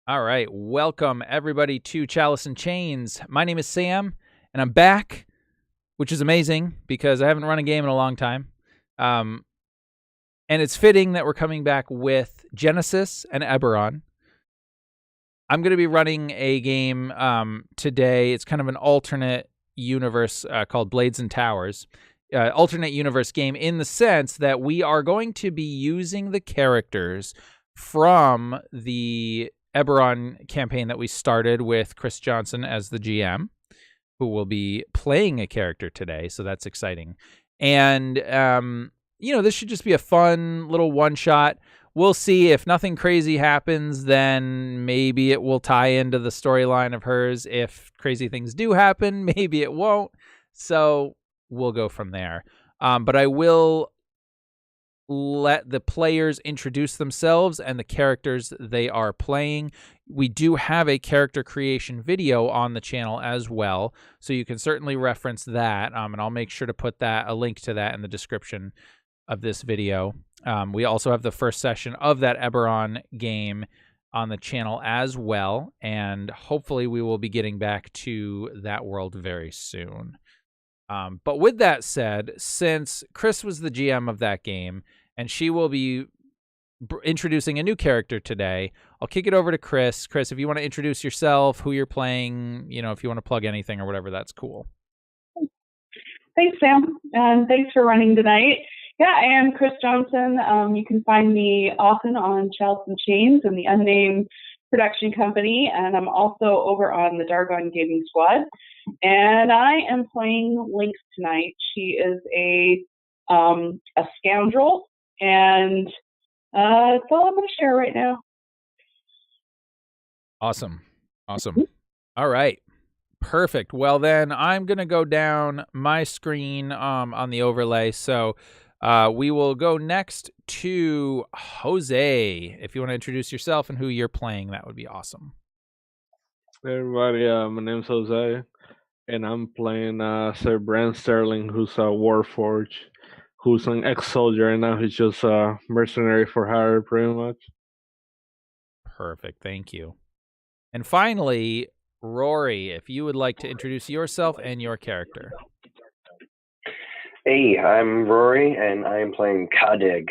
All right. Welcome, everybody, to Chalice and Chains. My name is Sam, and I'm back, which is amazing because I haven't run a game in a long time. And it's fitting that we're coming back with Genesys and Eberron. I'm going to be running a game today. It's kind of an alternate universe called Blades and Towers. Alternate universe game in the sense that we are going to be using the characters from the Eberron campaign that we started with Chris Johnson as the GM, who will be playing a character today. So that's exciting. And, this should just be a fun little one-shot. We'll see if nothing crazy happens, then maybe it will tie into the storyline of hers. If crazy things do happen, maybe it won't. So we'll go from there. But I will let the players introduce themselves and the characters they are playing. We do have a character creation video on the channel as well, so you can certainly reference that, and I'll make sure to put a link to that in the description of this video. We also have the first session of that Eberron game on the channel as well, and hopefully we will be getting back to that world very soon. But with that said, since Chris was the GM of that game, and she will be introducing a new character today, I'll kick it over to Chris. Chris, if you want to introduce yourself, who you're playing, if you want to plug anything or whatever, that's cool. Thanks, Sam, and thanks for running tonight. Yeah, I am Chris Johnson. You can find me often on Chalice and Chains and the Unnamed production company, and I'm also over on the Dargon Gaming Squad. And I am playing Lynx tonight. She is a scoundrel, and that's all I'm going to share right now. Awesome. All right. Perfect. Well, then I'm going to go down my screen on the overlay. So we will go next to Jose. If you want to introduce yourself and who you're playing, that would be awesome. Hey everybody, my name's Jose, and I'm playing Sir Bran Sterling, who's a Warforged, who's an ex-soldier, and now he's just a mercenary for hire, pretty much. Perfect. Thank you. And finally, Rory, if you would like to introduce yourself and your character. Hey, I'm Rory, and I am playing Kadig,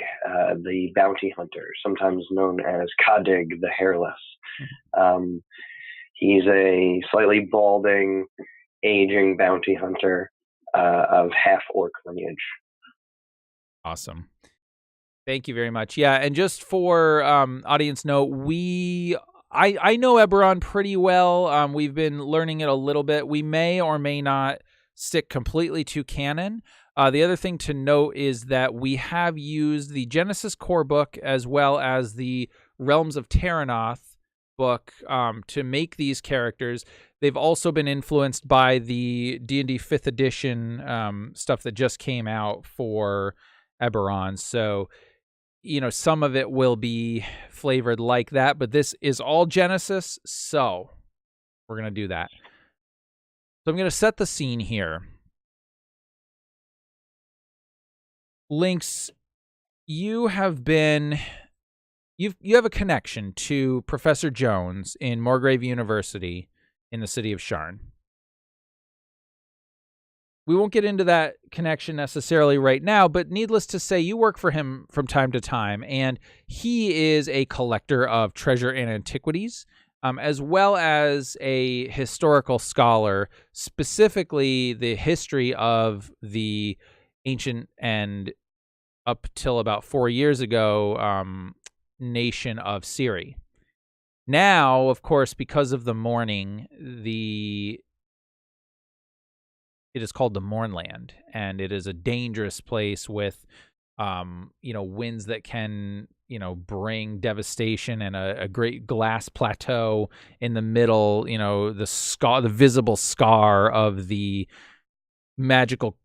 the bounty hunter, sometimes known as Kadig the Hairless. He's a slightly balding, aging bounty hunter of half-orc lineage. Awesome. Thank you very much. Yeah, and just for audience note, I know Eberron pretty well. We've been learning it a little bit. We may or may not stick completely to canon. The other thing to note is that we have used the Genesys core book as well as the Realms of Terranoth book to make these characters. They've also been influenced by the D&D 5th edition stuff that just came out for Eberron. So, some of it will be flavored like that, but this is all Genesys, so we're going to do that. So I'm going to set the scene here. Lynx, you have a connection to Professor Jones in Morgrave University in the city of Sharn. We won't get into that connection necessarily right now, but needless to say, you work for him from time to time, and he is a collector of treasure and antiquities, as well as a historical scholar, specifically the history of the ancient and up till about 4 years ago, nation of Ciri. Now, of course, because of the mourning, it is called the Mournland, and it is a dangerous place with, winds that can, bring devastation, and a great glass plateau in the middle, the visible scar of the magical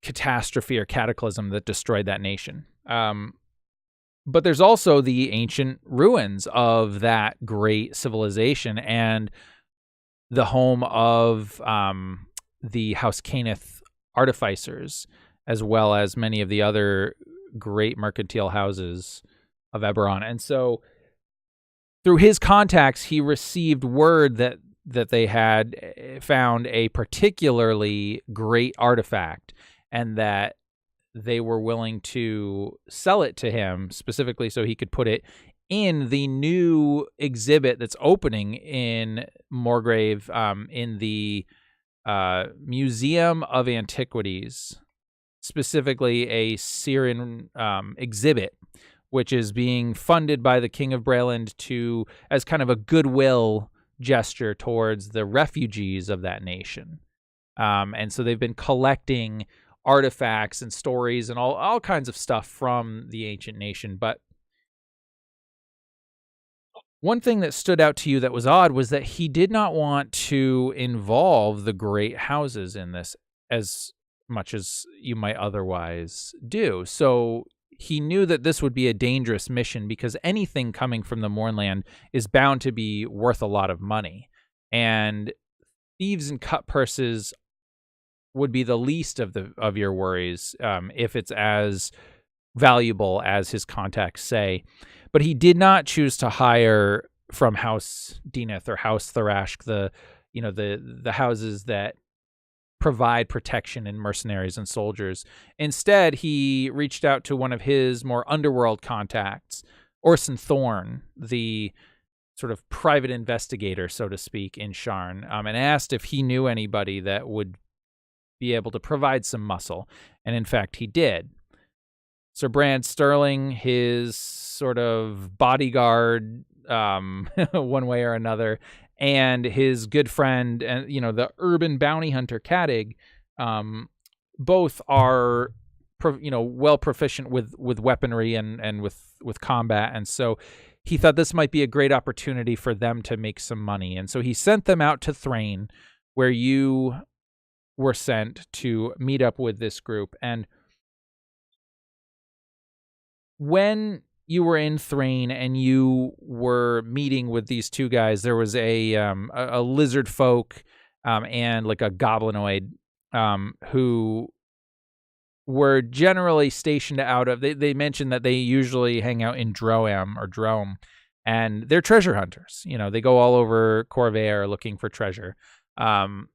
catastrophe or cataclysm that destroyed that nation. But there's also the ancient ruins of that great civilization and the home of the House Caneth artificers, as well as many of the other great mercantile houses of Eberron. And so through his contacts, he received word that they had found a particularly great artifact, and that they were willing to sell it to him specifically so he could put it in the new exhibit that's opening in Morgrave, in the Museum of Antiquities, specifically a Syrian exhibit, which is being funded by the King of Breland as kind of a goodwill gesture towards the refugees of that nation. And so they've been collecting artifacts and stories and all kinds of stuff from the ancient nation. But one thing that stood out to you that was odd was that he did not want to involve the great houses in this as much as you might otherwise do. So he knew that this would be a dangerous mission, because anything coming from the Mournland is bound to be worth a lot of money. And thieves and cut purses would be the least of your worries, if it's as valuable as his contacts say. But he did not choose to hire from House Deneth or House Tharashk, the houses that provide protection in mercenaries and soldiers. Instead, he reached out to one of his more underworld contacts, Orson Thorne, the sort of private investigator, so to speak, in Sharn, and asked if he knew anybody that would be able to provide some muscle. And in fact, he did. Sir Brand Sterling, his sort of bodyguard, one way or another, and his good friend, and the urban bounty hunter Kadig, both are well proficient with weaponry and with combat, and so he thought this might be a great opportunity for them to make some money. And so he sent them out to Thrain, where you were sent to meet up with this group. And when you were in Thrain and you were meeting with these two guys, there was a lizard folk and like a goblinoid who were generally stationed out of. They mentioned that they usually hang out in Drome, and they're treasure hunters. They go all over Corvair looking for treasure. And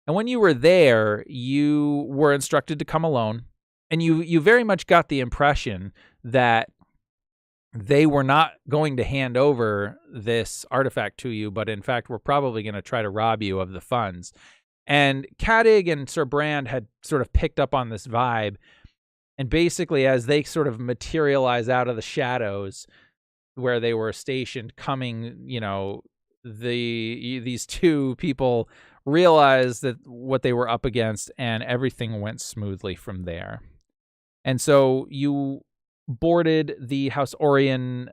when you were there, you were instructed to come alone, and you very much got the impression that they were not going to hand over this artifact to you, but in fact were probably going to try to rob you of the funds. And Kadig and Sir Brand had sort of picked up on this vibe, and basically as they sort of materialize out of the shadows where they were stationed, coming, these two people realized that what they were up against, and everything went smoothly from there. And so you boarded the House Orion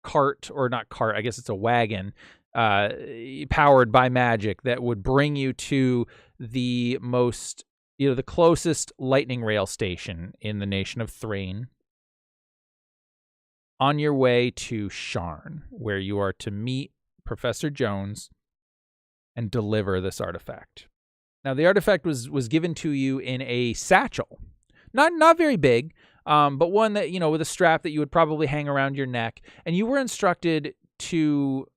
cart, or not cart, I guess it's a wagon, powered by magic, that would bring you to the most, the closest lightning rail station in the nation of Thrain, on your way to Sharn, where you are to meet Professor Jones and deliver this artifact. Now, the artifact was given to you in a satchel, not very big, but one that, with a strap that you would probably hang around your neck. And you were instructed to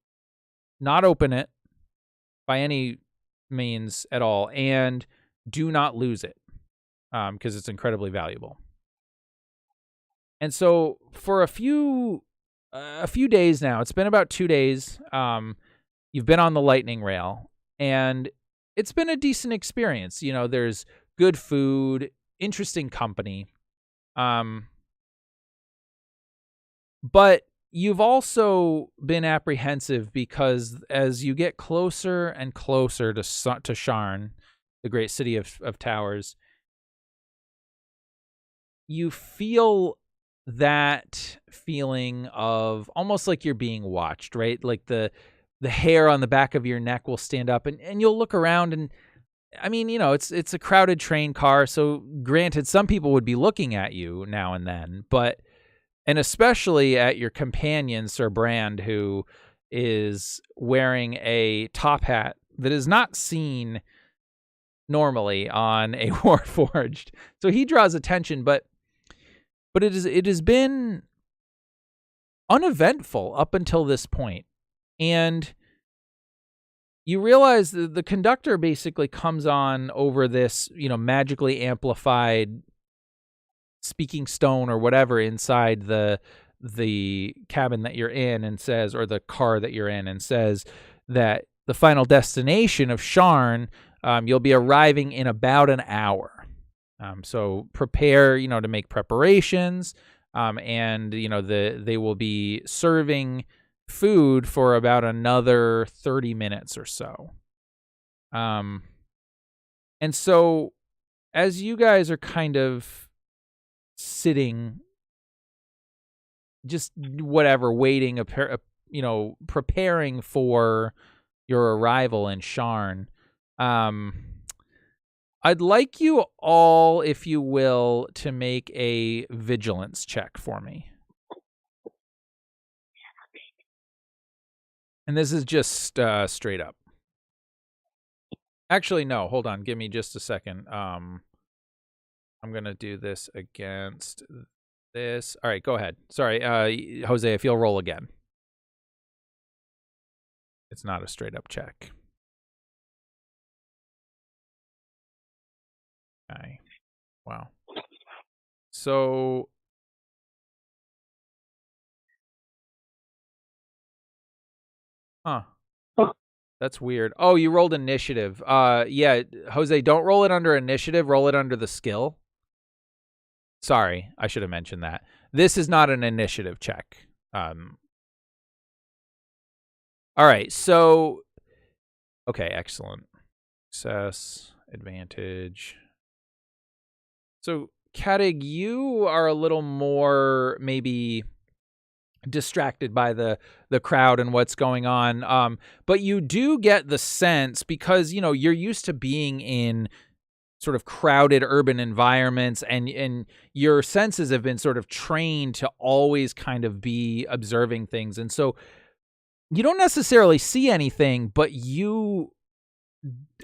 not open it by any means at all, and do not lose it, because it's incredibly valuable. And so for a few days now, it's been about 2 days, you've been on the lightning rail, and it's been a decent experience. There's good food, interesting company. But you've also been apprehensive, because as you get closer and closer to Sharn, the great city of towers, you feel that feeling of almost like you're being watched, right? Like the hair on the back of your neck will stand up, and you'll look around, and I mean, it's a crowded train car, so granted, some people would be looking at you now and then, and especially at your companion, Sir Brand, who is wearing a top hat that is not seen normally on a Warforged. So he draws attention, but it has been uneventful up until this point. And you realize that the conductor basically comes on over this, magically amplified speaking stone or whatever inside the cabin that you're in, and says, or the car that you're in, and says that the final destination of Sharn, you'll be arriving in about an hour. So prepare, to make preparations, and they will be serving food for about another 30 minutes or so. And so as you guys are kind of sitting, just whatever, waiting, preparing for your arrival in Sharn, I'd like you all, if you will, to make a vigilance check for me. And this is just straight up. Actually, no, hold on. Give me just a second. I'm going to do this against this. All right, go ahead. Sorry, Jose, if you'll roll again. It's not a straight up check. Okay. Wow. So that's weird. Oh, you rolled initiative. Yeah, Jose, don't roll it under initiative, roll it under the skill. Sorry, I should have mentioned that. This is not an initiative check. All right, so okay, excellent. Success, advantage. So, Kadig, you are a little more maybe distracted by the crowd and what's going on, but you do get the sense, because you're used to being in sort of crowded urban environments, and your senses have been sort of trained to always kind of be observing things, and so you don't necessarily see anything, but you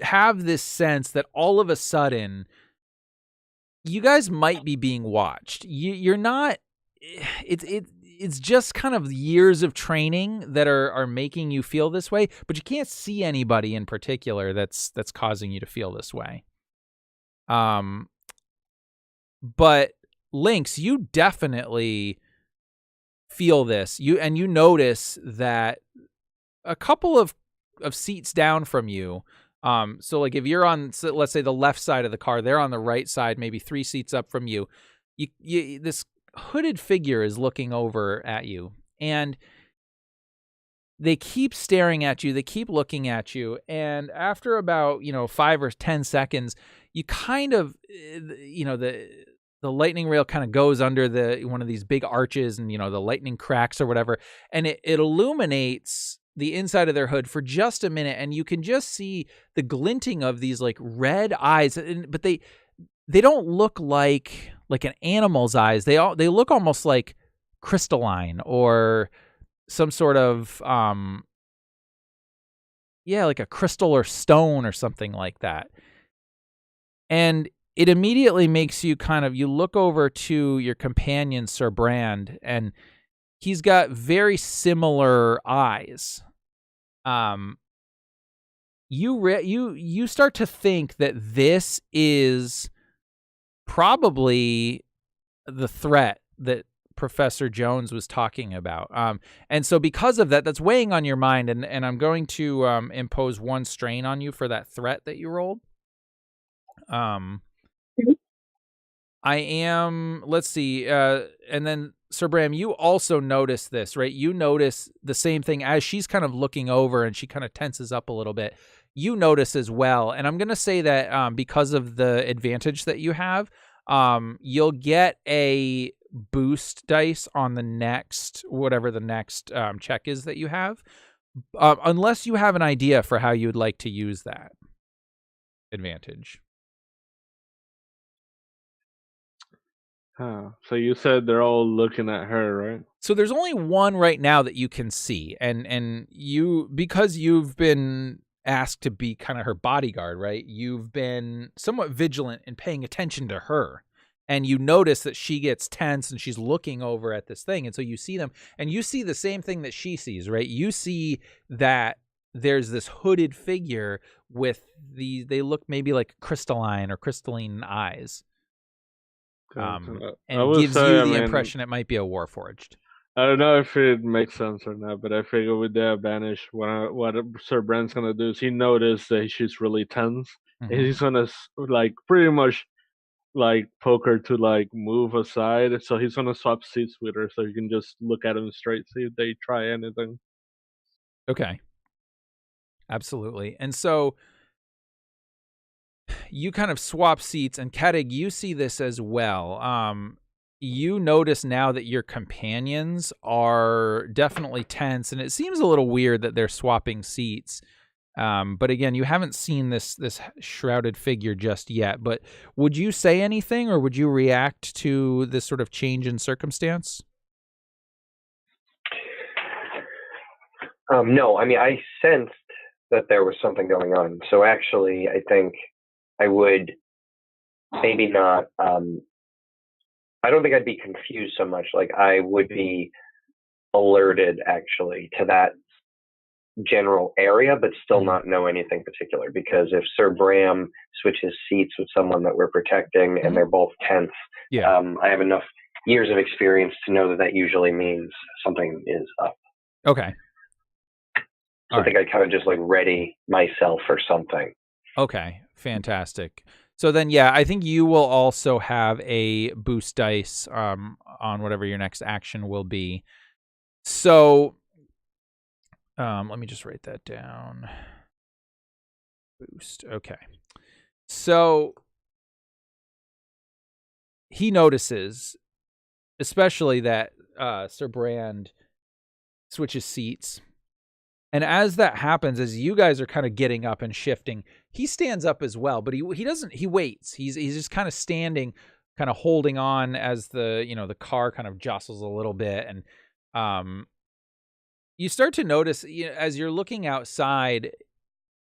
have this sense that all of a sudden you guys might be being watched. You're not. It's just kind of years of training that are making you feel this way, but you can't see anybody in particular that's causing you to feel this way. But Lynx, you definitely feel this. You notice that a couple of seats down from you. So like if you're on, let's say, the left side of the car, they're on the right side, maybe 3 seats up from you. This hooded figure is looking over at you, and they keep staring at you. They keep looking at you. And after about, 5 or 10 seconds, you kind of, the lightning rail kind of goes under one of these big arches, and, the lightning cracks or whatever. And it illuminates the inside of their hood for just a minute. And you can just see the glinting of these like red eyes, but they don't look like an animal's eyes. They look almost like crystalline, or some sort of like a crystal or stone or something like that. And it immediately makes you you look over to your companion, Sir Brand, and he's got very similar eyes. You start to think that this is probably the threat that Professor Jones was talking about. And so because of that, that's weighing on your mind, and I'm going to impose 1 strain on you for that threat that you rolled. I am, let's see, and then Sir Bram, you also notice this, right? You notice the same thing as she's kind of looking over, and she kind of tenses up a little bit. You notice as well, and I'm going to say that because of the advantage that you have, you'll get a boost dice on the next, whatever the next check is that you have, unless you have an idea for how you would like to use that advantage. So you said they're all looking at her, right? So there's only one right now that you can see, and you, because you've been asked to be kind of her bodyguard, right? You've been somewhat vigilant in paying attention to her, And you notice that she gets tense and she's looking over at this thing. And so you see them and you see the same thing that she sees, right? You see that there's this hooded figure with they look maybe like crystalline or crystalline eyes. And gives you the impression it might be a Warforged. I don't know if it makes sense or not, but I figure with the banish, what Sir Brand's gonna do is he noticed that she's really tense, and he's gonna like pretty much like poke her to like move aside. So he's gonna swap seats with her, so you can just look at them straight, see if they try anything. Okay. Absolutely. And so you kind of swap seats, and Kedig, you see this as well. You notice now that your companions are definitely tense, and it seems a little weird that they're swapping seats. But again, you haven't seen this shrouded figure just yet. But would you say anything, or would you react to this sort of change in circumstance? No, I mean, I sensed that there was something going on. So actually, I think I would maybe not. I don't think I'd be confused so much. Like, I would be alerted actually to that general area, but still not know anything particular. Because if Sir Bram switches seats with someone that we're protecting and they're both tense, I have enough years of experience to know that that usually means something is up. Okay. So I think I kind of just like ready myself for something. Okay, fantastic. So then, yeah, I think you will also have a boost dice on whatever your next action will be. So let me just write that down. Boost. Okay. So he notices, especially that Sir Brand switches seats. And as that happens, as you guys are kind of getting up and shifting, he stands up as well, but he doesn't, he waits. He's just kind of standing, kind of holding on as the car kind of jostles a little bit. And you start to notice, as you're looking outside,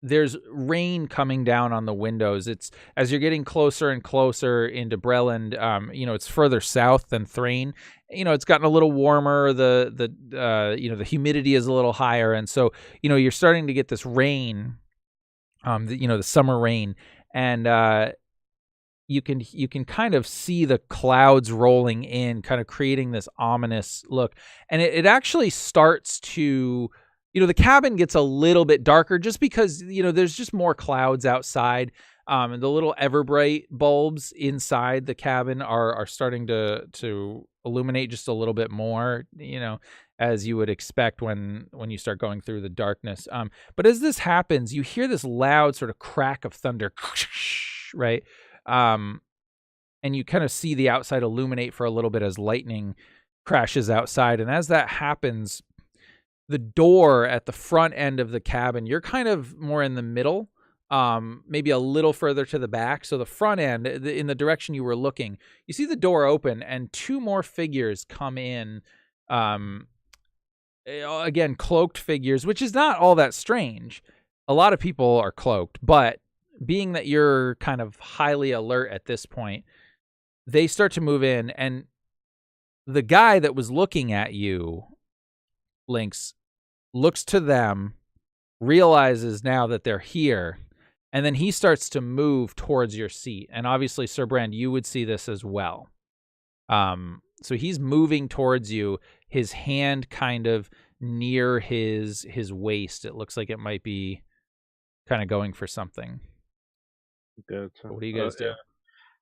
there's rain coming down on the windows. It's as you're getting closer and closer into Breland, it's further south than Thrain. It's gotten a little warmer. The humidity is a little higher. And so, you're starting to get this rain, the summer rain. And you can kind of see the clouds rolling in, kind of creating this ominous look. And it actually starts to, the cabin gets a little bit darker just because, there's just more clouds outside. And the little Everbright bulbs inside the cabin are starting to illuminate just a little bit more, as you would expect when you start going through the darkness. But as this happens, you hear this loud sort of crack of thunder, right? And you kind of see the outside illuminate for a little bit as lightning crashes outside. And as that happens, the door at the front end of the cabin, you're kind of more in the middle, maybe a little further to the back. So the front end, in the direction you were looking, you see the door open and two more figures come in. Again, cloaked figures, which is not all that strange. A lot of people are cloaked, but being that you're kind of highly alert at this point, they start to move in, and the guy that was looking at you, Lynx, looks to them, realizes now that they're here, and then he starts to move towards your seat. And obviously, Sir Brand, you would see this as well. So he's moving towards you, his hand kind of near his waist. It looks like it might be kind of going for something. Good. What do you guys do?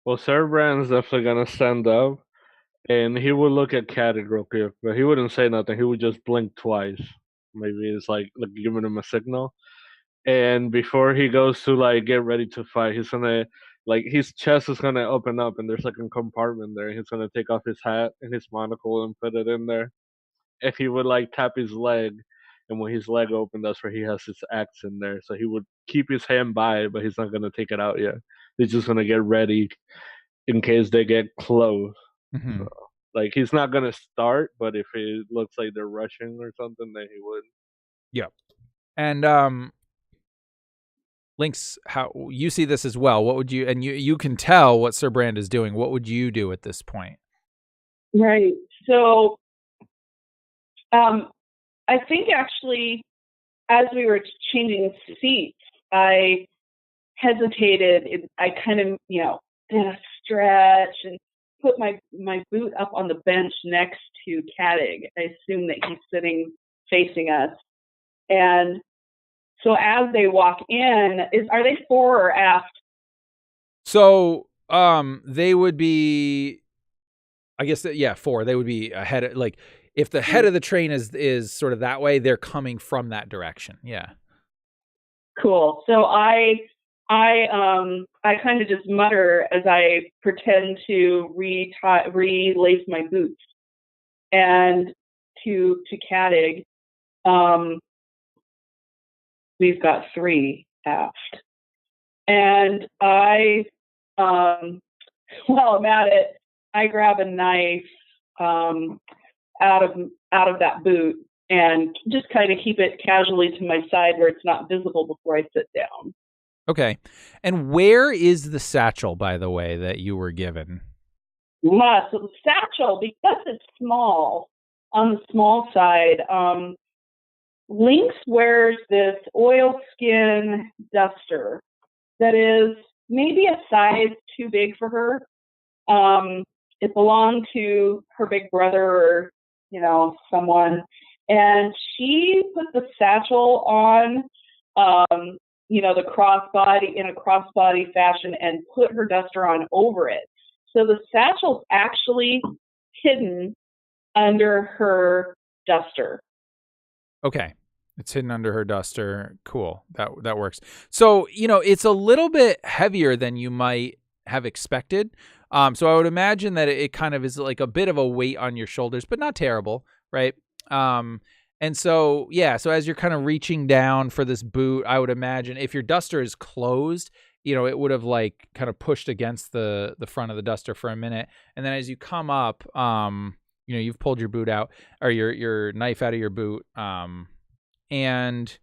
Well, Sir Brand's definitely gonna stand up, and he would look at Kadig real quick, but he wouldn't say nothing. He would just blink twice. Maybe it's like giving him a signal. And before he goes to like get ready to fight, he's gonna his chest is gonna open up, and there's like a compartment there. He's gonna take off his hat and his monocle and put it in there. And he would like tap his leg, and when his leg opened, that's where he has his axe in there. So he would keep his hand by it, but he's not gonna take it out yet. He's just gonna get ready in case they get close. Mm-hmm. So, he's not gonna start, but if it looks like they're rushing or something, then he would. Yeah. And Lynx, how you see this as well? What would you, and you can tell what Sir Brand is doing. What would you do at this point? Right. So, I think actually, as we were changing seats, I hesitated. I kind of, did a stretch and put my boot up on the bench next to Cadig. I assume that he's sitting facing us. And so as they walk in, are they fore or aft? So they would be, I guess, fore. They would be ahead. Like if the head of the train is sort of that way, they're coming from that direction. Yeah. Cool. So I kind of just mutter as I pretend to relace my boots, and to Cadig, we've got 3 aft, and while I'm at it, I grab a knife out of that boot and just kind of keep it casually to my side where it's not visible before I sit down. Okay. And where is the satchel, by the way, that you were given? So the satchel, because it's small, on the small side, Lynx wears this oilskin duster that is maybe a size too big for her. It belonged to her big brother or, someone. And she put the satchel on, the crossbody in a crossbody fashion and put her duster on over it. So the satchel's actually hidden under her duster. Okay. It's hidden under her duster. Cool. That works. So, it's a little bit heavier than you might have expected. So I would imagine that it kind of is like a bit of a weight on your shoulders, but not terrible, right? And so, so as you're kind of reaching down for this boot, I would imagine if your duster is closed, it would have like kind of pushed against the front of the duster for a minute. And then as you come up, you've pulled your boot out, or your knife out of your boot. And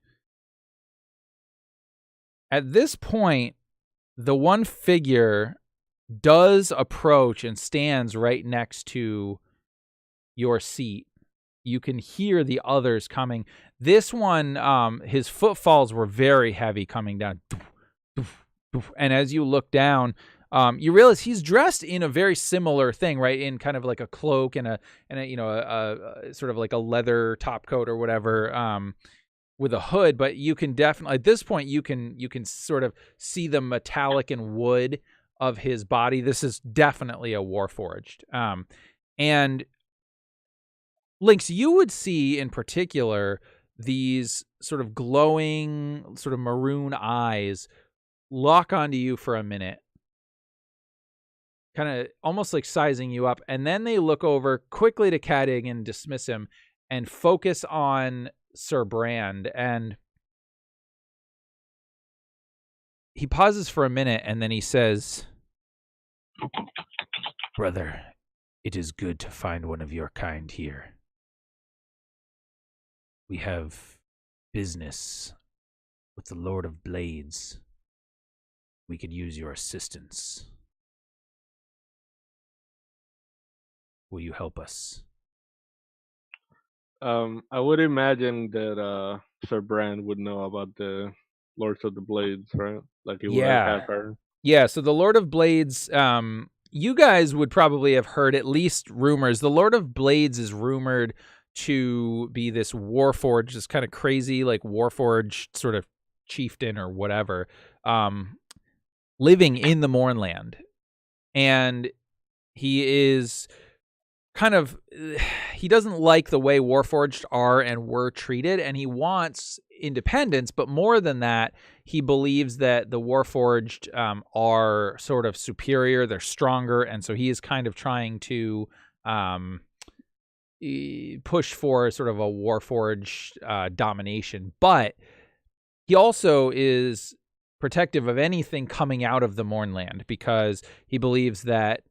at this point, the one figure does approach and stands right next to your seat. You can hear the others coming. This one, his footfalls were very heavy coming down. And as you look down, you realize he's dressed in a very similar thing, right? In kind of like a cloak and a sort of like a leather top coat or whatever, with a hood. But you can definitely, at this point, you can sort of see the metallic and wood of his body. This is definitely a Warforged. And Lynx, you would see in particular these sort of glowing, sort of maroon eyes lock onto you for a minute, kind of almost like sizing you up. And then they look over quickly to Cadig and dismiss him and focus on Sir Brand. And he pauses for a minute and then he says, "Brother, it is good to find one of your kind here. We have business with the Lord of Blades. We could use your assistance. Will you help us?" I would imagine that Sir Brand would know about the Lords of the Blades, right? Like he would have her. Yeah, so the Lord of Blades, you guys would probably have heard at least rumors. The Lord of Blades is rumored to be this Warforged, this kind of crazy, like Warforged sort of chieftain or whatever, living in the Mournland. And he is kind of, he doesn't like the way Warforged are and were treated, and he wants independence, but more than that, he believes that the Warforged are sort of superior, they're stronger, and so he is kind of trying to push for sort of a Warforged domination. But he also is protective of anything coming out of the Mournland because he believes that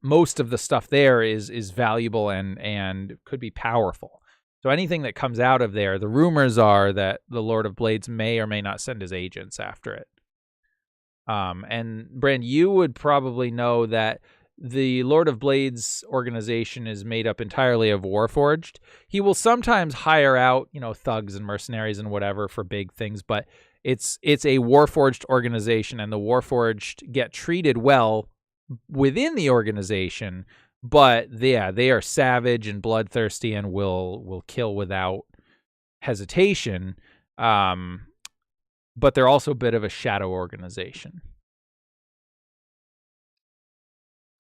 most of the stuff there is valuable and could be powerful. So anything that comes out of there, the rumors are that the Lord of Blades may or may not send his agents after it. And Brand, you would probably know that the Lord of Blades organization is made up entirely of Warforged. He will sometimes hire out, thugs and mercenaries and whatever for big things, but it's a Warforged organization, and the Warforged get treated well within the organization, but they are savage and bloodthirsty and will kill without hesitation. But they're also a bit of a shadow organization.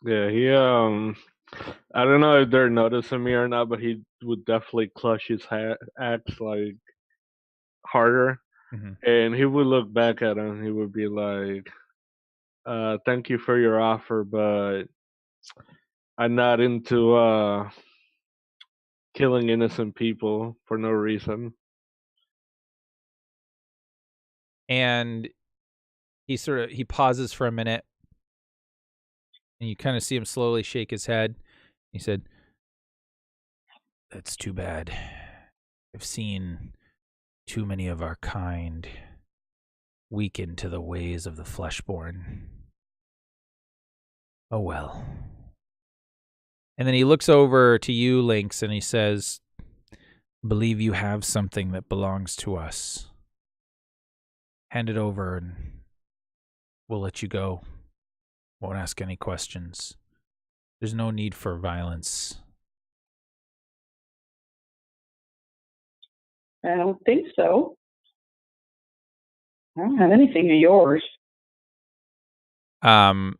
Yeah, he I don't know if they're noticing me or not, but he would definitely clutch his axe like harder, and he would look back at him. He would be like, "Thank you for your offer, but I'm not into killing innocent people for no reason." And he pauses for a minute, and you kind of see him slowly shake his head. He said, "That's too bad. I've seen too many of our kind weaken to the ways of the fleshborn. Oh well." And then he looks over to you, Lynx, and he says, "Believe you have something that belongs to us. Hand it over and we'll let you go. Won't ask any questions. There's no need for violence." I don't think so. I don't have anything of yours. And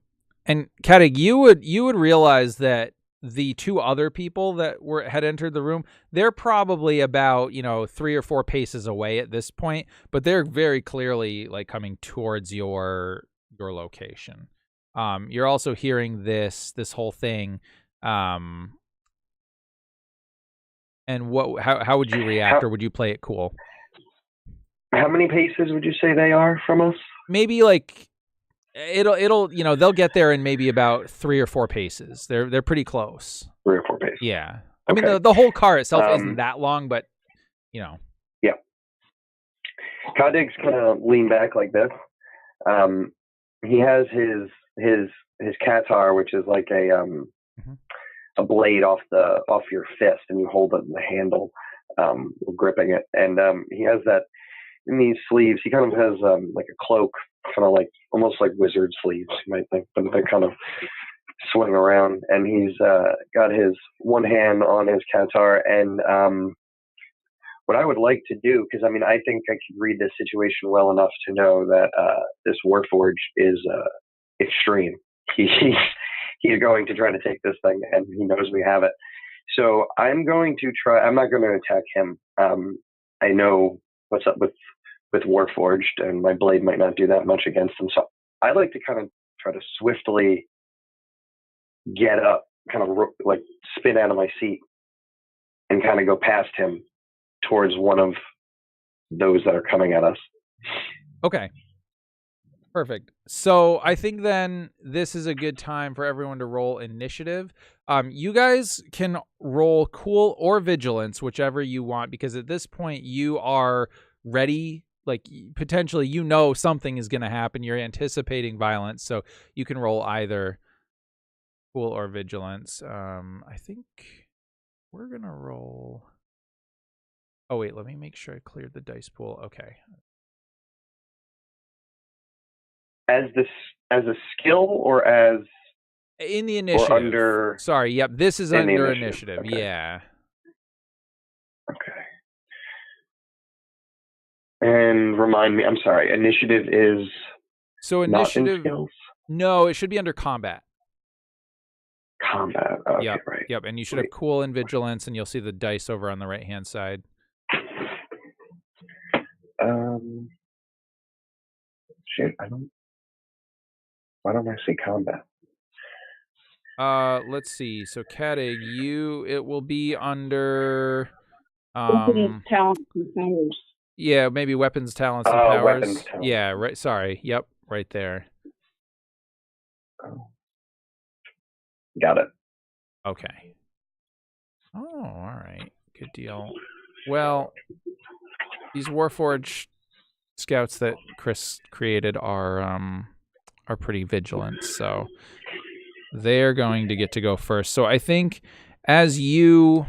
Kadig, you would realize that the two other people that had entered the room, they're probably about 3 or 4 paces away at this point, but they're very clearly like coming towards your location. You're also hearing this whole thing. And how would you react, or would you play it cool? How many paces would you say they are from us? Maybe like it'll they'll get there in maybe about 3 or 4 paces. They're pretty close. 3 or 4 paces. Yeah. Okay. I mean the whole car itself isn't that long, but Yeah. Kadig's kind of lean back like this. He has his Qatar, which is like a blade off your fist, and you hold it in the handle, gripping it. And he has that in these sleeves. He kind of has like a cloak, kind of like almost like wizard sleeves, you might think, but they kind of swing around. And he's got his one hand on his Qatar. And what I would like to do, because I think I could read this situation well enough to know that this Warforged is extreme. He's going to try to take this thing, and he knows we have it. So I'm going to try. I'm not going to attack him. I know what's up with Warforged, and my blade might not do that much against him. So I like to kind of try to swiftly get up, kind of like spin out of my seat, and kind of go past him towards one of those that are coming at us. Okay. Perfect. So I think then this is a good time for everyone to roll initiative. You guys can roll cool or vigilance, whichever you want, because at this point you are ready. Like potentially, something is going to happen. You're anticipating violence, so you can roll either cool or vigilance. I think we're going to roll. Oh, wait, let me make sure I cleared the dice pool. Okay. As a skill, or as in the initiative? Or under. Sorry, yep. This is under initiative. Okay. Yeah. Okay. And remind me. I'm sorry. Initiative is. So initiative. Not in skills? No, it should be under combat. Combat. Okay, yep. Right. Yep. And you should have cool and vigilance, and you'll see the dice over on the right hand side. Shit. Why don't I see combat? Let's see. So Kadig, it will be under talents and powers. Yeah, maybe weapons, talents, and powers. Weapons, talents. Yeah, right. Sorry. Yep, right there. Oh. Got it. Okay. Oh, all right. Good deal. Well, these Warforged scouts that Chris created are pretty vigilant, so they're going to get to go first. So I think as you,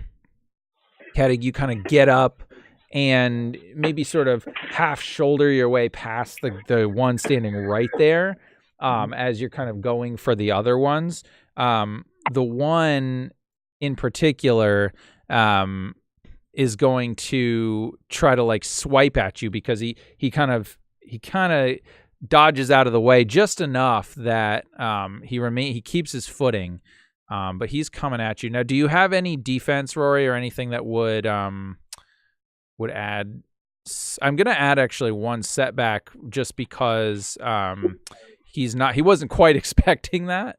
Kadig, you kind of get up and maybe sort of half shoulder your way past the one standing right there, as you're kind of going for the other ones. The one in particular is going to try to like swipe at you because he kind of dodges out of the way just enough that he keeps his footing, but he's coming at you. Now, do you have any defense, Rory, or anything that would add? I'm gonna add actually one setback just because he wasn't quite expecting that.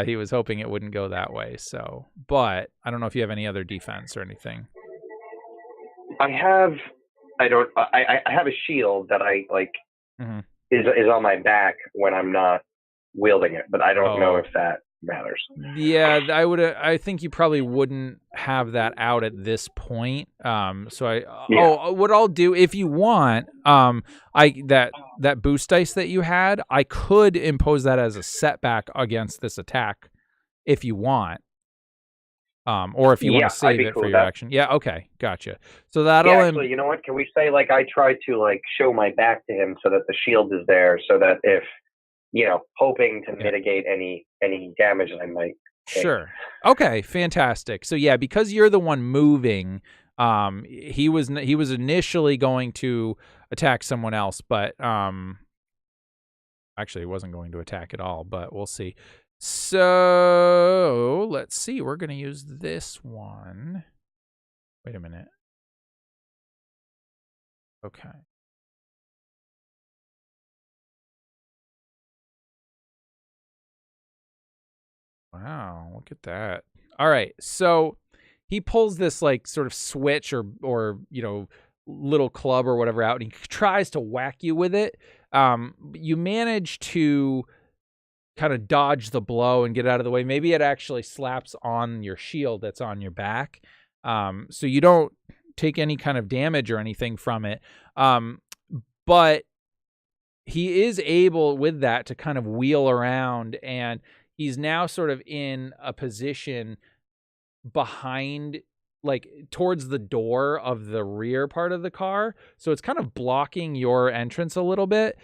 He was hoping it wouldn't go that way. So, but I don't know if you have any other defense or anything. I have a shield that I like is on my back when I'm not wielding it, but I don't know if that matters. Yeah, I think you probably wouldn't have that out at this point. What I'll do if you want, that boost dice that you had, I could impose that as a setback against this attack if you want. Or if you want to save it for your action. Yeah, okay, gotcha. So that'll actually, you know what? Can we say like I try to like show my back to him so that the shield is there, so that if hoping to mitigate any damage that I might take. Sure. Okay, fantastic. So yeah, because you're the one moving, he was initially going to attack someone else, but actually he wasn't going to attack at all, but we'll see. So let's see. We're going to use this one. Wait a minute. Okay. Wow, look at that. All right. So he pulls this like sort of switch or little club or whatever out, and he tries to whack you with it. You manage to kind of dodge the blow and get out of the way. Maybe it actually slaps on your shield that's on your back. So you don't take any kind of damage or anything from it. But he is able with that to kind of wheel around, and he's now sort of in a position behind, like towards the door of the rear part of the car. So it's kind of blocking your entrance a little bit.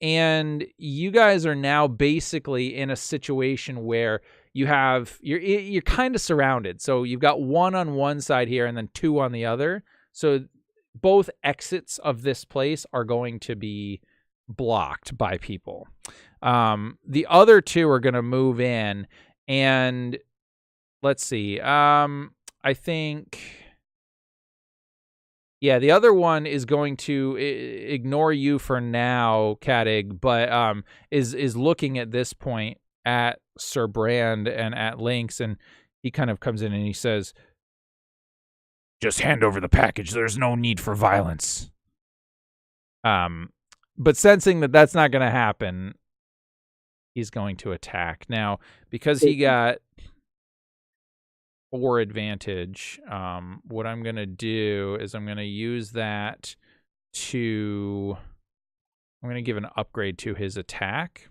And you guys are now basically in a situation where you're kind of surrounded. So you've got one on one side here and then two on the other. So both exits of this place are going to be blocked by people. The other two are going to move in, and let's see. I think, yeah, the other one is going to ignore you for now, Kadig, but is looking at this point at Sir Brand and at Lynx, and he kind of comes in and he says, "Just hand over the package. There's no need for violence." But sensing that that's not going to happen, he's going to attack. Now, because he got 4 advantage, what I'm going to do is I'm going to use that I'm going to give an upgrade to his attack.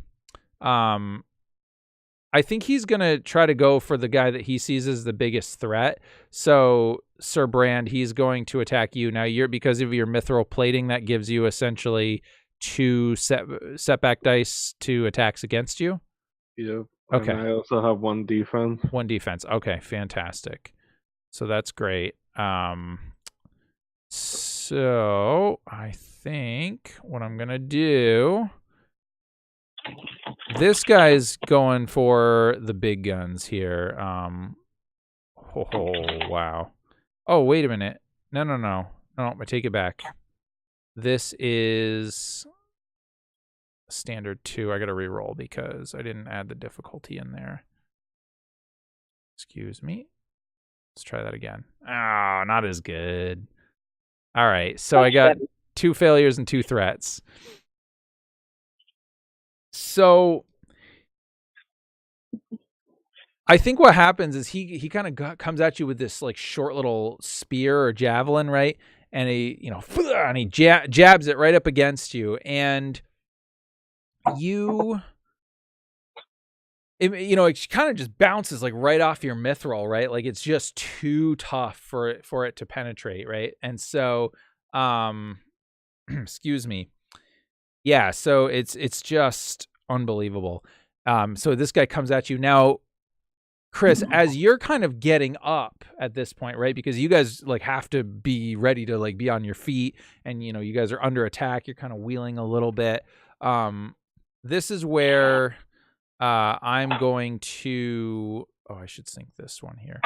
I think he's going to try to go for the guy that he sees as the biggest threat. So, Sir Brand, he's going to attack you. Now, because of your mithril plating, that gives you essentially 2 setback dice to attacks against you. Yep. Okay. And I also have 1 defense. 1 defense. Okay, fantastic. So that's great. So I think what I'm going to do, this guy's going for the big guns here. Oh, wow. Oh, wait a minute. No, I take it back. This is standard 2. I got to re-roll because I didn't add the difficulty in there. Excuse me. Let's try that again. Oh, not as good. All right, so I got 2 failures and 2 threats. So I think what happens is he kind of comes at you with this like short little spear or javelin, right? And he jabs it right up against you, and it kind of just bounces like right off your mithril, right? Like it's just too tough for it to penetrate, right? And so, excuse me. Yeah, so it's just unbelievable. So this guy comes at you now, Chris, as you're kind of getting up at this point, right? Because you guys like have to be ready to like be on your feet, and you guys are under attack. You're kind of wheeling a little bit. This is where I'm going to. Oh, I should sync this one here.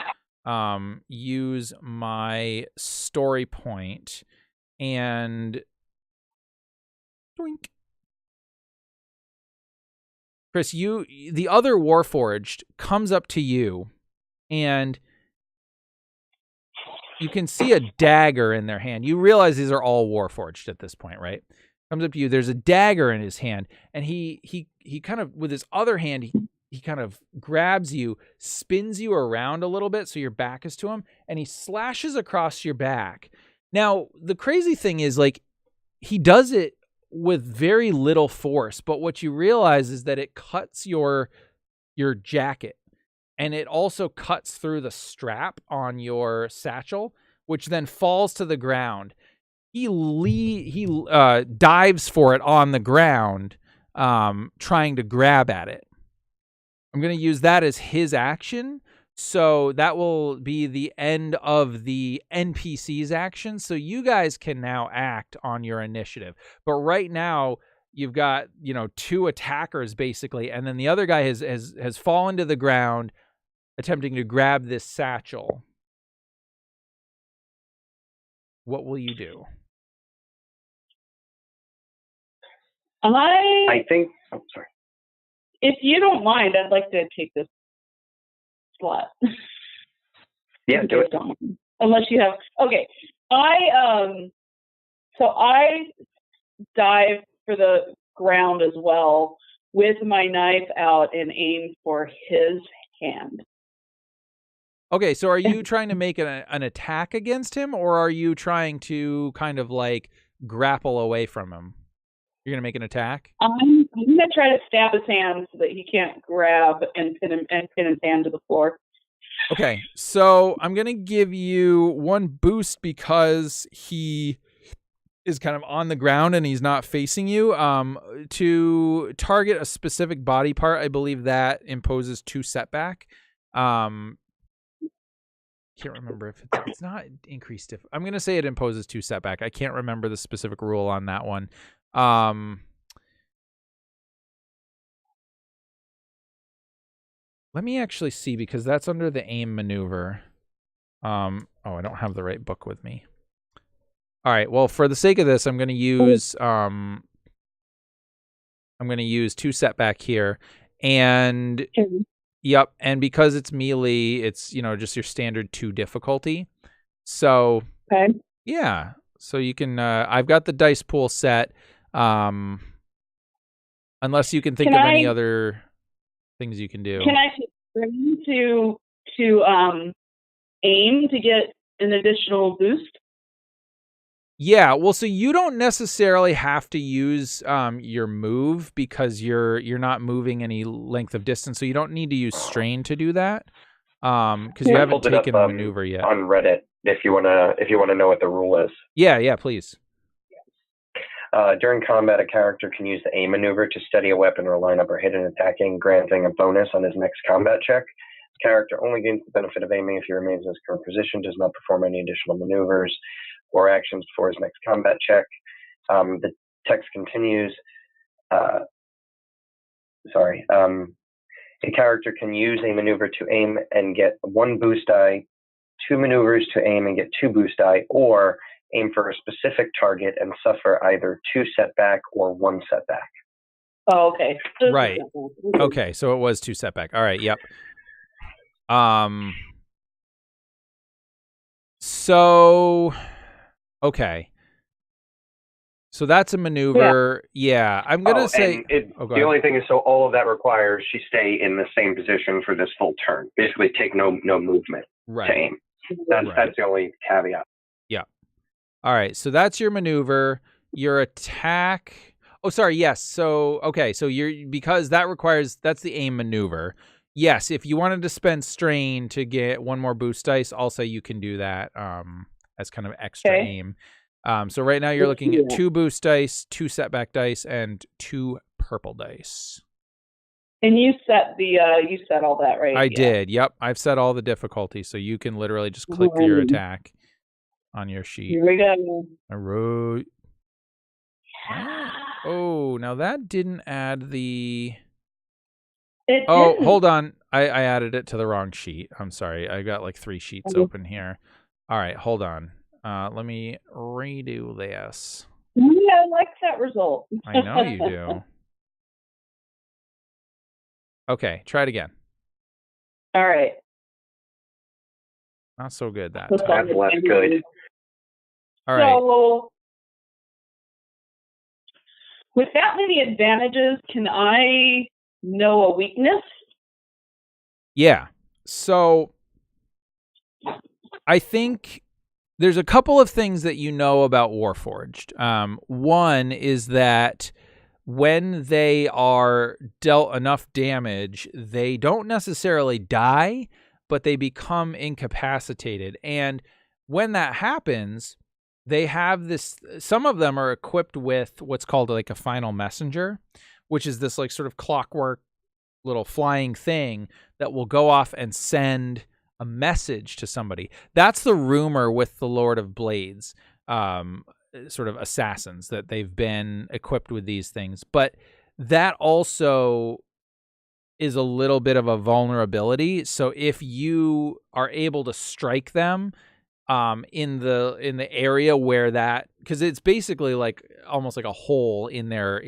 Use my story point and. Doink. Chris, the other Warforged comes up to you, and you can see a dagger in their hand. You realize these are all Warforged at this point, right? Comes up to you. There's a dagger in his hand, and he kind of, with his other hand, he kind of grabs you, spins you around a little bit so your back is to him, and he slashes across your back. Now, the crazy thing is, like, he does it with very little force, but what you realize is that it cuts your jacket, and it also cuts through the strap on your satchel, which then falls to the ground. He dives for it on the ground, trying to grab at it. I'm going to use that as his action. So that will be the end of the NPC's action. So you guys can now act on your initiative. But right now, you've got, 2 attackers basically, and then the other guy has fallen to the ground, attempting to grab this satchel. What will you do? I think. Oh, sorry. If you don't mind, I'd like to take this slot. Yeah, do it. Unless you have. Okay. So I dive for the ground as well with my knife out and aim for his hand. Okay, so are you trying to make an attack against him, or are you trying to kind of like grapple away from him? You're going to make an attack? I'm going to try to stab his hand so that he can't grab and pin his hand to the floor. Okay, so I'm going to give you 1 boost because he is kind of on the ground and he's not facing you. To target a specific body part, I believe that imposes 2 setback. Can't remember if it's not increased. I'm going to say it imposes 2 setback. I can't remember the specific rule on that one. Let me actually see, because that's under the aim maneuver. I don't have the right book with me. All right. Well, for the sake of this, I'm going to use 2 setback here, and yep. And because it's melee, it's just your standard 2 difficulty. So okay. Yeah. So you can. I've got the dice pool set. Unless you can think of any other things you can do. Can I bring to aim to get an additional boost? Yeah, well, so you don't necessarily have to use your move, because you're not moving any length of distance, so you don't need to use strain to do that, because you haven't taken a maneuver yet. On Reddit, if you wanna know what the rule is. Yeah, please. During combat, a character can use the aim maneuver to steady a weapon or line up or hit an attacking, granting a bonus on his next combat check. The character only gains the benefit of aiming if he remains in his current position, does not perform any additional maneuvers or actions before his next combat check. The text continues. A character can use a maneuver to aim and get 1 boost die, 2 maneuvers to aim and get 2 boost die, or aim for a specific target and suffer either 2 setback or 1 setback. Oh, okay. Right. Okay, so it was 2 setback. All right, yep. So, okay. So that's a maneuver. Yeah, I'm going to say... the only thing is, so all of that requires she stay in the same position for this full turn. Basically, take no movement to aim. That's the only caveat. Yeah. All right, so that's your maneuver. Your attack... Oh, sorry, yes. So, okay, so because that requires... That's the aim maneuver. Yes, if you wanted to spend strain to get one more boost dice, I'll say you can do that as kind of extra aim. So right now you're looking at 2 boost dice, 2 setback dice, and 2 purple dice. And you set all that, right? I did. Yep, I've set all the difficulty, so you can literally just click your attack on your sheet. Here we go. All right. Oh, now that didn't add the... Hold on. I added it to the wrong sheet. I'm sorry. I got like 3 sheets open here. All right, hold on. Let me redo this. Yeah, I like that result. I know you do. Okay, try it again. All right. Not so good that That's time. less good. All right. So, with that many advantages, can I know a weakness? Yeah. So, I think there's a couple of things that you know about Warforged. One is that when they are dealt enough damage, they don't necessarily die, but they become incapacitated. And when that happens, they have this... Some of them are equipped with what's called like a final messenger, which is this like sort of clockwork little flying thing that will go off and send a message to somebody. That's the rumor with the Lord of Blades, sort of assassins, that they've been equipped with these things. But that also is a little bit of a vulnerability. So if you are able to strike them in the area where that, because it's basically like almost like a hole in their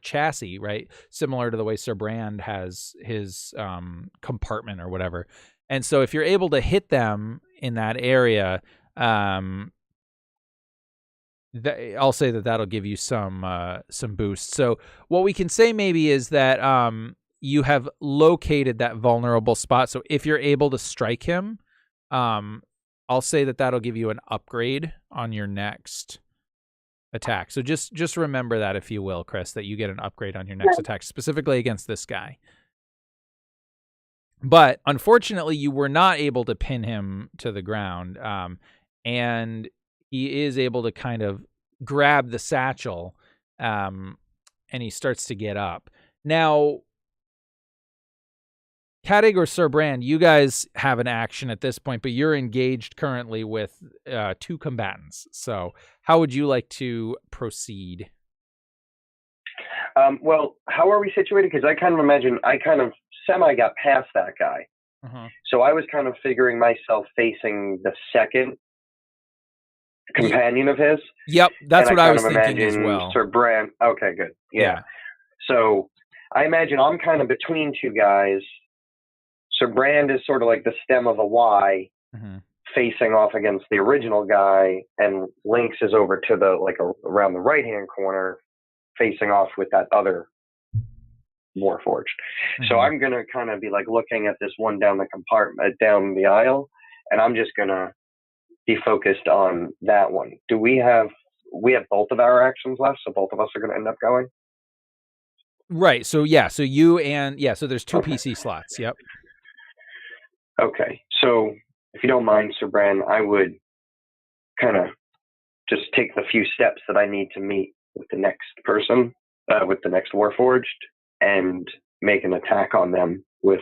chassis, right? Similar to the way Sir Brand has his compartment or whatever. And so if you're able to hit them in that area, I'll say that'll give you some boost. So what we can say maybe is that you have located that vulnerable spot. So if you're able to strike him, I'll say that'll give you an upgrade on your next attack. So just remember that, if you will, Chris, that you get an upgrade on your next attack, specifically against this guy. But unfortunately, you were not able to pin him to the ground, and he is able to kind of grab the satchel, and he starts to get up. Now, Kadig or Sir Brand, you guys have an action at this point, but you're engaged currently with 2 combatants. So how would you like to proceed? Well, how are we situated? Because I kind of imagine I kind of semi got past that guy. So I was kind of figuring myself facing the second companion of his. Yep, that's what I was thinking as well. Sir Brand. Okay, good. Yeah. So I imagine I'm kind of between 2 guys. Sir Brand is sort of like the stem of a Y, facing off against the original guy, and Lynx is over to the around the right-hand corner, facing off with that other Warforged. So I'm gonna kind of be like looking at this one down the compartment, down the aisle, and I'm just gonna be focused on that one. Do we have both of our actions left? So both of us are gonna end up going. Right. So yeah. So you and So there's 2 PC slots. Yep. Okay. So if you don't mind, Sir Brand, I would kind of just take the few steps that I need to meet with the next person, with the next Warforged, and make an attack on them with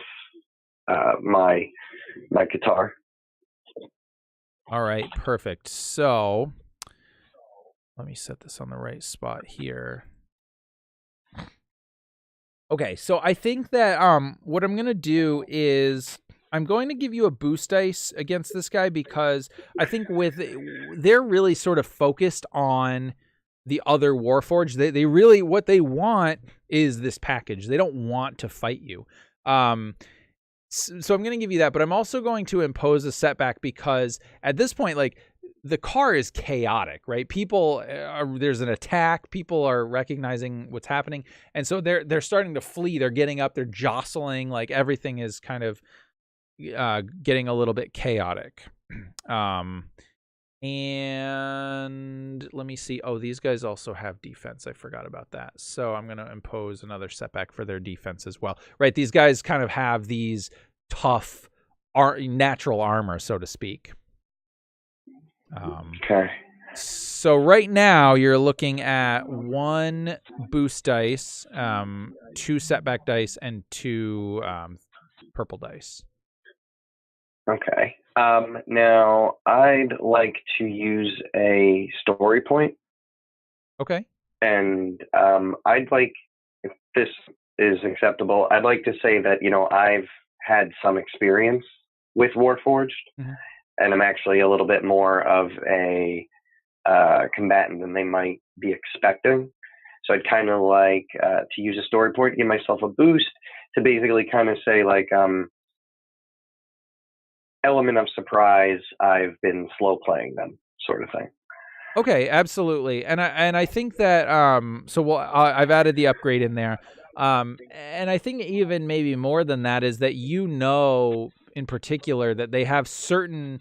my guitar. All right, perfect. So let me set this on the right spot here. Okay, so I think that what I'm going to do is I'm going to give you a boost dice against this guy, because I think they're really sort of focused on the other Warforged. They really, what they want is this package. They don't want to fight you. So I'm going to give you that, but I'm also going to impose a setback because at this point, like, the car is chaotic, right? There's an attack. People are recognizing what's happening, and so they're starting to flee. They're getting up. They're jostling. Like, everything is kind of getting a little bit chaotic. And let me see. Oh, these guys also have defense. I forgot about that. So I'm going to impose another setback for their defense as well. Right? These guys kind of have these tough natural armor, so to speak. Okay. So right now you're looking at 1 boost dice, 2 setback dice, and 2 purple dice. Okay. Now I'd like to use a story point. Okay. And I'd like, if this is acceptable, I'd like to say that, I've had some experience with Warforged, and I'm actually a little bit more of a combatant than they might be expecting. So I'd kind of like to use a story point to give myself a boost to basically kind of say, like, element of surprise, I've been slow playing them, sort of thing. Okay, absolutely. And I think that I've added the upgrade in there. And I think even maybe more than that is that in particular that they have certain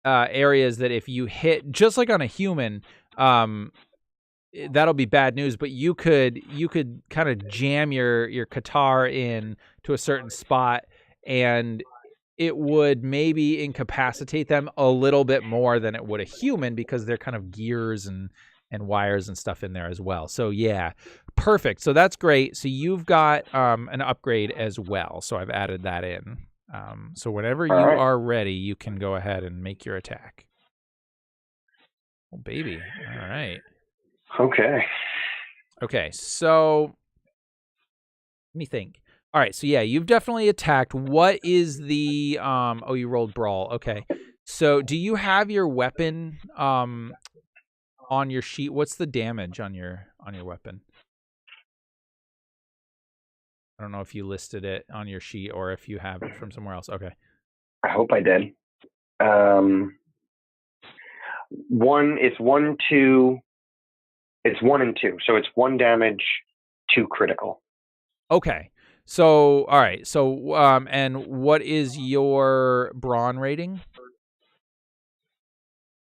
areas that if you hit, just like on a human, that'll be bad news, but you could kind of jam your Qatar in to a certain spot, and it would maybe incapacitate them a little bit more than it would a human because they're kind of gears and wires and stuff in there as well. So yeah, perfect. So that's great. So you've got an upgrade as well. So I've added that in. So whenever you are ready, you can go ahead and make your attack. Oh, baby. All right. Okay. So let me think. All right, so yeah, you've definitely attacked. What is the oh, you rolled brawl. Okay. So do you have your weapon on your sheet? What's the damage on your weapon? I don't know if you listed it on your sheet or if you have it from somewhere else. Okay. I hope I did. It's 1, 2. It's 1 and 2. So it's 1 damage, 2 critical. Okay. So, all right. So, and what is your brawn rating?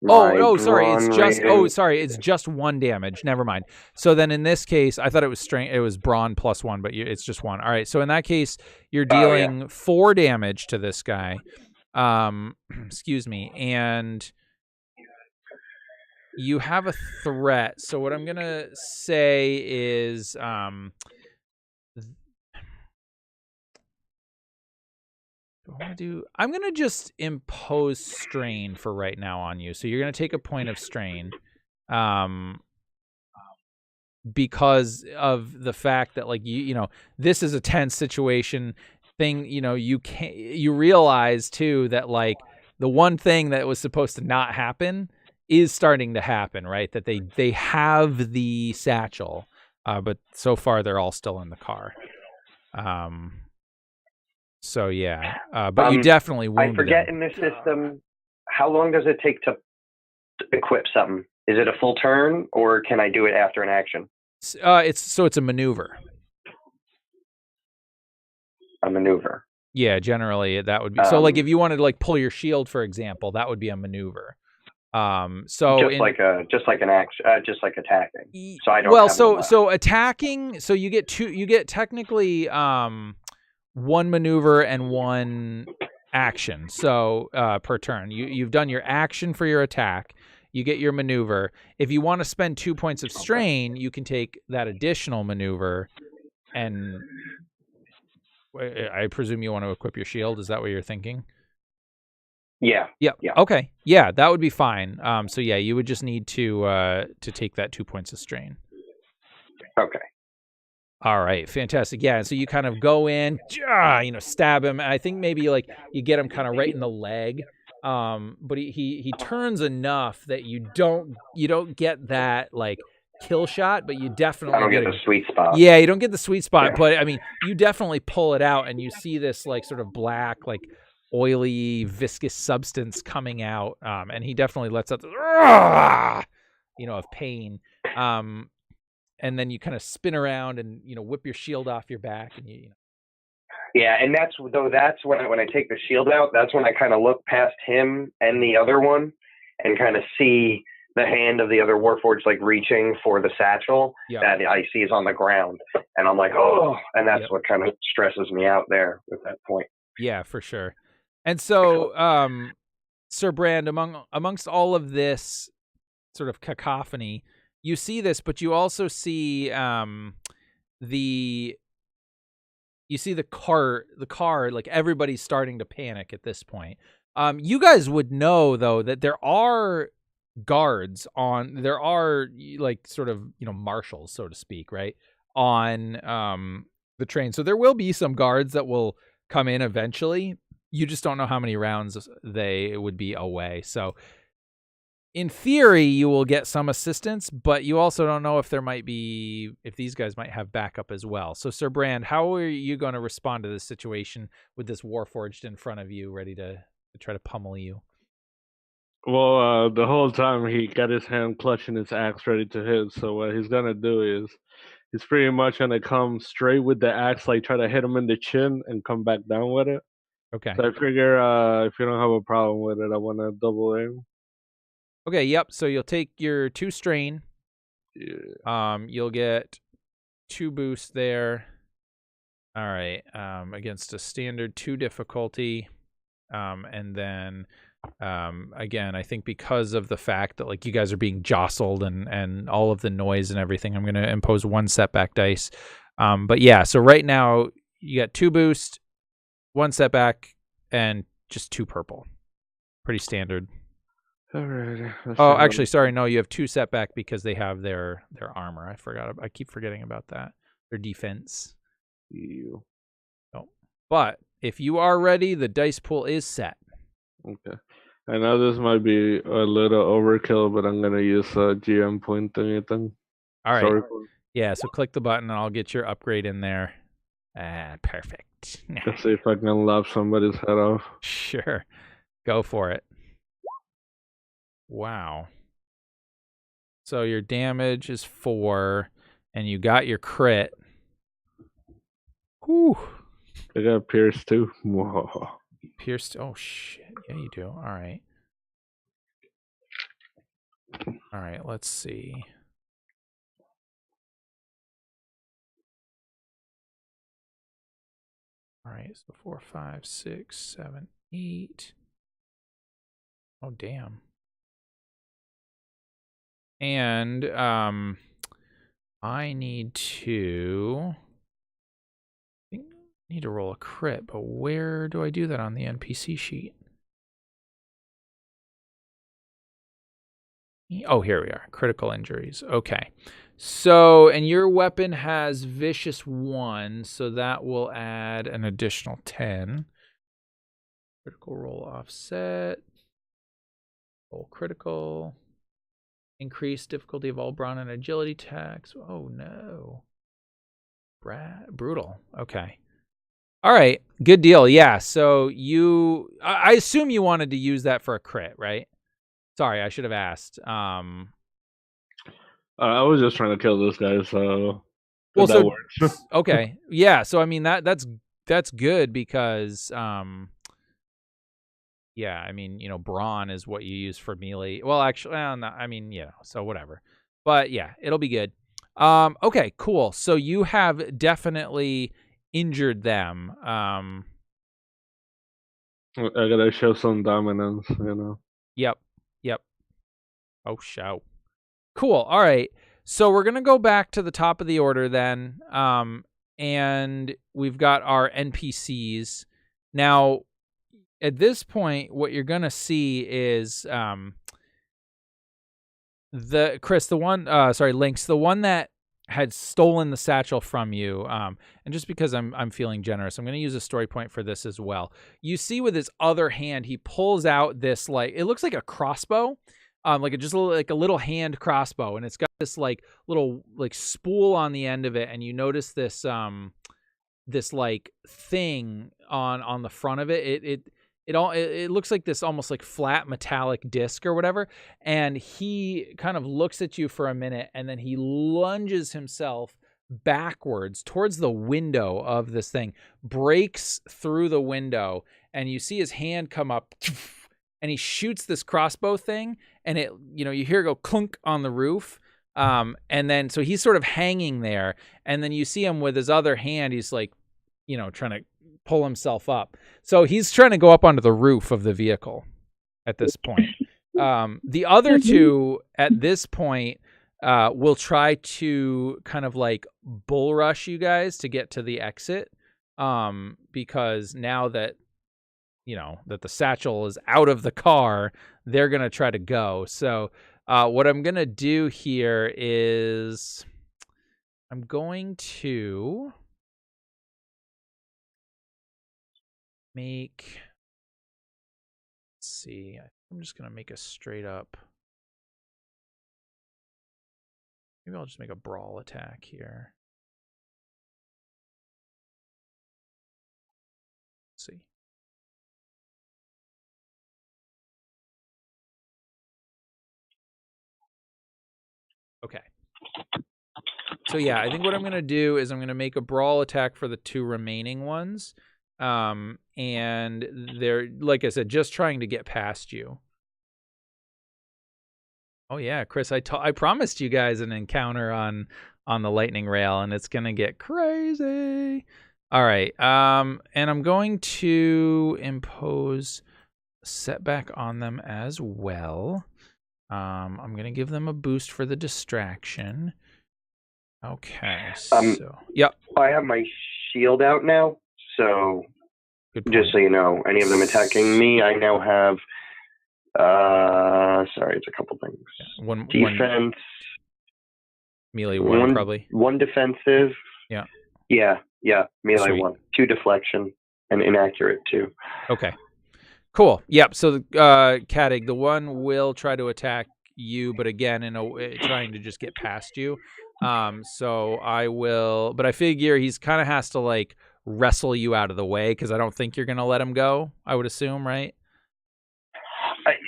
It's just 1 damage. Never mind. So then in this case, I thought it was strength. It was brawn plus 1, but it's just 1. All right. So in that case, you're dealing 4 damage to this guy. Excuse me. And you have a threat. So what I'm going to say is, I'm going to just impose strain for right now on you. So you're going to take a point of strain because of the fact that, like, this is a tense situation thing. You realize too that, like, the one thing that was supposed to not happen is starting to happen, right? That they have the satchel, but so far they're all still in the car. So yeah, but you definitely wounded I forget him. In this system, how long does it take to equip something? Is it a full turn, or can I do it after an action? It's a maneuver. A maneuver. Yeah, generally that would be. So like if you wanted to, like, pull your shield, for example, that would be a maneuver. So just like an action, just like attacking. So I don't. Well, so attacking. So you get technically 1 maneuver and 1 action. So per turn, you've done your action for your attack. You get your maneuver. If you want to spend 2 points of strain, you can take that additional maneuver, and I presume you want to equip your shield. Is that what you're thinking? Yeah. Okay. Yeah, that would be fine. So yeah, you would just need to take that 2 points of strain. Okay. All right, fantastic. Yeah, so you kind of go in, stab him. I think maybe like you get him kind of right in the leg, but he turns enough that you don't get that like kill shot, but you definitely I don't get the sweet spot. Yeah, you don't get the sweet spot, Yeah. but I mean, you definitely pull it out, and you see this like sort of black, like oily, viscous substance coming out, and he definitely lets out this, of pain. And then you kind of spin around and whip your shield off your back, and Yeah, and that's when I take the shield out. That's when I kind of look past him and the other one, and kind of see the hand of the other Warforged like reaching for the satchel that I see is on the ground, and I'm like, oh, and that's what kind of stresses me out there at that point. Yeah, for sure. And so, Sir Brand, amongst all of this sort of cacophony, you see this, but you also see the car, like everybody's starting to panic at this point. You guys would know though that there are guards there are like sort of marshals, so to speak, right, on the train. So there will be some guards that will come in eventually. You just don't know how many rounds they would be away. So in theory, you will get some assistance, but you also don't know if these guys might have backup as well. So, Sir Brand, how are you going to respond to this situation with this Warforged in front of you, ready to try to pummel you? Well, the whole time he got his hand clutching his axe ready to hit. So what he's gonna do is he's pretty much gonna come straight with the axe, like try to hit him in the chin and come back down with it. Okay. So I figure if you don't have a problem with it, I want to double aim. Okay, yep. So you'll take your 2 strain. Yeah. You'll get 2 boosts there. All right. Against a standard 2 difficulty. And then again, I think because of the fact that like you guys are being jostled and all of the noise and everything, I'm going to impose 1 setback dice. But yeah, so right now you got 2 boosts, 1 setback, and just 2 purple. Pretty standard. All right. Oh, actually, sorry. No, you have 2 setback because they have their armor. I keep forgetting about that. Their defense. You. Oh. But if you are ready, the dice pool is set. Okay. I know this might be a little overkill, but I'm gonna use a GM point thingy thing. All right. Sorry. Yeah, so click the button and I'll get your upgrade in there. Perfect. Let's see if I can lop somebody's head off. Sure. Go for it. Wow. So your damage is 4, and you got your crit. Whew. I got pierced too. Whoa. Pierced. Oh, shit. Yeah, you do. All right. All right, let's see. All right, so 4, 5, 6, 7, 8. Oh, damn. And I need to roll a crit, but where do I do that on the NPC sheet? Oh, here we are. Critical injuries. Okay. So, and your weapon has Vicious 1, so that will add an additional 10. Critical roll offset. Roll critical. Increase difficulty of all brawn and agility attacks. Oh, no. Brutal. Okay. All right. Good deal. Yeah. So I assume you wanted to use that for a crit, right? Sorry, I should have asked. I was just trying to kill this guy, so well, that so works. Okay. Yeah. So I mean that's good because yeah, I mean, brawn is what you use for melee. Well, actually, no, I mean, so whatever. But yeah, it'll be good. Okay, cool. So you have definitely injured them. I gotta show some dominance, Yep. Oh, show. Cool. All right. So we're gonna go back to the top of the order then. And we've got our NPCs. Now, at this point, what you're gonna see is Lynx, the one that had stolen the satchel from you. And just because I'm feeling generous, I'm gonna use a story point for this as well. You see, with his other hand, he pulls out this it looks like a crossbow, like a little hand crossbow, and it's got this like little like spool on the end of it, and you notice this this like thing on the front of it. It looks like this almost like flat metallic disc or whatever. And he kind of looks at you for a minute, and then he lunges himself backwards towards the window of this thing, breaks through the window, and you see his hand come up, and he shoots this crossbow thing, and it, you know, you hear it go clunk on the roof. And then so he's sort of hanging there, and then you see him with his other hand, he's like, you know, trying to pull himself up. So he's trying to go up onto the roof of the vehicle at this point. The other two at this point will try to kind of like bull rush you guys to get to the exit, because now that, you know, that the satchel is out of the car, they're going to try to go. So what I'm going to do here is I'm going to make, let's see, I'm just going to make a straight up, maybe I'll just make a brawl attack here. Let's see. Okay. So yeah, I think what I'm going to do is I'm going to make a brawl attack for the two remaining ones. And they're, like I said, just trying to get past you. Oh yeah, Chris, I promised you guys an encounter on the lightning rail, and it's going to get crazy. All right. And I'm going to impose a setback on them as well. I'm going to give them a boost for the distraction. Okay. So, yep. I have my shield out now, so just so you know, any of them attacking me, I now have, sorry, it's a couple things. One defense. Melee one, probably. One defensive. Yeah. Yeah, melee Sweet. 1. 2 deflection, and inaccurate 2. Okay. Cool. Yep. So Katig, the one will try to attack you, but again, trying to just get past you. So I will, but I figure he's kind of has to like wrestle you out of the way, because I don't think you're going to let him go, I would assume, right?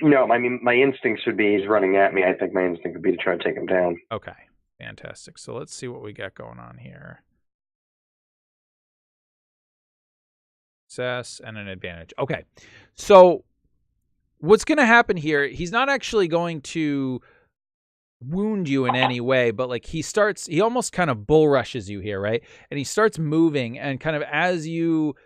No, I mean, my instincts would be he's running at me. I think my instinct would be to try to take him down. Okay. Fantastic. So let's see what we got going on here. Success and an advantage. Okay. So what's going to happen here, he's not actually going to wound you in any way, but like he almost kind of bull rushes you here, right? And he starts moving, and kind of as you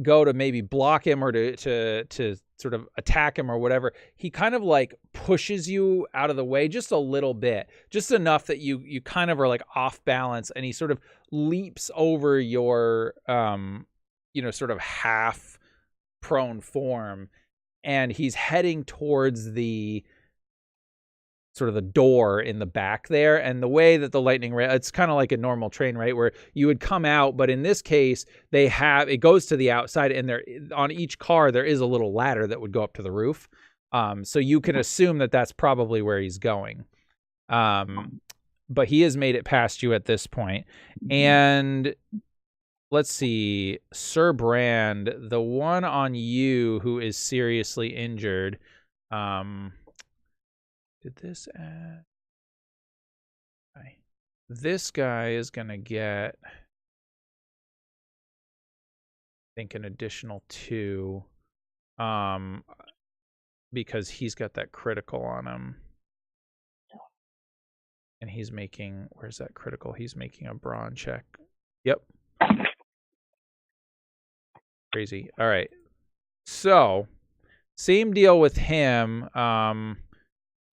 go to maybe block him or to sort of attack him or whatever, he kind of like pushes you out of the way just a little bit, just enough that you kind of are like off balance, and he sort of leaps over your sort of half prone form, and he's heading towards the sort of the door in the back there. And the way that the lightning rail, it's kind of like a normal train, right? Where you would come out, but in this case, it goes to the outside, and there on each car, there is a little ladder that would go up to the roof. So you can assume that that's probably where he's going. But he has made it past you at this point. And let's see, Sir Brand, the one on you who is seriously injured, did this add? Okay. This guy is going to get, I think, an additional 2, because he's got that critical on him. And he's making, where's that critical? He's making a brawn check. Yep. Crazy. All right. So, same deal with him.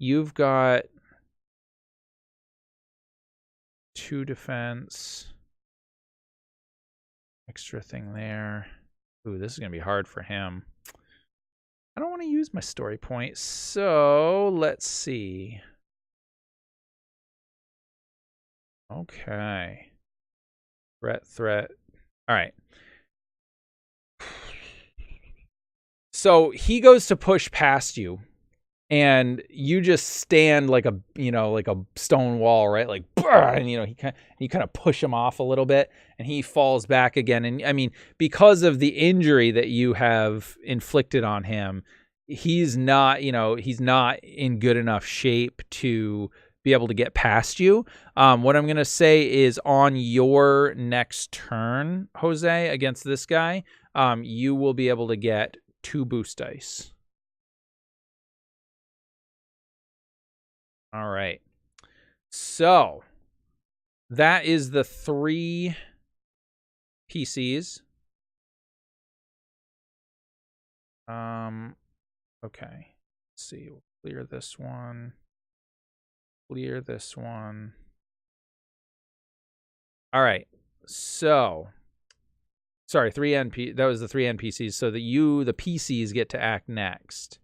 You've got 2 defense. Extra thing there. Ooh, this is going to be hard for him. I don't want to use my story point, so let's see. Okay. Threat. All right. So he goes to push past you, and you just stand like a stone wall, right? Like, and you kind of push him off a little bit, and he falls back again. And I mean, because of the injury that you have inflicted on him, he's not in good enough shape to be able to get past you. What I'm going to say is on your next turn, Jose, against this guy, you will be able to get 2 boost dice. All right. So that is the 3 PCs. Okay. Let's see. We'll clear this one. Clear this one. All right. So, sorry, 3 NP. That was the 3 NPCs. So that the PCs get to act next.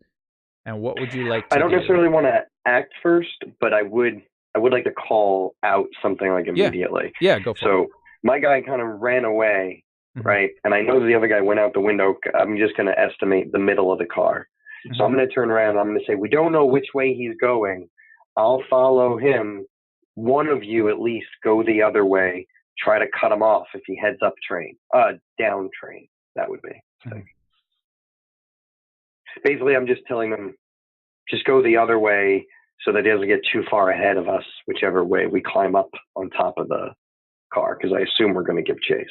And what would you like to do? I don't necessarily want to act first, but I would like to call out something like immediately. Yeah, go for it. So my guy kind of ran away, right? And I know the other guy went out the window. I'm just going to estimate the middle of the car. So I'm going to turn around and I'm going to say, we don't know which way he's going. I'll follow him. One of you at least go the other way. Try to cut him off if he heads down train. That would be. Basically, I'm just telling them, just go the other way so that he doesn't get too far ahead of us, whichever way we climb up on top of the car, because I assume we're going to give chase.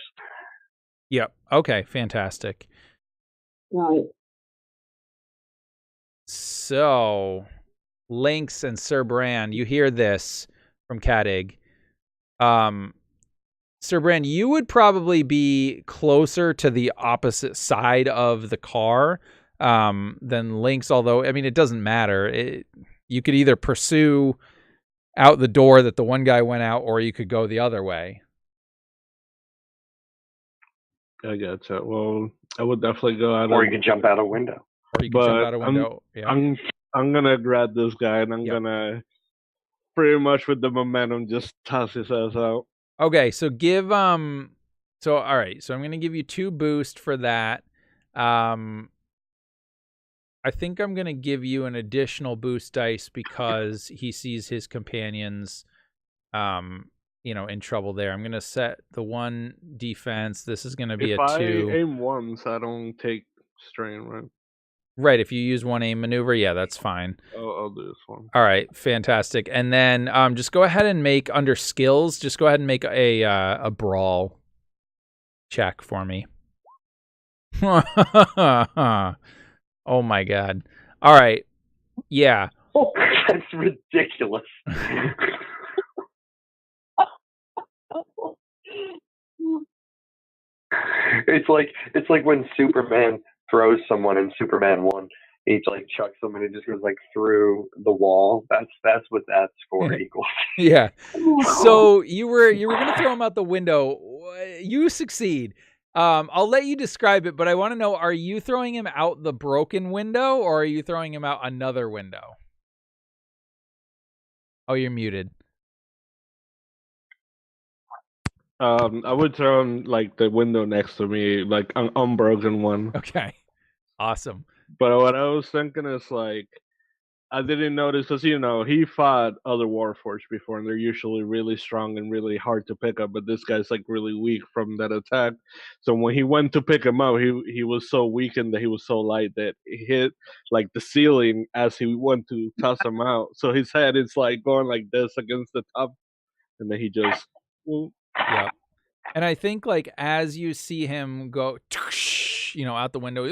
Yep. Okay, fantastic. Right. So, Lynx and Sir Brand, you hear this from Cadig. Sir Brand, you would probably be closer to the opposite side of the car than Lynx, although, I mean, it doesn't matter. You could either pursue out the door that the one guy went out, or you could go the other way. I gotcha. Well, I would definitely go out. Or you could jump out a window. Or you could jump out a window. I'm gonna grab this guy and I'm gonna pretty much with the momentum just toss his ass out. Okay, so give so all right, so I'm gonna give you 2 boost for that. I think I'm gonna give you an additional boost dice because he sees his companions in trouble there. I'm gonna set the 1 defense. This is gonna be if a 2. I aim once, I don't take strain, right? Right, if you use 1 aim maneuver, yeah, that's fine. I'll do this one. All right, fantastic. And then just go ahead and make under skills. Just go ahead and make a brawl check for me. Oh my god! All right, yeah. Oh, that's ridiculous. It's like when Superman throws someone in Superman 1. He like chucks them and it just goes like through the wall. That's what that score equals. Yeah. So you were gonna throw him out the window. You succeed. I'll let you describe it, but I want to know: are you throwing him out the broken window, or are you throwing him out another window? Oh, you're muted. I would throw him like the window next to me, like an unbroken one. Okay. Awesome. But what I was thinking is like, I didn't notice because he fought other Warforged before, and they're usually really strong and really hard to pick up. But this guy's like really weak from that attack. So when he went to pick him up, he was so weakened that he was so light that he hit like the ceiling as he went to toss him out. So his head is like going like this against the top, and then he just. Yeah. And I think like as you see him go, out the window,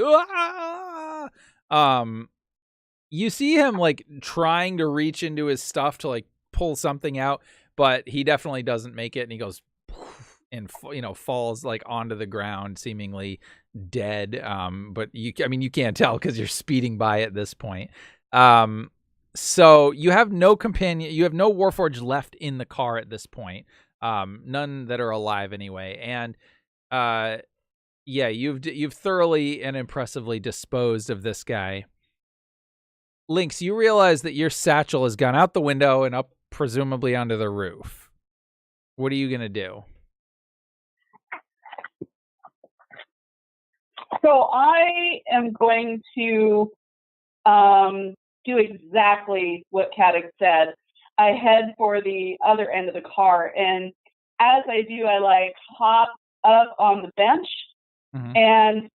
you see him like trying to reach into his stuff to like pull something out, but he definitely doesn't make it, and he goes and falls like onto the ground, seemingly dead. But you can't tell because you're speeding by at this point. So you have no companion, you have no Warforged left in the car at this point. None that are alive anyway, and you've thoroughly and impressively disposed of this guy. Lynx, you realize that your satchel has gone out the window and up, presumably onto the roof. What are you gonna do? So I am going to, do exactly what Caddick said. I head for the other end of the car, and as I do, I like hop up on the bench and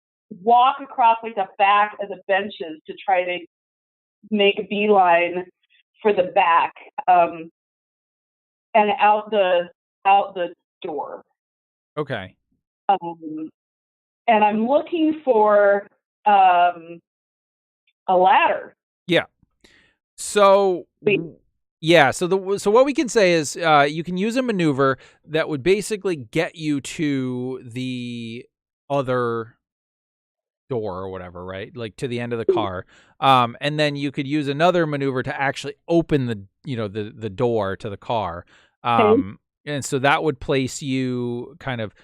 walk across like the back of the benches to try to make a beeline for the back and out the door. Okay. And I'm looking for a ladder. Yeah. So so what we can say is you can use a maneuver that would basically get you to the other door or whatever, right? Like to the end of the car. And then you could use another maneuver to actually open the door to the car. And so that would place you kind of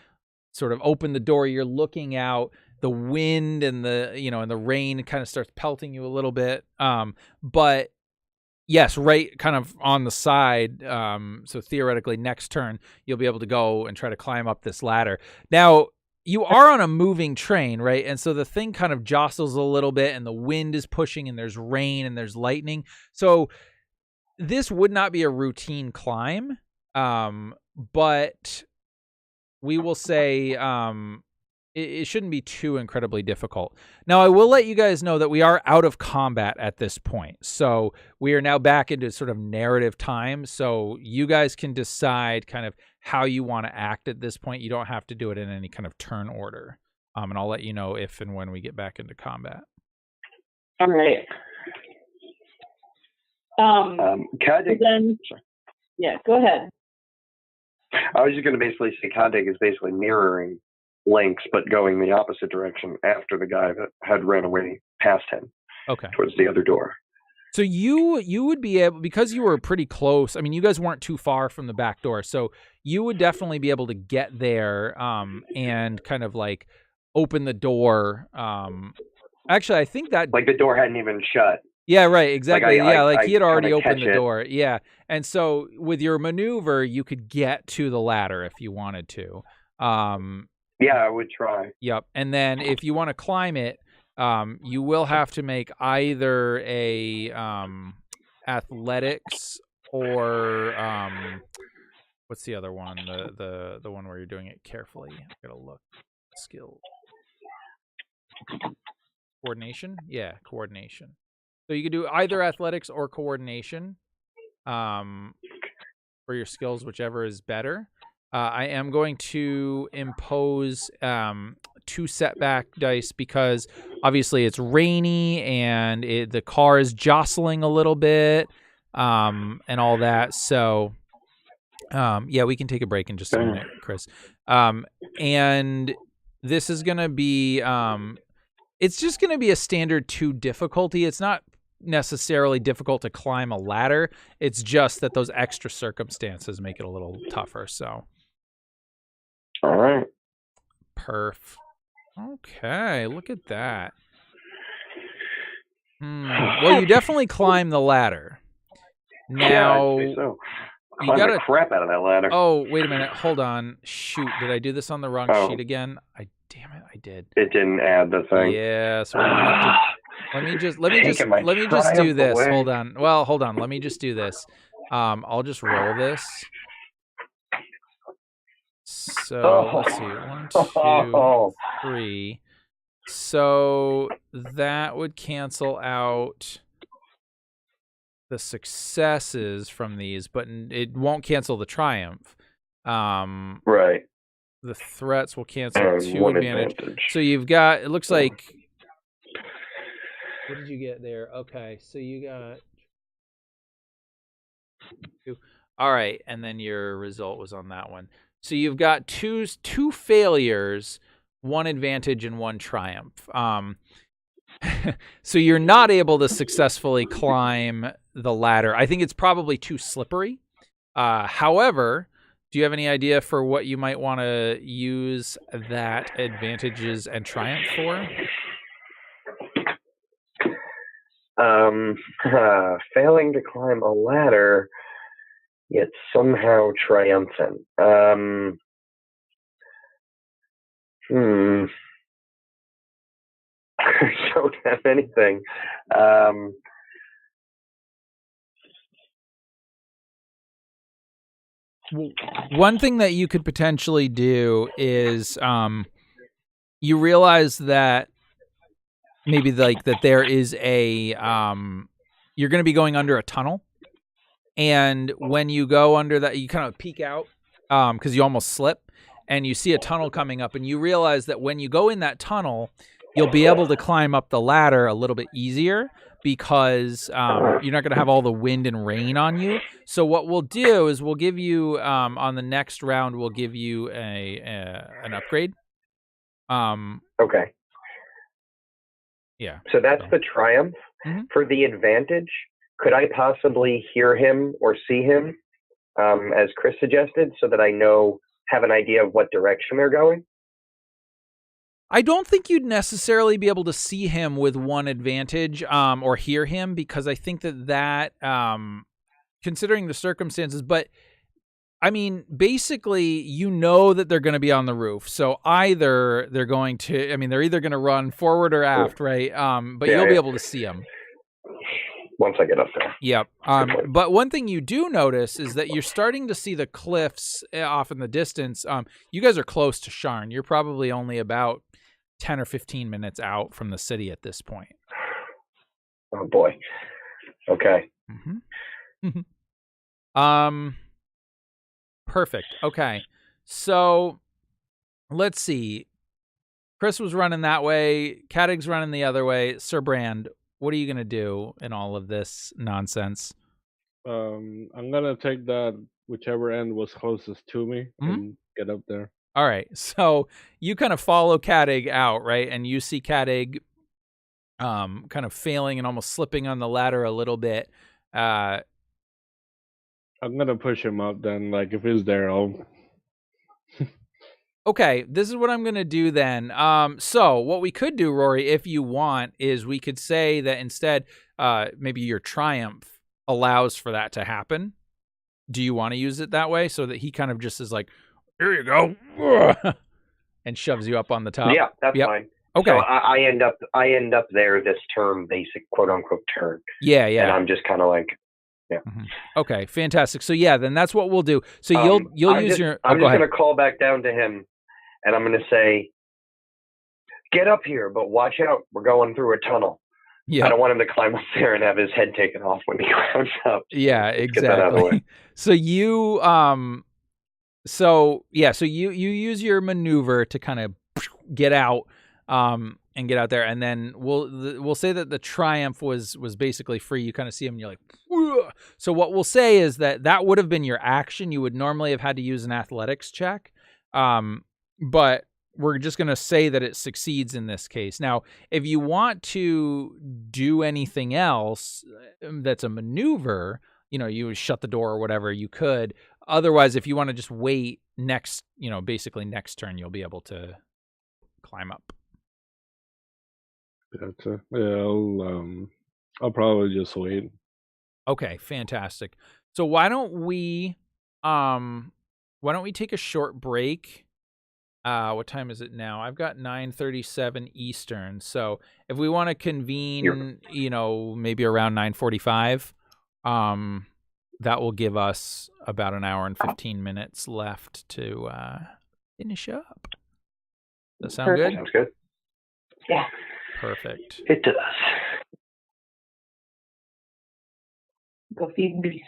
sort of open the door. You're looking out, the wind and and the rain kind of starts pelting you a little bit. But yes, right kind of on the side. So theoretically next turn, you'll be able to go and try to climb up this ladder. Now, you are on a moving train, right? And so the thing kind of jostles a little bit and the wind is pushing and there's rain and there's lightning. So this would not be a routine climb. But we will say it shouldn't be too incredibly difficult. Now, I will let you guys know that we are out of combat at this point. So we are now back into sort of narrative time. So you guys can decide kind of how you want to act at this point. You don't have to do it in any kind of turn order. And I'll let you know if and when we get back into combat. All right. Yeah, go ahead. I was just going to basically say Caddick is basically mirroring Lynx, but going the opposite direction after the guy that had ran away past him. Okay. Towards the other door. So you would be able, because you were pretty close. I mean, you guys weren't too far from the back door, so you would definitely be able to get there and kind of like open the door. Actually, I think that like the door hadn't even shut. Yeah, right, exactly. Like he had already opened the it. door. Yeah. And so with your maneuver, you could get to the ladder if you wanted to. Yeah, I would try. Yep. And then if you want to climb it, you will have to make either a athletics or what's the other one? The one where you're doing it carefully. I gotta look. Skill. Coordination? Yeah, coordination. So you could do either athletics or coordination for your skills, whichever is better. I am going to impose 2 setback dice because obviously it's rainy and the car is jostling a little bit and all that. So yeah, we can take a break in just a minute, Chris. And this is going to be it's just going to be a standard 2 difficulty. It's not necessarily difficult to climb a ladder. It's just that those extra circumstances make it a little tougher. So, all right, perf. Okay, look at that. Well, you definitely climb the ladder. Now, yeah, I'd say so. You got the crap out of that ladder. Oh, wait a minute. Hold on. Shoot, did I do this on the wrong sheet again? Damn it, I did. It didn't add the thing. Yeah, so we're gonna have to. Let me just do this. Away. Hold on. Well, hold on. Let me just do this. I'll just roll this. So let's see. 1, 2, 3. So that would cancel out the successes from these, but it won't cancel the triumph. Right. The threats will cancel 2 advantage. So you've got, it looks like, what did you get there? Okay, so you got 2. All right, and then your result was on that one. So you've got two failures, 1 advantage, and 1 triumph. So you're not able to successfully climb the ladder. I think it's probably too slippery. However, do you have any idea for what you might want to use that advantages and triumph for? Failing to climb a ladder, yet somehow triumphant. I don't have anything. one thing that you could potentially do is you realize that maybe like that there is a you're going to be going under a tunnel, and when you go under that, you kind of peek out because you almost slip, and you see a tunnel coming up, and you realize that when you go in that tunnel, you'll be able to climb up the ladder a little bit easier because you're not going to have all the wind and rain on you. So what we'll do is we'll give you on the next round, we'll give you an upgrade. Okay. Yeah. So that's the triumph. Mm-hmm. For the advantage, could I possibly hear him or see him, as Chris suggested, so that I have an idea of what direction they're going? I don't think you'd necessarily be able to see him with one advantage or hear him, because I think that considering the circumstances, but I mean, basically, you know that they're going to be on the roof. So either they're going to, I mean, they're either going to run forward or aft, right? But you'll be able to see them. Once I get up there. Yep. But one thing you do notice is that you're starting to see the cliffs off in the distance. You guys are close to Sharn. You're probably only about 10 or 15 minutes out from the city at this point. Oh, boy. Okay. Mm-hmm. Perfect. Okay. So let's see. Chris was running that way. Cadig's running the other way. Sir Brand, what are you going to do in all of this nonsense? I'm going to take that whichever end was closest to me and get up there. All right. So you kind of follow Cadig out, right? And you see Cadig kind of failing and almost slipping on the ladder a little bit. I'm going to push him up then. Like, if he's there, I'll... Okay, this is what I'm going to do then. So what we could do, Rory, if you want, is we could say that instead, maybe your triumph allows for that to happen. Do you want to use it that way so that he kind of just is like, here you go, and shoves you up on the top? Yeah, that's fine. Okay. So I end up there this turn, basic quote unquote turn. Yeah. And I'm just kind of like, yeah. Mm-hmm. Okay, fantastic. So yeah, then that's what we'll do. So you'll use your. I'm just going to call back down to him, and I'm going to say, "Get up here, but watch out. We're going through a tunnel." Yeah. I don't want him to climb up there and have his head taken off when he climbs up. Yeah, exactly. So you you use your maneuver to kind of get out and get out there, and then we'll say that the triumph was basically free. You kind of see him and you're like, whoa. So what we'll say is that would have been your action. You would normally have had to use an athletics check, but we're just going to say that it succeeds in this case. Now, if you want to do anything else that's a maneuver, you shut the door or whatever, you could. Otherwise, if you want to just wait basically next turn, you'll be able to climb up. Gotcha. Yeah, I'll probably just wait. Okay, fantastic. So why don't we take a short break? What time is it now? I've got 9:37 Eastern. So if we want to convene, maybe around 9:45, that will give us about an hour and 15 minutes left to finish up. Does that sound good? Sounds good. Yeah. Perfect. It does. Go feed beast.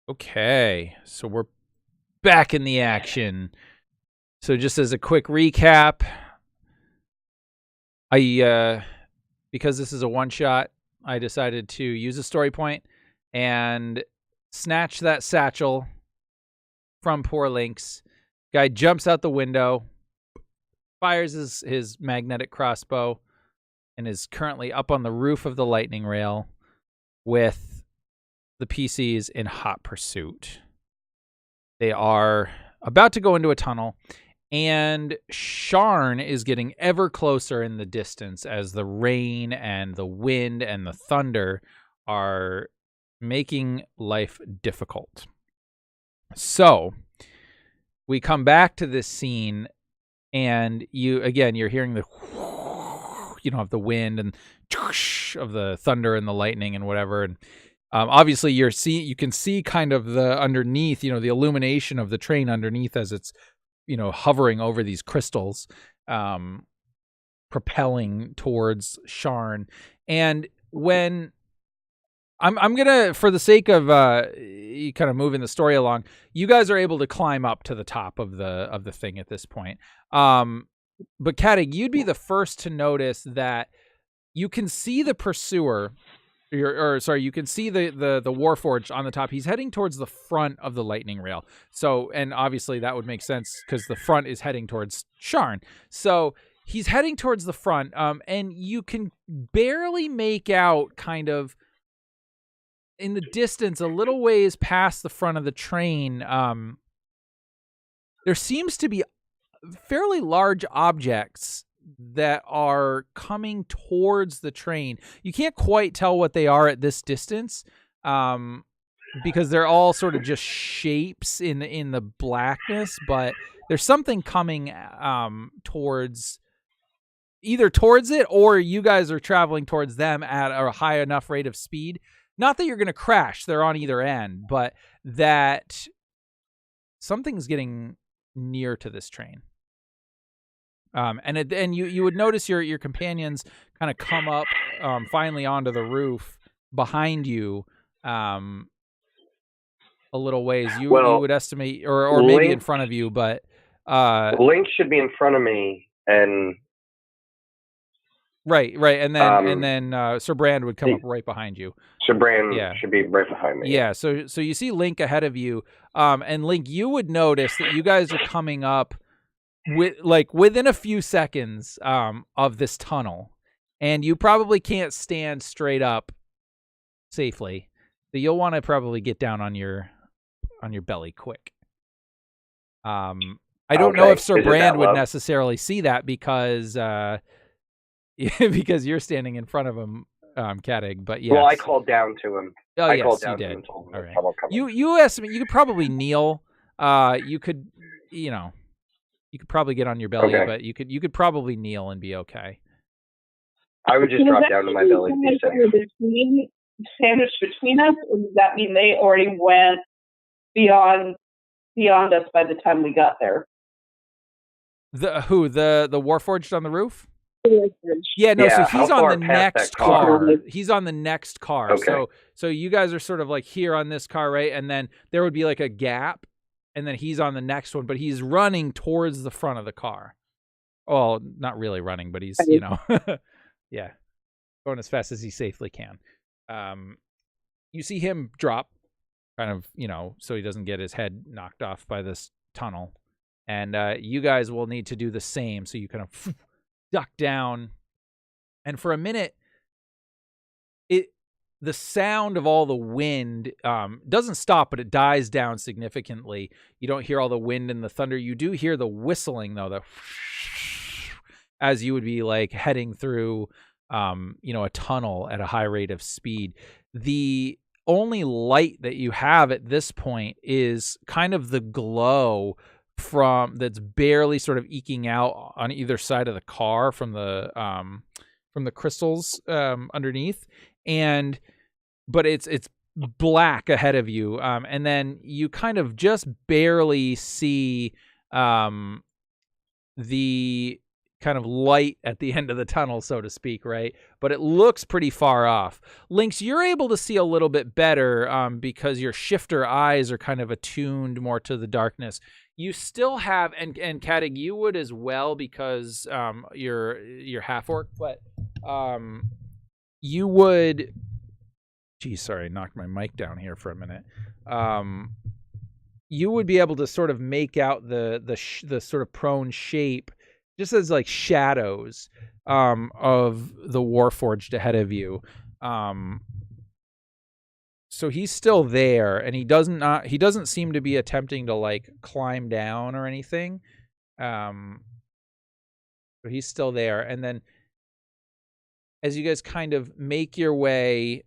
Okay, so we're back in the action. So just as a quick recap, because this is a one-shot, I decided to use a story point and snatch that satchel from poor Lynx. Guy jumps out the window, fires his magnetic crossbow, and is currently up on the roof of the lightning rail with the PCs in hot pursuit. They are about to go into a tunnel, and Sharn is getting ever closer in the distance as the rain and the wind and the thunder are making life difficult. So we come back to this scene, and you're hearing the of the wind and of the thunder and the lightning and whatever, and obviously you can see kind of the underneath, the illumination of the train underneath as it's hovering over these crystals, propelling towards Sharn. And when I'm gonna, for the sake of kind of moving the story along, you guys are able to climb up to the top of the thing at this point. But Katig, you'd be the first to notice that you can see the pursuer, you can see the Warforged on the top. He's heading towards the front of the lightning rail. So, and obviously that would make sense because the front is heading towards Sharn. So he's heading towards the front, and you can barely make out kind of in the distance, a little ways past the front of the train. There seems to be fairly large objects that are coming towards the train. You can't quite tell what they are at this distance, because they're all sort of just shapes in the blackness, but there's something coming towards it, or you guys are traveling towards them at a high enough rate of speed. Not that you're going to crash, they're on either end, but that something's getting near to this train. And you would notice your companions kind of come up finally onto the roof behind you, a little ways. You would estimate, or Link, maybe in front of you, but Link should be in front of me, and right, and then Sir Brand would come up right behind you. Sir Brand should be right behind me. Yeah, so you see Link ahead of you, and Link, you would notice that you guys are coming up within a few seconds of this tunnel, and you probably can't stand straight up safely. So you'll want to probably get down on your belly quick. I don't know if Sir Brand would necessarily see that because because you're standing in front of him, Katig. But yes. Well, I called down to him. Oh, I yes, called down you did. to him and told him all right. You estimate you could probably kneel. You could, you could probably get on your belly, but you could probably kneel and be okay. I would just drop down to my belly. Sandwiched between us, or does that mean they already went beyond us by the time we got there? The Warforged on the roof? Yeah, no. So he's on the next car. He's on the next car. Okay. So you guys are sort of like here on this car, right? And then there would be like a gap, and then he's on the next one, but he's running towards the front of the car. Well, not really running, but he's yeah, going as fast as he safely can. You see him drop, kind of, so he doesn't get his head knocked off by this tunnel, and you guys will need to do the same. So you kind of duck down, and for a minute, the sound of all the wind doesn't stop, but it dies down significantly. You don't hear all the wind and the thunder. You do hear the whistling, though, as you would be like heading through a tunnel at a high rate of speed. The only light that you have at this point is kind of the glow that's barely sort of eking out on either side of the car from the crystals underneath, but it's black ahead of you, and then you kind of just barely see the kind of light at the end of the tunnel, so to speak, right? But it looks pretty far off. Lynx, you're able to see a little bit better because your shifter eyes are kind of attuned more to the darkness. You still have, and Katig, you would as well because you're half orc, but you would. Geez, sorry, I knocked my mic down here for a minute. You would be able to sort of make out the sort of prone shape, just as like shadows of the Warforged ahead of you. So he's still there, and he doesn't seem to be attempting to like climb down or anything. So he's still there, and then as you guys kind of make your way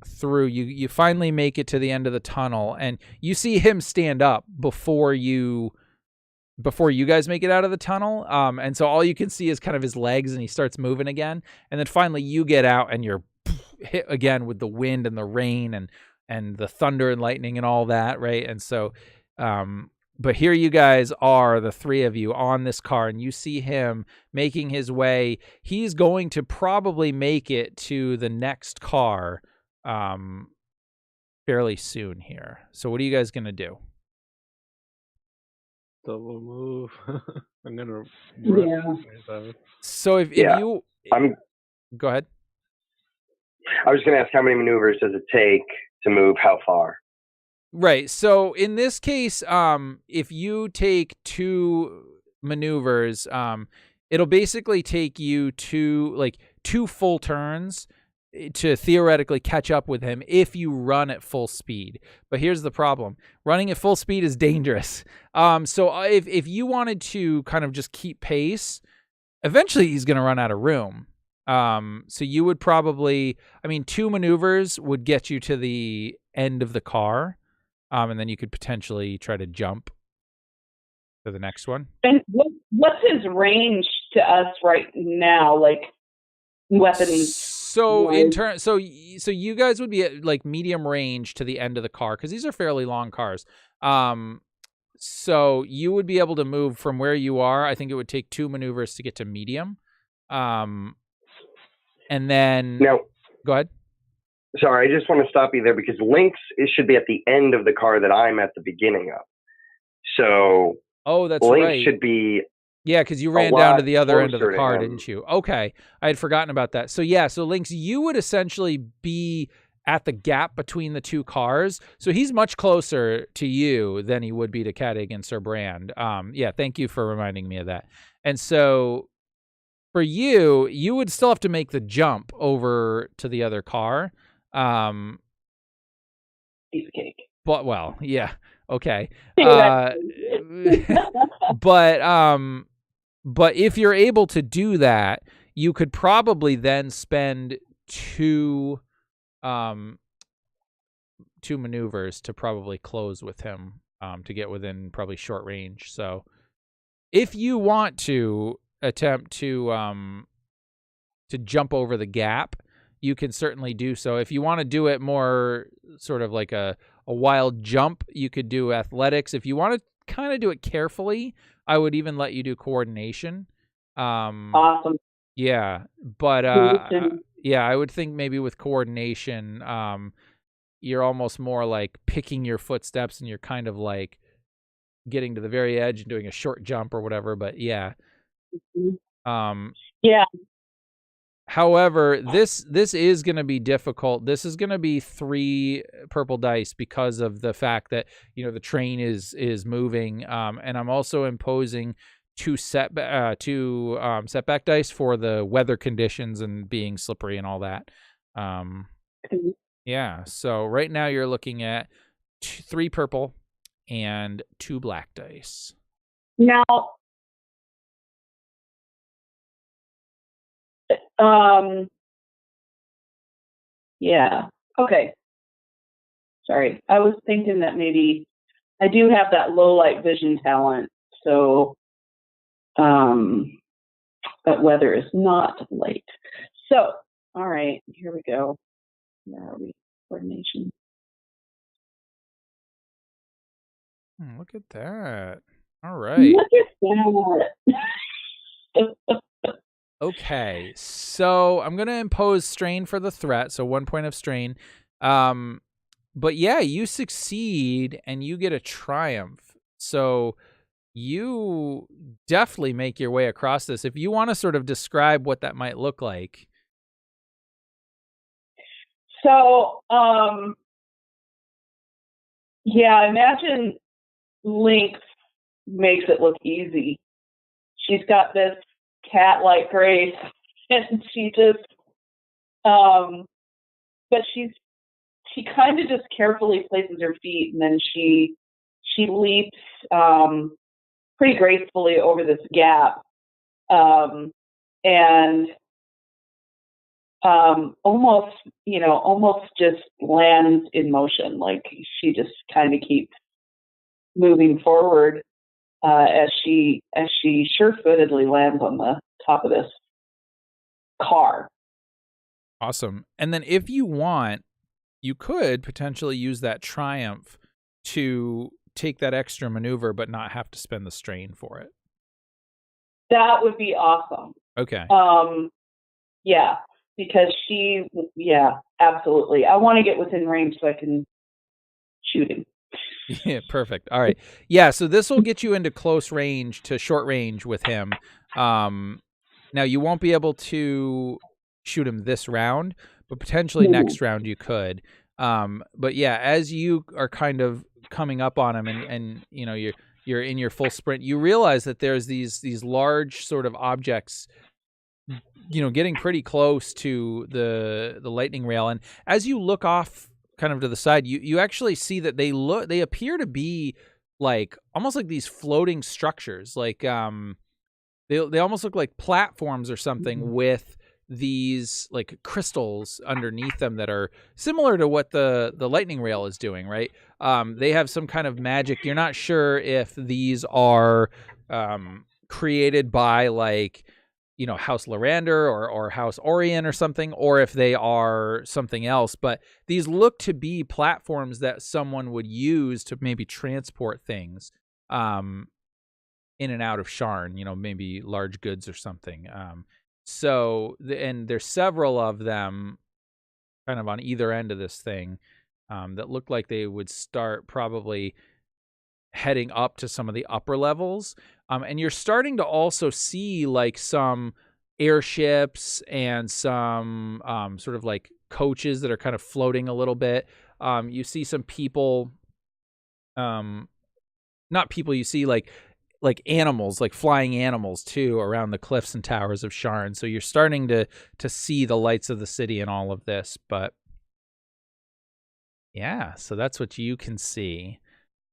through, you finally make it to the end of the tunnel, and you see him stand up before you guys make it out of the tunnel. And so all you can see is kind of his legs, and he starts moving again. And then finally you get out, and you're hit again with the wind and the rain and the thunder and lightning and all that, right? And so, but here you guys are, the three of you on this car, and you see him making his way. He's going to probably make it to the next car fairly soon here. So what are you guys going to do? Double move. I'm gonna. Yeah. So if you, go ahead. I was going to ask, how many maneuvers does it take to move how far? Right. So in this case, if you take 2 maneuvers, it'll basically take you two full turns to theoretically catch up with him if you run at full speed. But here's the problem. Running at full speed is dangerous. So if you wanted to kind of just keep pace, eventually he's going to run out of room. So you would probably, 2 maneuvers would get you to the end of the car. And then you could potentially try to jump to the next one. And what's his range to us right now? Like weapons. So so you guys would be at like medium range to the end of the car, because these are fairly long cars. So you would be able to move from where you are. I think it would take 2 maneuvers to get to medium. And then now, go ahead. Sorry, I just want to stop you there because Lynx, it should be at the end of the car that I'm at the beginning of. So that's Lynx right. should be. Yeah, because you ran down to the other end of the car, didn't you? Okay, I had forgotten about that. So yeah, so Lynx, you would essentially be at the gap between the 2 cars. So he's much closer to you than he would be to Katig and Sir Brand. Yeah, thank you for reminding me of that. And so for you, you would still have to make the jump over to the other car. Piece of cake. But well, yeah, okay. But if you're able to do that, you could probably then spend 2 maneuvers to probably close with him to get within probably short range. So if you want to attempt to jump over the gap, you can certainly do so. If you want to do it more sort of like a wild jump, you could do athletics. If you want to kind of do it carefully, I would even let you do coordination. Awesome. Yeah, but yeah, I would think maybe with coordination, you're almost more like picking your footsteps, and you're kind of like getting to the very edge and doing a short jump or whatever. But yeah. Yeah. However, this is going to be difficult. This is going to be 3 purple dice because of the fact that, the train is moving. And I'm also imposing 2 setback dice for the weather conditions and being slippery and all that. Yeah. So right now you're looking at 3 purple and 2 black dice. Now, yeah. Okay. Sorry. I was thinking that maybe I do have that low light vision talent, so that weather is not light. So, all right, here we go. Where are we? Coordination. Look at that. All right. Look at that. Okay, so I'm gonna impose strain for the threat, so 1 point of strain. But yeah, you succeed and you get a triumph. So you definitely make your way across this. If you want to sort of describe what that might look like. So, yeah, imagine Lynx makes it look easy. She's got this cat-like grace, and she just, but she kind of just carefully places her feet, and then she leaps pretty gracefully over this gap, and almost just lands in motion. Like she just kind of keeps moving forward as she sure-footedly lands on the top of this car. Awesome. And then if you want, you could potentially use that triumph to take that extra maneuver, but not have to spend the strain for it. That would be awesome. Okay. Yeah, because absolutely. I want to get within range so I can shoot him. Yeah, perfect. All right. Yeah, so this will get you into close range to short range with him. Now you won't be able to shoot him this round, but potentially next round you could. But yeah, as you are kind of coming up on him and you're in your full sprint, you realize that there's these large sort of objects getting pretty close to the lightning rail, and as you look off kind of to the side, you actually see that they appear to be like almost like these floating structures, like they almost look like platforms or something with these like crystals underneath them that are similar to what the lightning rail is doing, right? They have some kind of magic. You're not sure if these are created by like House Lorander or House Orion or something, or if they are something else. But these look to be platforms that someone would use to maybe transport things in and out of Sharn, maybe large goods or something. And there's several of them kind of on either end of this thing that look like they would start probably heading up to some of the upper levels. And you're starting to also see like some airships and some sort of like coaches that are kind of floating a little bit. You see some people, not people, you see like animals, like flying animals too, around the cliffs and towers of Sharn. So you're starting to see the lights of the city and all of this. But yeah, so that's what you can see.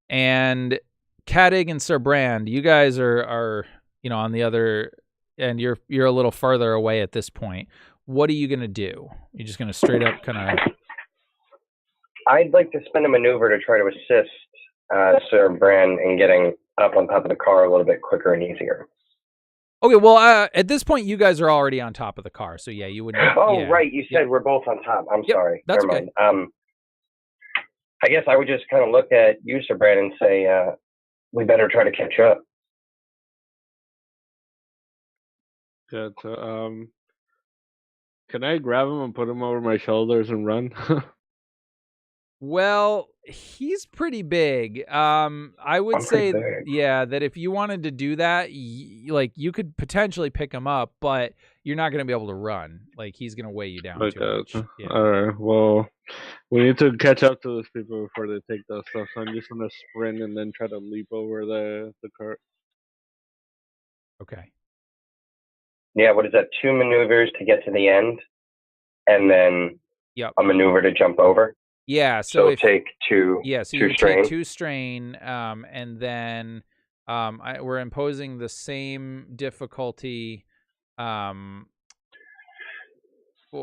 And Kadig and Sir Brand, you guys are on the other end. You're a little farther away at this point. What are you gonna do? You're just gonna straight up kind of. I'd like to spend a maneuver to try to assist Sir Brand in getting up on top of the car a little bit quicker and easier. Okay, well, at this point, you guys are already on top of the car, so yeah, you wouldn't. Oh, yeah. right, you said we're both on top. I'm sorry. That's Never okay. mind. I guess I would just kind of look at you, Sir Brand, and say, we better try to catch up. Yeah, so, can I grab him and put him over my shoulders and run? Well, he's pretty big. I would say, big. that if you wanted to do that, you could potentially pick him up, but you're not going to be able to run. Like, he's going to weigh you down too much. Yeah. All right. Well, we need to catch up to those people before they take that stuff. So I'm just gonna sprint and then try to leap over the cart. Okay. Yeah, what is that? 2 maneuvers to get to the end, and then a maneuver to jump over. Yeah. So take 2. Yeah. So you strain. take 2 strain, and then we're imposing the same difficulty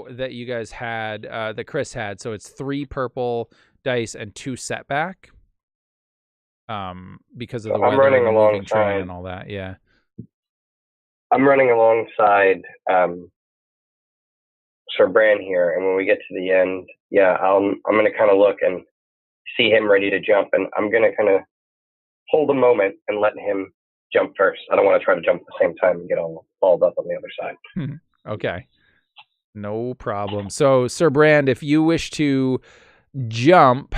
that you guys had, that Chris had. So it's 3 purple dice and 2 setback. Because of the weather, running and moving train alongside and all that. Yeah. I'm running alongside Sir Bran here, and when we get to the end, I'm going to kind of look and see him ready to jump, and I'm going to kind of hold a moment and let him jump first. I don't want to try to jump at the same time and get all balled up on the other side. Okay. No problem. So, Sir Brand, if you wish to jump,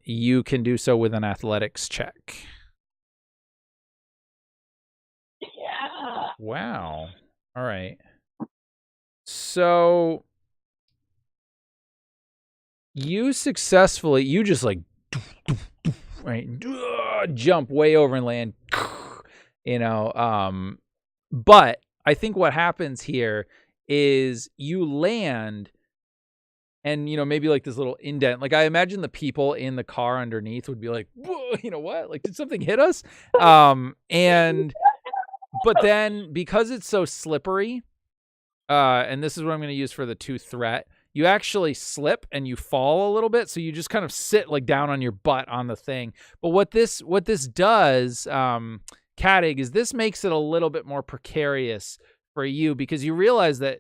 you can do so with an athletics check. Yeah. Wow. All right. So you successfully, you just like, right, jump way over and land, but I think what happens here is you land and, maybe like this little indent, like I imagine the people in the car underneath would be like, whoa, what? Like, did something hit us? But then because it's so slippery, and this is what I'm going to use for the 2 threat, you actually slip and you fall a little bit. So you just kind of sit like down on your butt on the thing. But what this does, Cadig, is this makes it a little bit more precarious for you because you realize that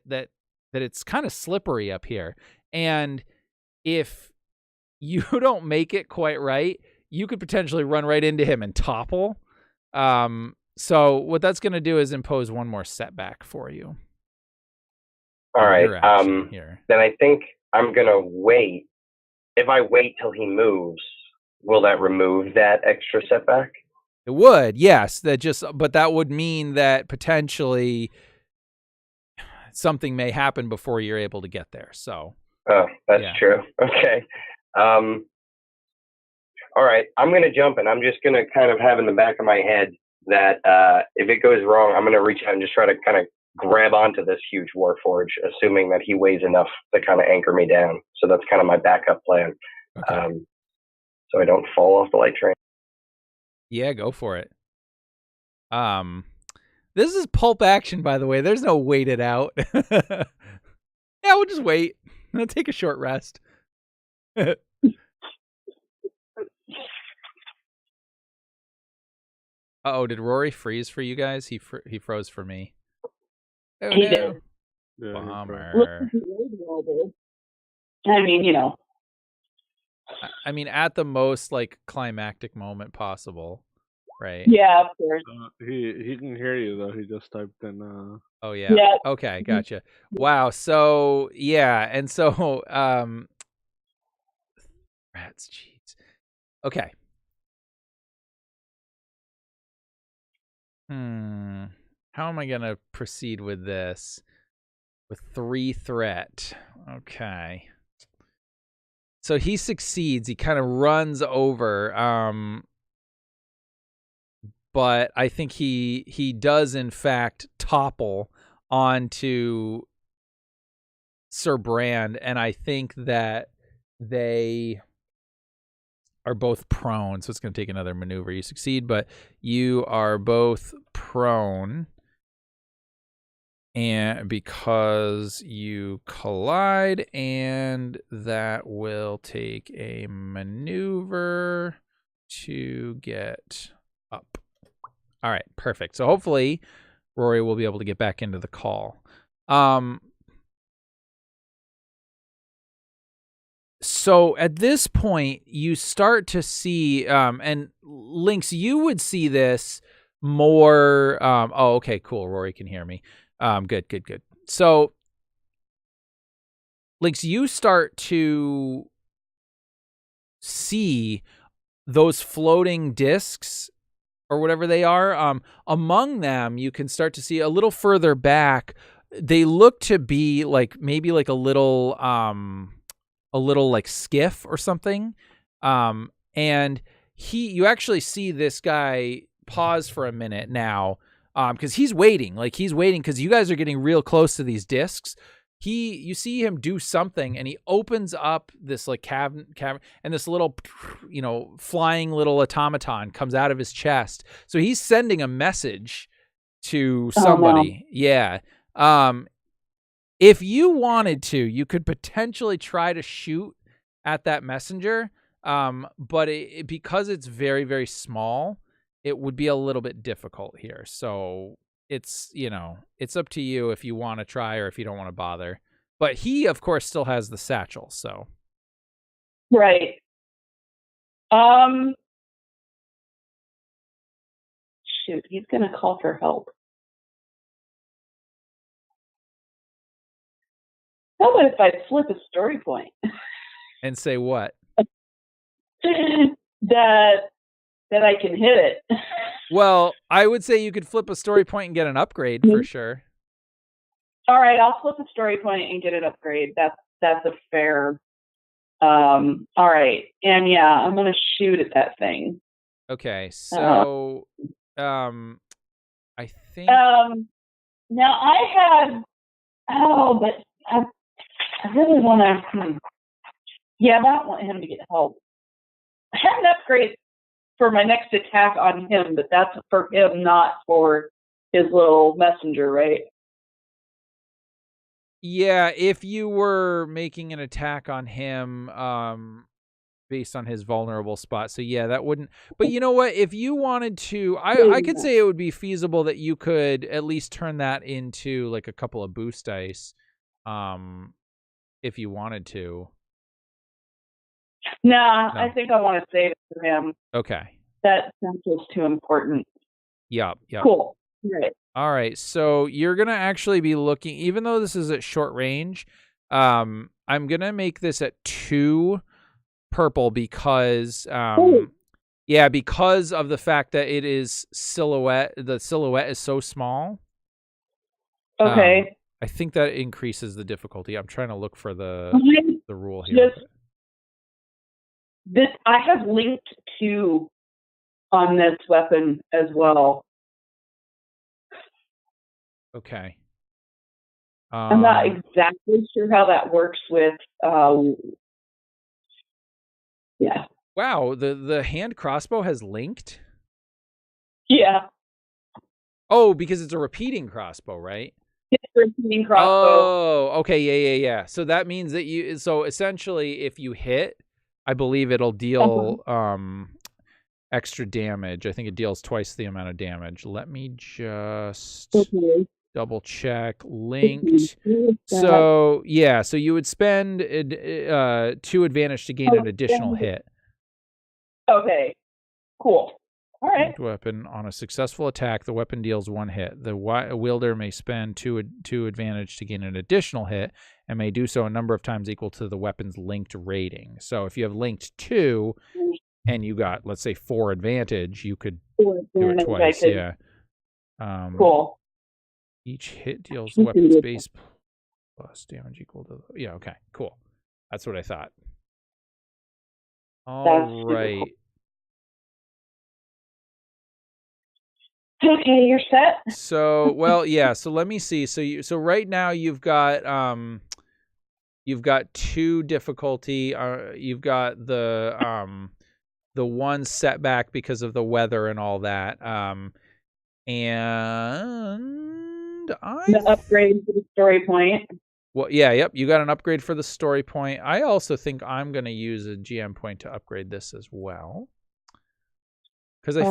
it's kind of slippery up here. And if you don't make it quite right, you could potentially run right into him and topple. So what that's going to do is impose one more setback for you. All right. Here. Then I think I'm going to wait. If I wait till he moves, will that remove that extra setback? It would, yes. But that would mean that potentially something may happen before you're able to get there. So. Oh, that's true. Okay. All right. I'm going to jump and I'm just going to kind of have in the back of my head that if it goes wrong, I'm going to reach out and just try to kind of grab onto this huge Warforge, assuming that he weighs enough to kind of anchor me down. So that's kind of my backup plan. Okay. So I don't fall off the light train. Yeah, go for it. This is pulp action, by the way. There's no wait it out. Yeah, we'll just wait. I'll take a short rest. Uh-oh, did Rory freeze for you guys? He froze for me. Oh, He no. did. Yeah, Bummer. I mean, I mean, at the most, like, climactic moment possible, right? Yeah, of course. He can hear you though. He just typed in. Oh yeah. Yeah. Okay, gotcha. Wow. So yeah, and so rats. Jeez. Okay. How am I gonna proceed with this? With 3 threat. Okay. So he succeeds. He kind of runs over. But I think he does in fact topple onto Sir Brand, and I think that they are both prone. So it's going to take another maneuver. You succeed, but you are both prone. And because you collide, and that will take a maneuver to get up. All right, perfect. So hopefully Rory will be able to get back into the call. So at this point, you start to see, and Lynx, you would see this more. Oh, okay, cool. Rory can hear me. Good. So, Lynx, you start to see those floating discs or whatever they are. Among them, you can start to see a little further back. They look to be like maybe like a little like skiff or something. And you actually see this guy pause for a minute now. Because he's waiting because you guys are getting real close to these discs. You see him do something, and he opens up this like cavern, and this little, flying little automaton comes out of his chest. So he's sending a message to somebody. Oh, no. Yeah. If you wanted to, you could potentially try to shoot at that messenger. But because it's very, very small, it would be a little bit difficult here. So it's up to you if you want to try or if you don't want to bother. But he, of course, still has the satchel, so. Right. shoot, he's going to call for help. How about if I flip a story point? And say what? that I can hit it. Well, I would say you could flip a story point and get an upgrade for sure. All right, I'll flip a story point and get an upgrade. That's a fair. All right, and yeah, I'm gonna shoot at that thing. Okay, so I think now I had but I really want to. Yeah, but I don't want him to get help. I have an upgrade for my next attack on him, but that's for him, not for his little messenger, right? Yeah, if you were making an attack on him based on his vulnerable spot. So yeah, that wouldn't. But you know what? If you wanted to, I could say it would be feasible that you could at least turn that into like a couple of boost dice if you wanted to. Nah, No. I think I want to save it for him. Okay. That is too important. Yep. Cool. Right. All right, so you're going to actually be looking, even though this is at short range, I'm going to make this at 2 purple because, because of the fact that it is silhouette. The silhouette is so small. Okay. I think that increases the difficulty. I'm trying to look for the rule here. I have linked 2 on this weapon as well. Okay. I'm not exactly sure how that works with. Yeah. Wow, the hand crossbow has linked? Yeah. Oh, because it's a repeating crossbow, right? It's a repeating crossbow. Oh, okay, yeah. So that means that so essentially if you hit, I believe it'll deal extra damage. I think it deals twice the amount of damage. Let me just double check. Linked. So yeah, so you would spend 2 advantage to gain an additional hit. Okay, cool. All right. Linked weapon. On a successful attack, the weapon deals 1 hit. The wielder may spend 2 advantage to gain an additional hit, and may do so a number of times equal to the weapon's linked rating. So if you have linked 2, and you got, let's say, 4 advantage, you could do it twice. Yeah. Cool. Each hit deals the weapon's base plus damage equal to. Yeah. Okay. Cool. That's what I thought. All right. Okay, you're set. So, well, yeah. So let me see. So right now you've got 2 difficulty. You've got the 1 setback because of the weather and all that. And the upgrade for the story point. Well, yeah, yep. You got an upgrade for the story point. I also think I'm going to use a GM point to upgrade this as well. Because I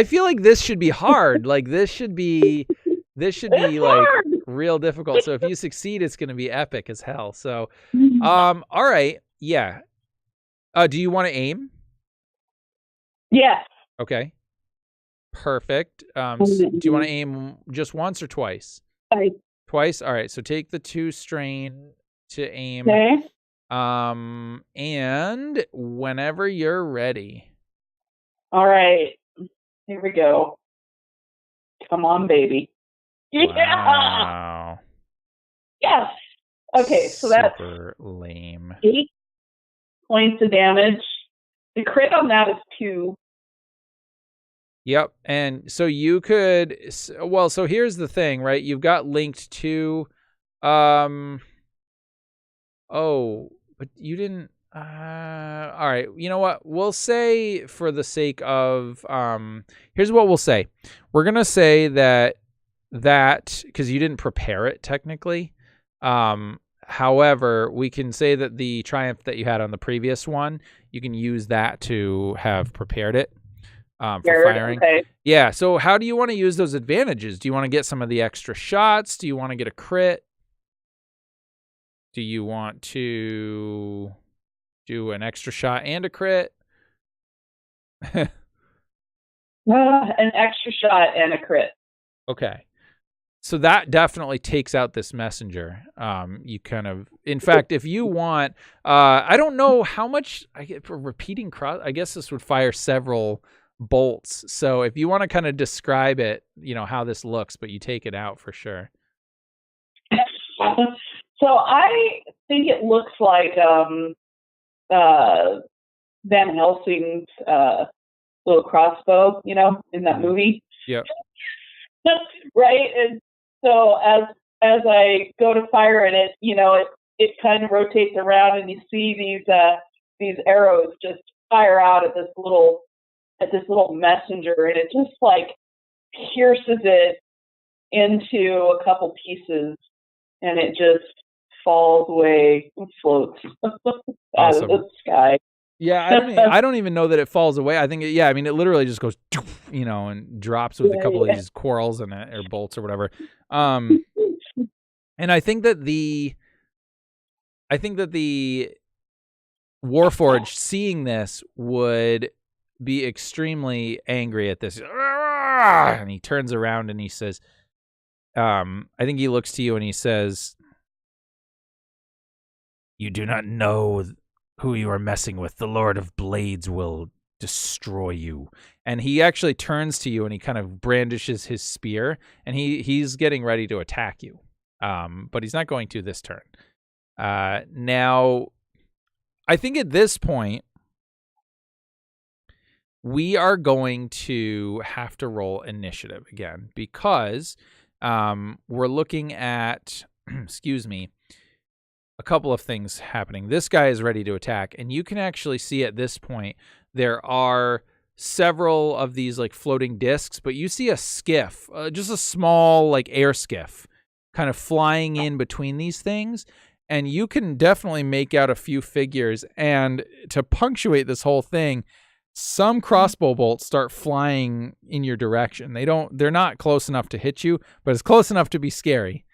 feel like this should be hard. Like this should be like real difficult. So if you succeed, it's going to be epic as hell. So, all right, yeah. Do you want to aim? Yes. Okay. Perfect. Do you want to aim just once or twice? Twice. All right. So take the 2 strain to aim. Okay. And whenever you're ready. All right. Here we go. Come on, baby. Wow. Yes. Okay, so that's super lame. 8 points of damage. The crit on that is 2. Yep. And so you could, well, so here's the thing, right? You've got linked to, but you didn't, all right. You know what? We'll say for the sake of, here's what we'll say. We're going to say that, because you didn't prepare it technically. However, we can say that the triumph that you had on the previous one, you can use that to have prepared it. For firing. Okay. Yeah, so how do you want to use those advantages? Do you want to get some of the extra shots? Do you want to get a crit? Do you want to do an extra shot and a crit? An extra shot and a crit. Okay. So that definitely takes out this messenger. You kind of, in fact, if you want, I don't know how much I get for repeating cross. I guess this would fire several bolts. So if you want to kind of describe it, how this looks, but you take it out for sure. So I think it looks like Van Helsing's little crossbow, in that movie. Yep. Right. And so as I go to fire at it, it kind of rotates around, and you see these arrows just fire out at this little messenger, and it just like pierces it into a couple pieces, and it just falls away and floats out of the sky. Yeah, I don't even know that it falls away. I think, it literally just goes, and drops with a couple of these quarrels in it, or bolts or whatever. And I think that the Warforged, seeing this, would be extremely angry at this. And he turns around and he says, I think he looks to you and he says, "You do not know who you are messing with. The Lord of Blades will destroy you." And he actually turns to you and he kind of brandishes his spear, and he's getting ready to attack you. But he's not going to this turn. Now, I think at this point, we are going to have to roll initiative again, because we're looking at, excuse me, a couple of things happening. This guy is ready to attack, and you can actually see at this point there are several of these like floating discs, but you see a skiff, just a small like air skiff, kind of flying in between these things, and you can definitely make out a few figures. And to punctuate this whole thing, some crossbow bolts start flying in your direction. They're not close enough to hit you, but it's close enough to be scary.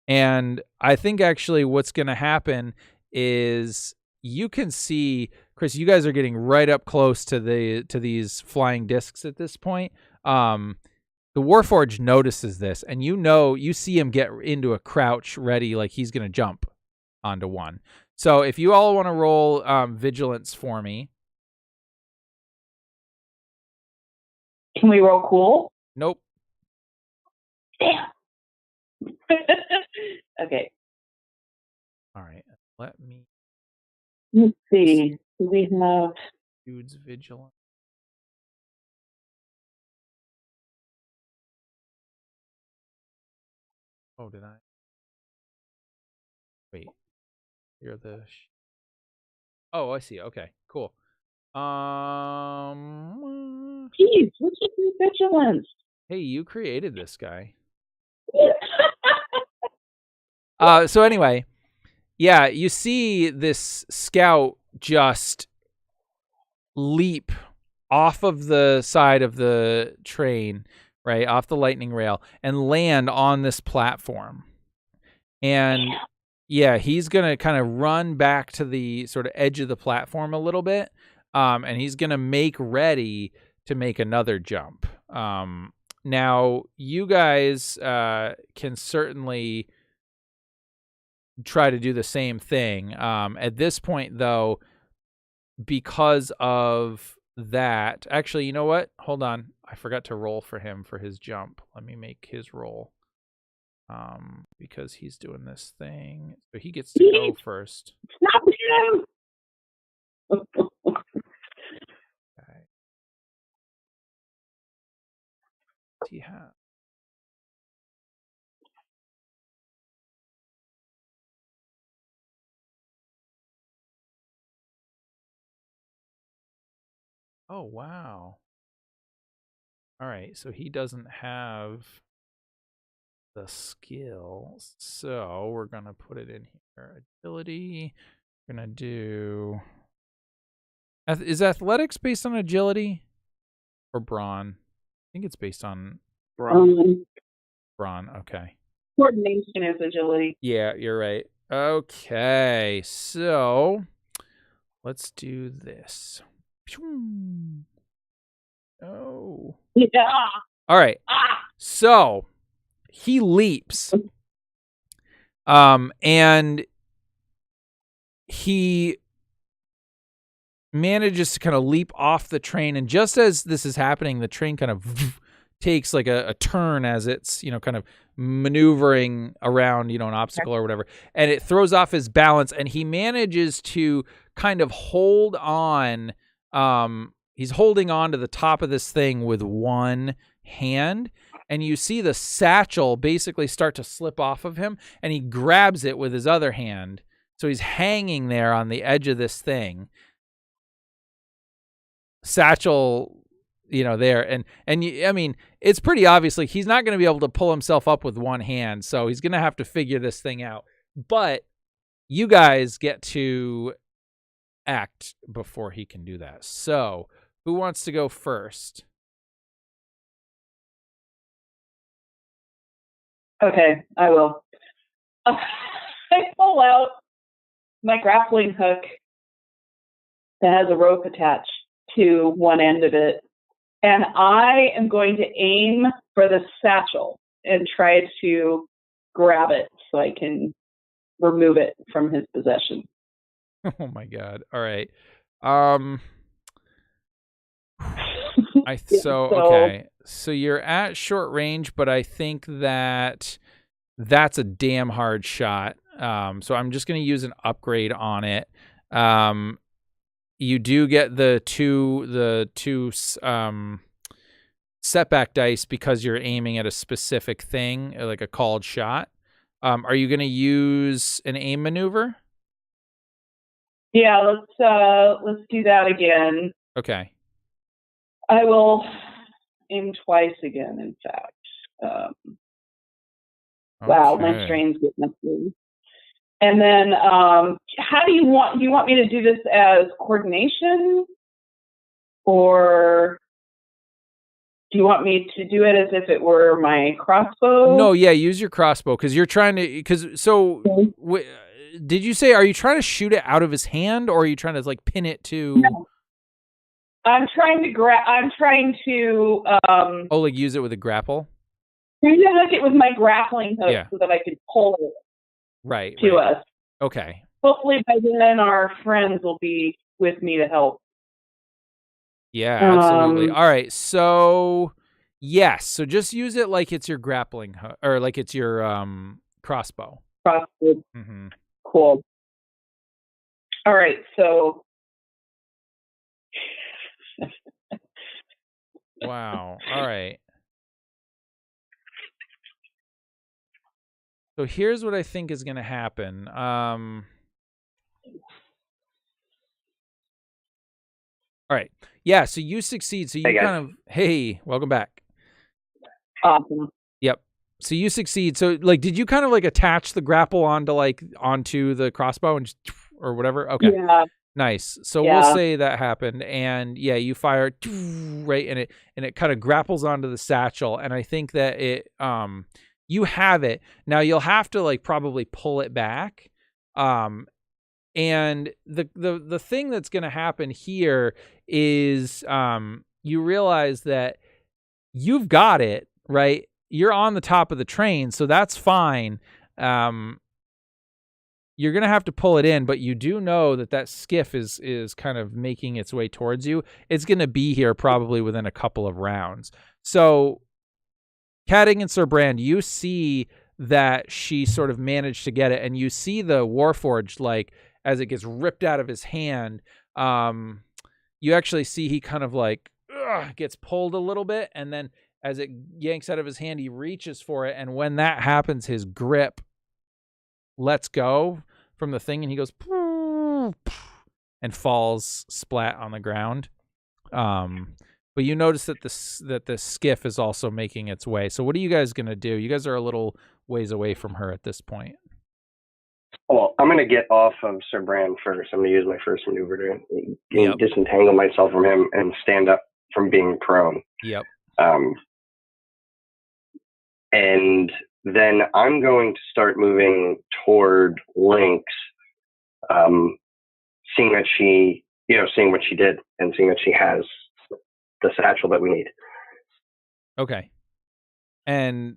And I think actually what's going to happen is you can see, Chris, you guys are getting right up close to these flying discs at this point. The Warforged notices this, and you see him get into a crouch ready, like he's going to jump onto one. So if you all want to roll vigilance for me. Can we roll cool? Nope. Damn. Okay. All right. Let's see. Do we have dude's vigilance? Oh, did I? Wait. You're the... Oh, I see. Okay, cool. Jeez, what's your vigilance? Hey, you created this guy. So anyway, yeah, you see this scout just leap off of the side of the train, right, off the lightning rail, and land on this platform. And yeah, he's going to kind of run back to the sort of edge of the platform a little bit, and he's going to make ready to make another jump. Now, you guys can certainly try to do the same thing. At this point, though, because of that, actually, you know what? Hold on. I forgot to roll for him for his jump. Let me make his roll. Because he's doing this thing. So he gets to go first. Not him. Okay. What do you have? Oh, wow. All right, so he doesn't have the skills. So we're going to put it in here. Agility. We're going to do... Is athletics based on agility or brawn? I think it's based on brawn. Brawn, okay. Coordination is agility. Yeah, you're right. Okay, so let's do this. Oh. Yeah. All right. So he leaps. And he manages to kind of leap off the train. And just as this is happening, the train kind of takes like a turn as it's, kind of maneuvering around, an obstacle or whatever. And it throws off his balance, and he manages to kind of hold on. He's holding on to the top of this thing with one hand. And you see the satchel basically start to slip off of him, and he grabs it with his other hand. So he's hanging there on the edge of this thing. Satchel, there. And I mean, it's pretty obvious, like, he's not going to be able to pull himself up with one hand. So he's going to have to figure this thing out. But you guys get to act before he can do that. So who wants to go first? Okay, I will. I pull out my grappling hook that has a rope attached to one end of it, and I am going to aim for the satchel and try to grab it so I can remove it from his possession. Oh my God. All right. Okay. So you're at short range, but I think that's a damn hard shot. So I'm just going to use an upgrade on it. You do get the two setback dice because you're aiming at a specific thing, like a called shot. Are you going to use an aim maneuver? Yeah, let's do that again. Okay. I will aim twice again, in fact. Wow, my strain's getting up there. And then, how do you want me to do this as coordination? Or do you want me to do it as if it were my crossbow? No, yeah, use your crossbow, because you're trying to, did you say, are you trying to shoot it out of his hand, or are you trying to like pin it to? No. I'm trying to like use it with a grapple? Trying to hook it with my grappling hook so that I could pull it to us. Okay. Hopefully by then our friends will be with me to help. Yeah, absolutely. All right. So yes. So just use it like it's your grappling hook, or like it's your crossbow. Crossbow. Mm-hmm. Cool. All right. So wow. All right. So here's what I think is going to happen. All right. Yeah, so you succeed. So you hey, welcome back. Awesome. Yep. So you succeed. So like, did you kind of like attach the grapple onto the crossbow and or whatever? Okay. Yeah. Nice. So we'll say that happened, and you fire right, and it kind of grapples onto the satchel, and I think that it you have it. Now you'll have to like probably pull it back. And the thing that's going to happen here is you realize that you've got it, right? You're on the top of the train, so that's fine. You're going to have to pull it in, but you do know that skiff is kind of making its way towards you. It's going to be here probably within a couple of rounds. So Cadding and Sir Brand, you see that she sort of managed to get it, and you see the Warforged, like, as it gets ripped out of his hand, you actually see he kind of like gets pulled a little bit, and then as it yanks out of his hand, he reaches for it, and when that happens, his grip lets go from the thing, and he goes and falls splat on the ground. But you notice that the skiff is also making its way. So what are you guys going to do? You guys are a little ways away from her at this point. Well, I'm going to get off of Sir Brand first. I'm going to use my first maneuver to disentangle myself from him and stand up from being prone. Yep. And then I'm going to start moving toward Lynx, seeing what she did and seeing that she has the satchel that we need. Okay. And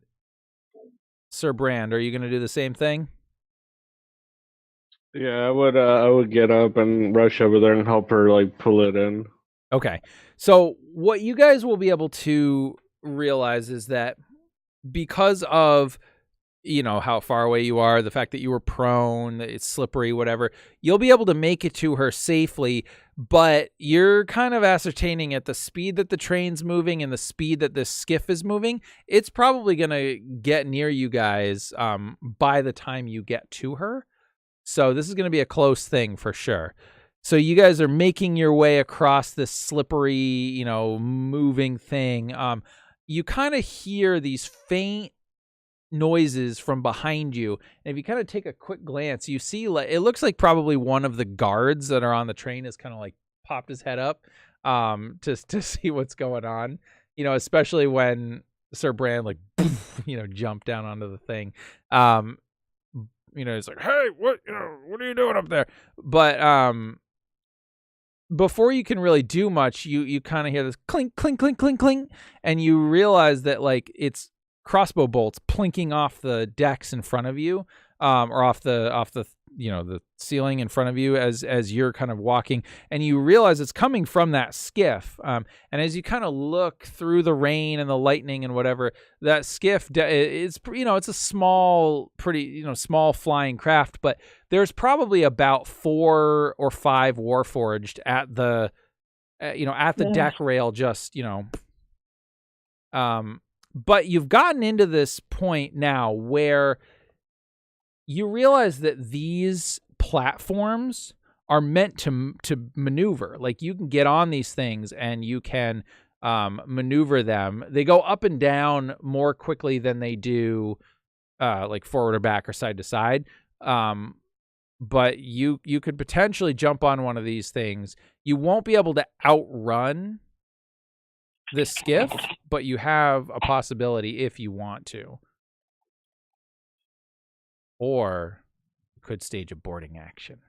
Sir Brand, are you going to do the same thing? Yeah, I would get up and rush over there and help her like pull it in. Okay. So what you guys will be able to realize is that because of, you know, how far away you are, the fact that you were prone, that it's slippery, whatever, you'll be able to make it to her safely, but you're kind of ascertaining at the speed that the train's moving and the speed that this skiff is moving, it's probably going to get near you guys by the time you get to her. So this is going to be a close thing for sure. So you guys are making your way across this slippery, you know, moving thing. You kind of hear these faint noises from behind you. And if you kind of take a quick glance, you see it looks like probably one of the guards that are on the train is kind of like popped his head up to see what's going on. You know, especially when Sir Brand like you know jumped down onto the thing. You know, it's like, hey, what are you doing up there? But before you can really do much, you kind of hear this clink, clink, clink, clink, clink, and you realize that like it's crossbow bolts plinking off the decks in front of you, or off the you know the ceiling in front of you as you're kind of walking, and you realize it's coming from that skiff. And as you kind of look through the rain and the lightning and whatever, that skiff it's you know it's a small, pretty you know small flying craft, but there's probably about 4 or 5 Warforged at the you know at the deck rail, just you know. But you've gotten into this point now where you realize that these platforms are meant to maneuver. Like you can get on these things and you can maneuver them. They go up and down more quickly than they do like forward or back or side to side. But you could potentially jump on one of these things. You won't be able to outrun this skiff, but you have a possibility if you want to. Or you could stage a boarding action.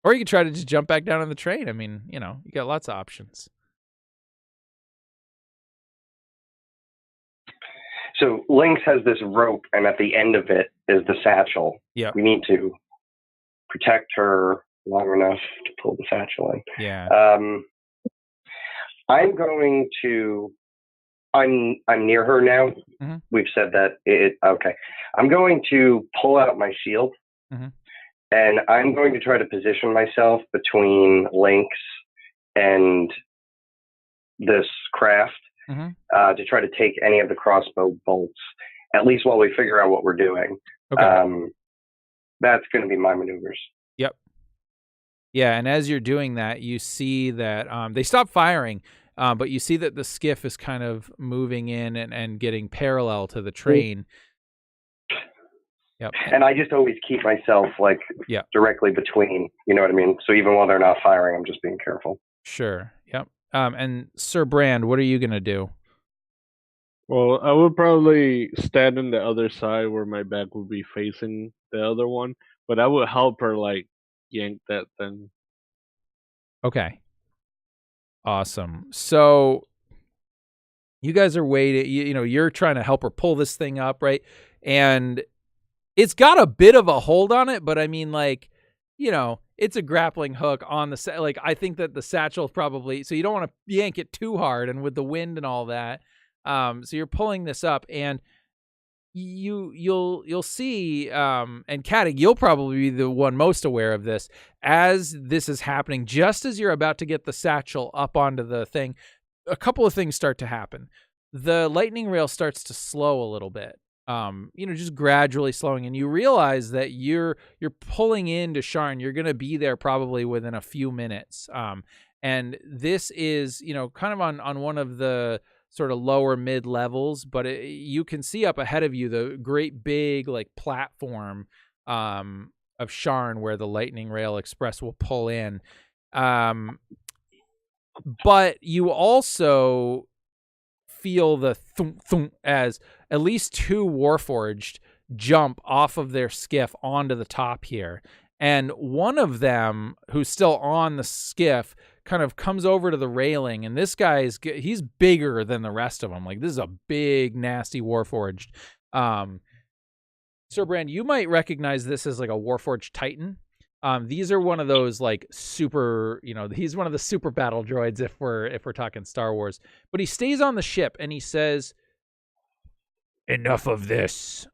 Or you could try to just jump back down on the train. I mean, you know, you got lots of options. So Lynx has this rope, and at the end of it is the satchel. Yeah. We need to protect her long enough to pull the satchel in. Yeah. I'm going to. I'm near her now. Mm-hmm. We've said that. Okay. I'm going to pull out my shield, and I'm going to try to position myself between Lynx and this craft to try to take any of the crossbow bolts, at least while we figure out what we're doing. Okay. That's going to be my maneuvers. Yep. Yeah, and as you're doing that, you see that they stop firing, but you see that the skiff is kind of moving in and getting parallel to the train. Yep. And I just always keep myself like directly between, you know what I mean? So even while they're not firing, I'm just being careful. Sure. Yep. And Sir Brand, what are you going to do? Well, I would probably stand on the other side where my back would be facing the other one, but I would help her like yank that thing. Okay. Awesome. So you guys are waiting, you know, you're trying to help her pull this thing up, right? And it's got a bit of a hold on it, but I mean, like, you know, it's a grappling hook on the like, I think that the satchel probably, so you don't want to yank it too hard and with the wind and all that. So you're pulling this up, and you'll see, and Caddy, you'll probably be the one most aware of this as this is happening. Just as you're about to get the satchel up onto the thing, a couple of things start to happen. The lightning rail starts to slow a little bit, you know, just gradually slowing, and you realize that you're pulling into Sharn. You're going to be there probably within a few minutes, and this is, you know, kind of on one of the sort of lower mid levels, but you can see up ahead of you the great big like platform of Sharn where the lightning rail express will pull in. But you also feel the thump, thump as at least 2 Warforged jump off of their skiff onto the top here. And one of them, who's still on the skiff, kind of comes over to the railing, and this guy's he's bigger than the rest of them. Like, this is a big, nasty Warforged. Sir Brand, you might recognize this as like a Warforged Titan. These are one of those like super, he's one of the super battle droids if we're talking Star Wars. But he stays on the ship and he says, "Enough of this.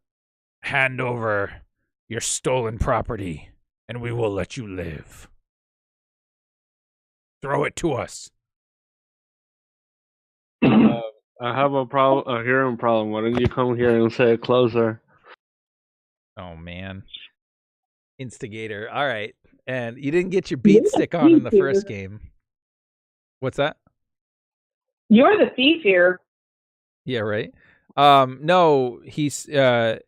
Hand over your stolen property, and we will let you live. Throw it to us." I have a hearing problem. Why don't you come here and say it closer? Oh, man. Instigator. All right. And you didn't get your beat stick on in the first game. What's that? You're the thief here. Yeah, right. No, he's the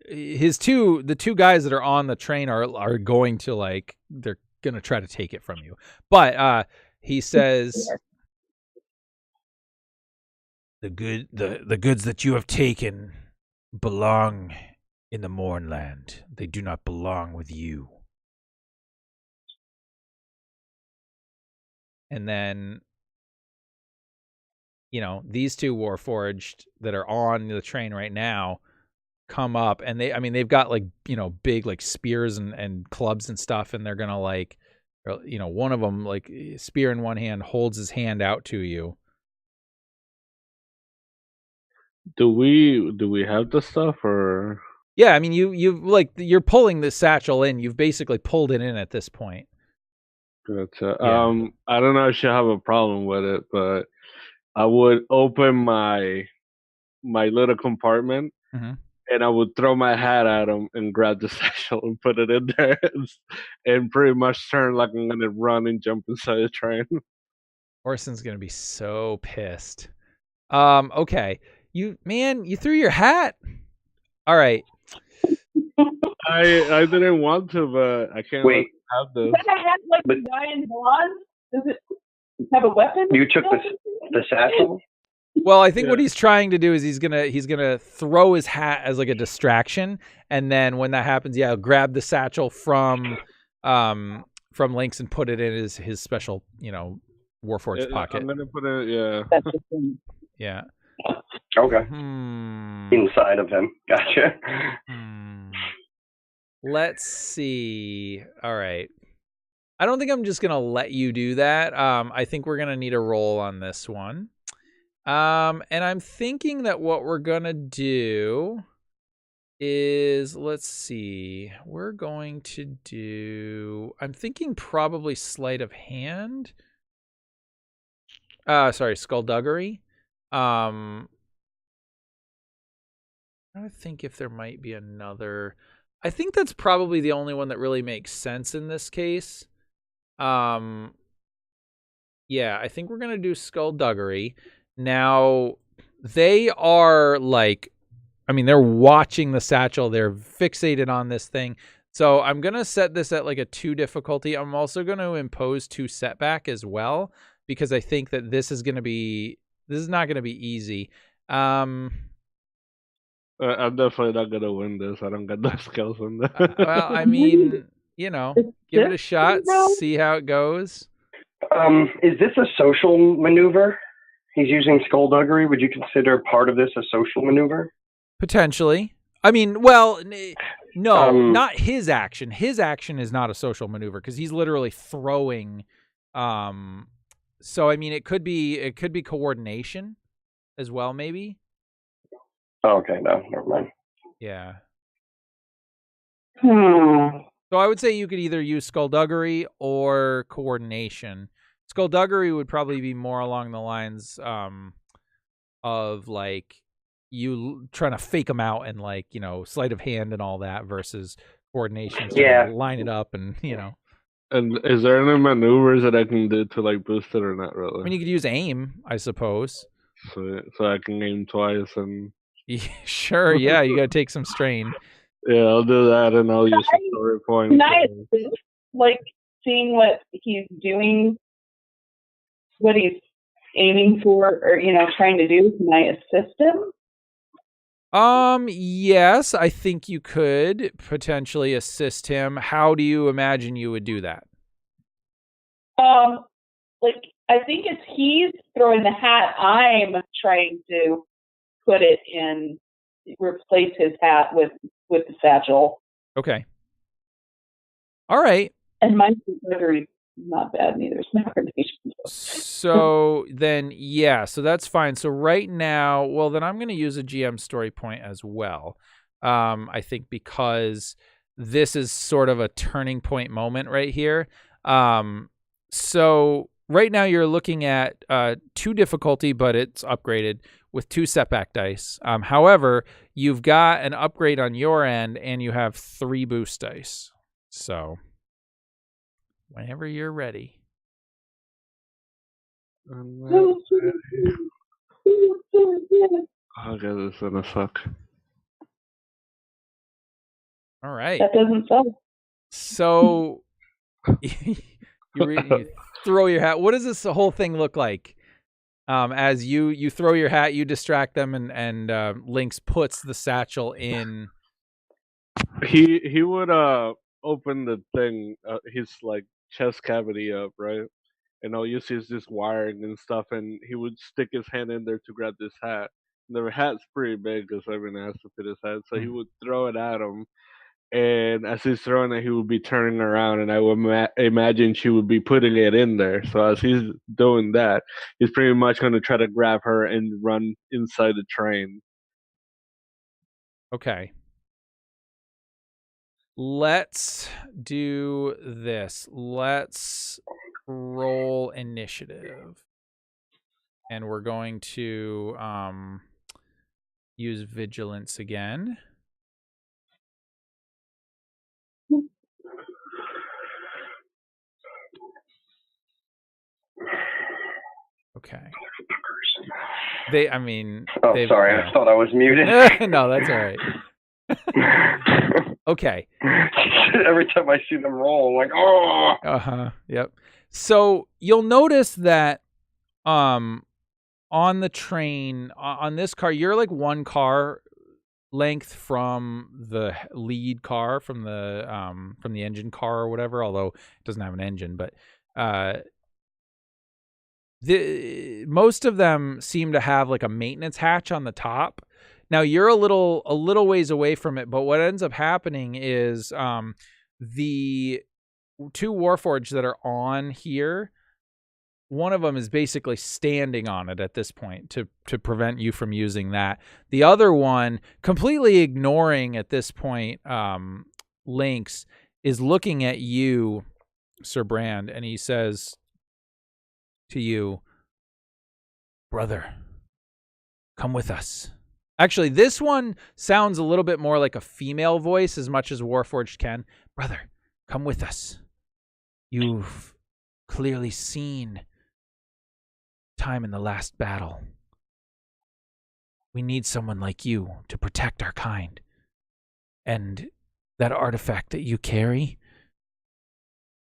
two guys that are on the train are going to they're gonna try to take it from you. But he says, the goods that you have taken belong in the Mornland. They do not belong with you. And then, these two Warforged that are on the train right now come up, and they've got big spears and clubs and stuff, and they're gonna one of them spear in one hand holds his hand out to you. Do we have the stuff or? Yeah, you're pulling the satchel in. You've basically pulled it in at this point. Gotcha. Yeah. I don't know if you have a problem with it, but I would open my little compartment, and I would throw my hat at him and grab the satchel and put it in there, and pretty much turn like I'm gonna run and jump inside the train. Orson's gonna be so pissed. Okay, you threw your hat. All right. I didn't want to, but I can't have this. Does that hat like the guy in bronze? Does it have a weapon? You took the satchel? Well, I think what he's trying to do is he's gonna throw his hat as like a distraction, and then when that happens, grab the satchel from Lynx and put it in his special, Warforged pocket. I'm gonna put it, yeah. Okay. Inside of him. Gotcha. Let's see. All right. I don't think I'm just gonna let you do that. I think we're gonna need a roll on this one. And I'm thinking that what we're gonna do is, let's see, we're going to do, I'm thinking probably sleight of hand. Skullduggery. I'm trying to think if there might be another. I think that's probably the only one that really makes sense in this case. Yeah, I think we're gonna do skullduggery. Now, they are they're watching the satchel. They're fixated on this thing. So I'm going to set this at a 2 difficulty. I'm also going to impose 2 setback as well, because I think that this is not going to be easy. I'm definitely not going to win this. I don't got those skills in that. Well, give it a shot, see how it goes. Is this a social maneuver? He's using skullduggery. Would you consider part of this a social maneuver? Potentially. No, not his action. His action is not a social maneuver because he's literally throwing. So it could be coordination as well, maybe. Oh, okay, no, never mind. Yeah. So I would say you could either use skullduggery or coordination. Skullduggery would probably be more along the lines of you trying to fake them out and sleight of hand and all that, versus coordination. So line it up and And is there any maneuvers that I can do to boost it or not really? You could use aim, I suppose. So I can aim twice and. Sure, yeah, you got to take some strain. Yeah, I'll do that, and I'll use some story points. Can I assist, seeing what he's doing, what he's aiming for, or trying to do? Can I assist him? Yes, I think you could potentially assist him. How do you imagine you would do that? Like, I think as he's throwing the hat, I'm trying to put it in, replace his hat with the satchel. Okay. All right. And my embroidery not bad neither. It's not gradation. So then, yeah, so that's fine. So right now, well, then I'm going to use a GM story point as well. I think because this is sort of a turning point moment right here. So right now you're looking at 2 difficulty, but it's upgraded with 2 setback dice. However, you've got an upgrade on your end and you have 3 boost dice. So whenever you're ready. Okay, this is gonna suck. All right. That doesn't suck. So you throw your hat. What does this whole thing look like? As you throw your hat, you distract them, and Lynx puts the satchel in. He would open the thing, his like chest cavity up, right? And all you see is this wiring and stuff, and he would stick his hand in there to grab this hat. And the hat's pretty big because everyone has to fit his hat, so he would throw it at him. And as he's throwing it, he would be turning around, and I would imagine she would be putting it in there. So as he's doing that, he's pretty much going to try to grab her and run inside the train. Okay. Let's do this. Let's roll initiative. And we're going to use vigilance again. Okay. Sorry, I thought I was muted. No, that's all right. Okay. Every time I see them roll, I'm like, oh. Yep. So you'll notice that on the train, on this car, you're like 1 car length from the lead car, from the engine car or whatever, although it doesn't have an engine, but most of them seem to have like a maintenance hatch on the top. Now you're a little ways away from it, but what ends up happening is the 2 Warforged that are on here, one of them is basically standing on it at this point to prevent you from using that. The other one, completely ignoring at this point Lynx, is looking at you, Sir Brand, and he says to you, "Brother, come with us." Actually, this one sounds a little bit more like a female voice as much as Warforged can. "Brother, come with us. You've clearly seen time in the last battle. We need someone like you to protect our kind. And that artifact that you carry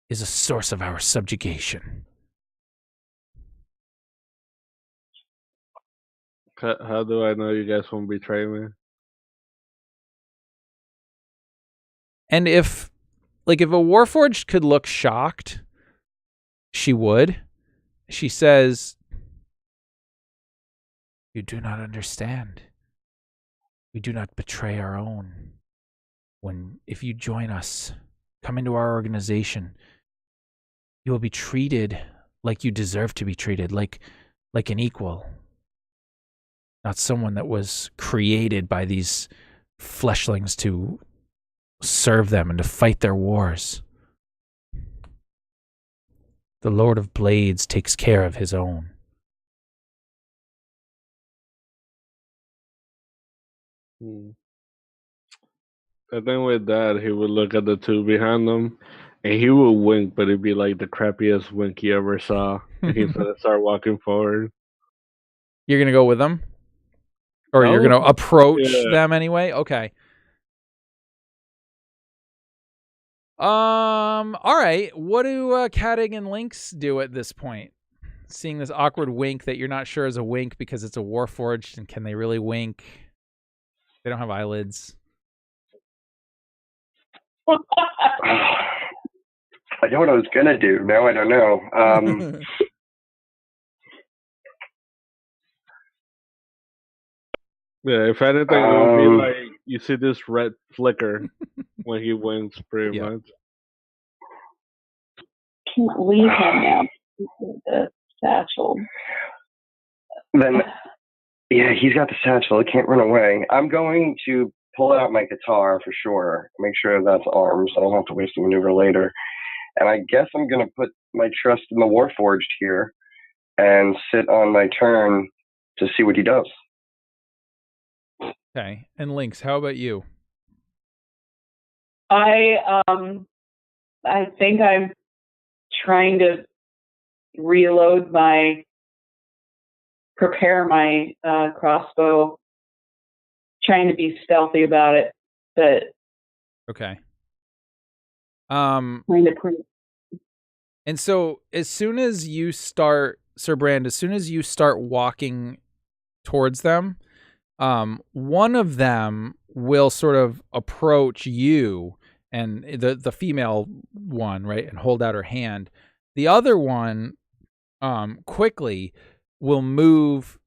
is a source of our subjugation." How do I know you guys won't betray me? And if a Warforged could look shocked, she would. She says, "You do not understand. We do not betray our own. If you join us, come into our organization, you will be treated like you deserve to be treated, like an equal. Not someone that was created by these fleshlings to serve them and to fight their wars. The Lord of Blades takes care of his own." And then with that, he would look at the 2 behind him, and he would wink, but it'd be like the crappiest wink he ever saw. And he's gonna start walking forward. You're gonna go with them? Or No. you're going to approach Yeah. them anyway? Okay. All right. What do Cattig and Lynx do at this point? Seeing this awkward wink that you're not sure is a wink because it's a Warforged, and can they really wink? They don't have eyelids. I know what I was gonna do. Now I don't know. Yeah, if anything, it would be like you see this red flicker when he wins, pretty Yeah. much. Can't leave him now. The satchel. Then, yeah, he's got the satchel. It can't run away. I'm going to pull out my guitar for sure. Make sure that's armed, so I don't have to waste a maneuver later. And I guess I'm going to put my trust in the Warforged here and sit on my turn to see what he does. Okay. And Lynx, how about you? I think I'm trying to prepare my crossbow, trying to be stealthy about it, but Okay. trying to And so as soon as you start, Sir Brand, as soon as you start walking towards them, one of them will sort of approach you, and the female one, right, and hold out her hand. The other one quickly will move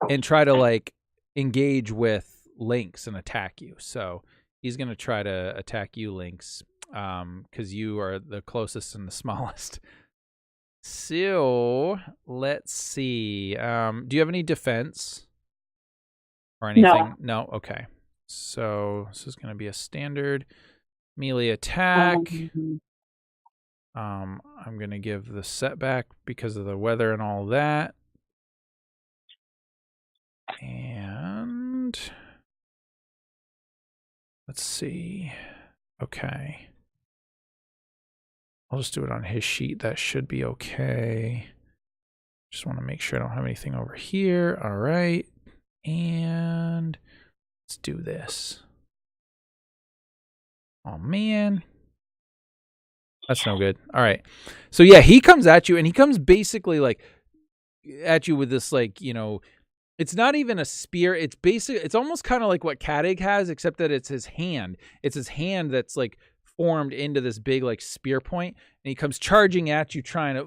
and try to like engage with Lynx and attack you. So he's going to try to attack you, Lynx, because you are the closest and the smallest. So let's see. Do you have any defense or anything? No. Okay. So this is going to be a standard melee attack. I'm going to give the setback because of the weather and all that. And let's see. Okay. I'll just do it on his sheet. That should be okay. Just want to make sure I don't have anything over here. All right. And let's do this. Oh, man. That's no good. All right. So, yeah, he comes at you, and he comes basically, like, at you with this, like, you know, it's not even a spear. It's basically, it's almost kind of like what Kadig has, except that it's his hand. It's his hand that's, like, formed into this big, like, spear point, and he comes charging at you, trying to,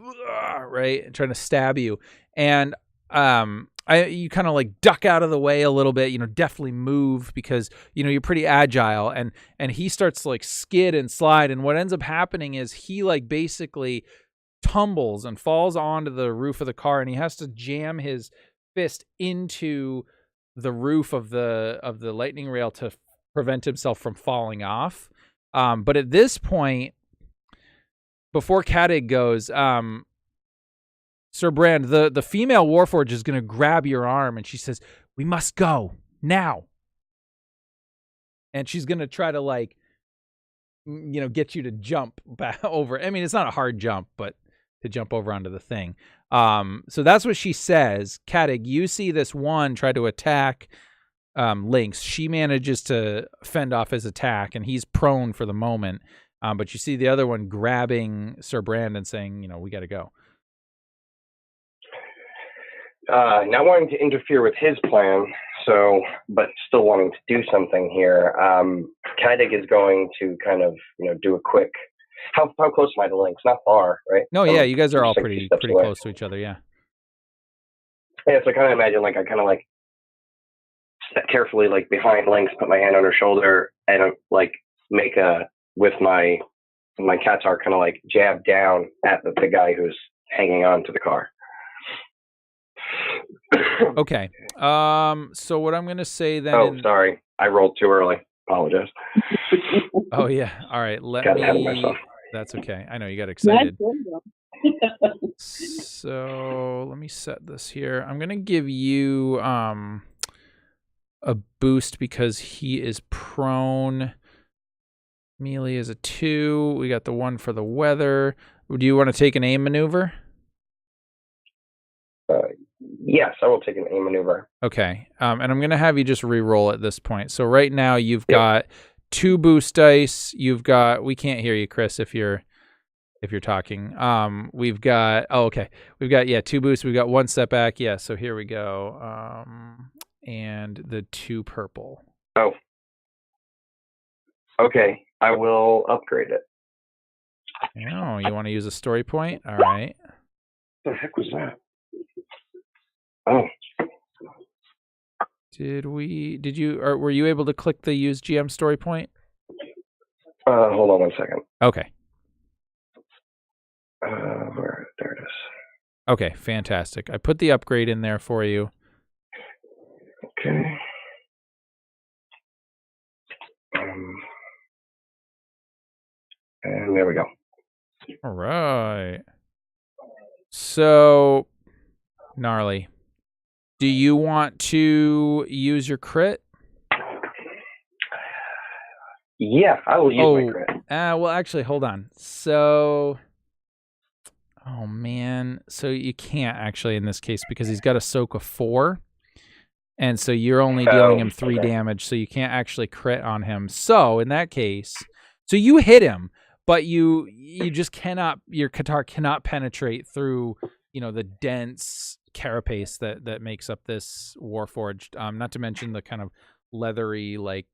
right, and trying to stab you. And you kind of like duck out of the way a little bit, you know, definitely move because, you know, you're pretty agile, and he starts to like skid and slide. And what ends up happening is he like basically tumbles and falls onto the roof of the car, and he has to jam his fist into the roof of the lightning rail to prevent himself from falling off. But at this point, before Kadig goes, Sir Brand, the female Warforged is going to grab your arm, and she says, "We must go now." And she's going to try to, like, you know, get you to jump back over. I mean, it's not a hard jump, but to jump over onto the thing. So that's what she says. Kadig, you see this one try to attack Lynx. She manages to fend off his attack, and he's prone for the moment. But you see the other one grabbing Sir Brand and saying, you know, we got to go. Not wanting to interfere with his plan, but still wanting to do something here. Kadig is going to kind of, you know, do a quick. How close am I to Lynx? Not far, right? No, yeah, you guys are all pretty close to each other, yeah. Yeah, so I kind of imagine, like, I kind of like step carefully, like, behind Lynx, put my hand on her shoulder, and like make with my Qatar kind of like jab down at the guy who's hanging on to the car. Okay. So what I'm going to say then... Oh, sorry. I rolled too early. Apologize. Oh, yeah. All right. Got ahead of myself. That's okay. I know you got excited. So let me set this here. I'm going to give you a boost because he is prone. Melee is a 2. We got the 1 for the weather. Do you want to take an aim maneuver? Yes, I will take an aim maneuver. Okay. And I'm going to have you just re-roll at this point. So right now you've got 2 boost dice. You've got, we can't hear you, Chris, if you're talking. We've got, we've got, 2 boosts. We've got 1 setback. Yeah. So here we go. And the 2 purple. Oh. Okay, I will upgrade it. Oh, you want to use a story point? All right. What the heck was that? Oh, were you able to click the use GM story point? hold on one second. Okay. There it is. Okay, fantastic. I put the upgrade in there for you. Okay. And there we go. All right. So, gnarly. Do you want to use your crit? Yeah, I will use my crit. Well, actually, hold on. So, oh man, so you can't actually in this case because he's got a soak of 4, and so you're only dealing him 3 damage, so you can't actually crit on him. So in that case, so you hit him, but you just cannot. Your Qatar cannot penetrate through the dense carapace that makes up this Warforged. Not to mention the kind of leathery like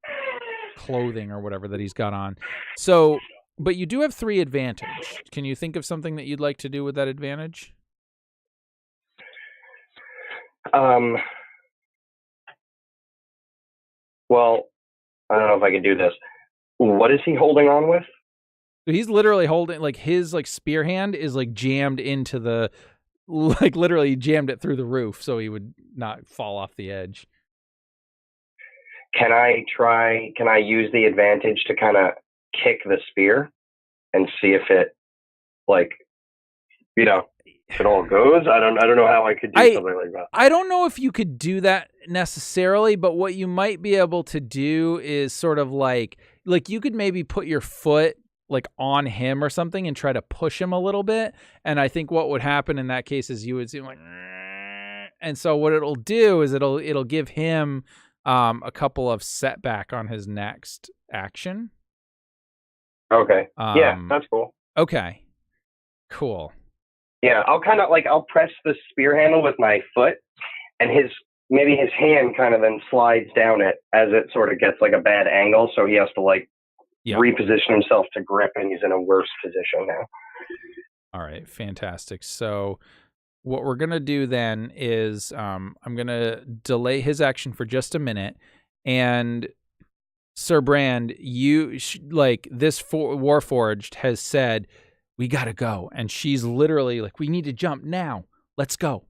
clothing or whatever that he's got on. So, but you do have 3 advantage. Can you think of something that you'd like to do with that advantage? Well, I don't know if I can do this. What is he holding on with? So he's literally holding like his like spear hand is like jammed into the like literally jammed it through the roof so he would not fall off the edge. Can I use the advantage to kind of kick the spear and see if it if it all goes? I don't know how I could do something like that. I don't know if you could do that necessarily, but what you might be able to do is sort of like you could maybe put your foot like on him or something and try to push him a little bit. And I think what would happen in that case is you would see like, and so what it'll do is it'll give him a couple of setback on his next action. Okay. Yeah, that's cool. Okay. Cool. Yeah, I'll kind of I'll press the spear handle with my foot, and his hand kind of then slides down it as it sort of gets like a bad angle, so he has to reposition himself to grip, and he's in a worse position now. All right, fantastic. So what we're going to do then is I'm going to delay his action for just a minute, and Sir Brand, this Warforged has said, we got to go. And she's literally like, we need to jump now. Let's go.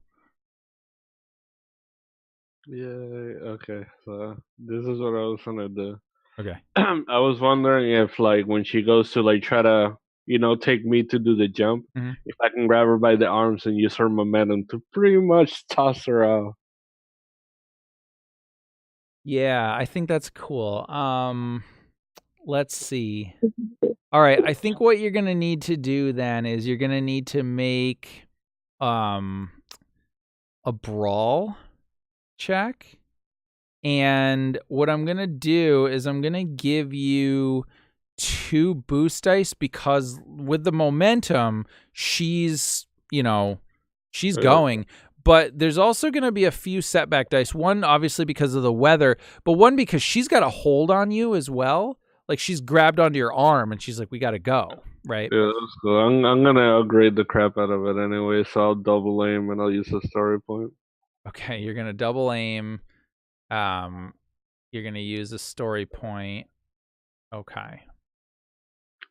Yeah, okay. So this is what I was going to do. Okay. I was wondering if, when she goes to, try to, take me to do the jump, if I can grab her by the arms and use her momentum to pretty much toss her out. Yeah, I think that's cool. Let's see. All right, I think what you're going to need to do then is you're going to need to make a brawl check. And what I'm going to do is I'm going to give you 2 boost dice because with the momentum, she's going. But there's also going to be a few setback dice. One, obviously, because of the weather, but one because she's got a hold on you as well. Like she's grabbed onto your arm and she's like, we got to go, right? Yeah, that's cool. I'm going to upgrade the crap out of it anyway, so I'll double aim and I'll use a story point. Okay, you're going to double aim. You're going to use a story point. Okay.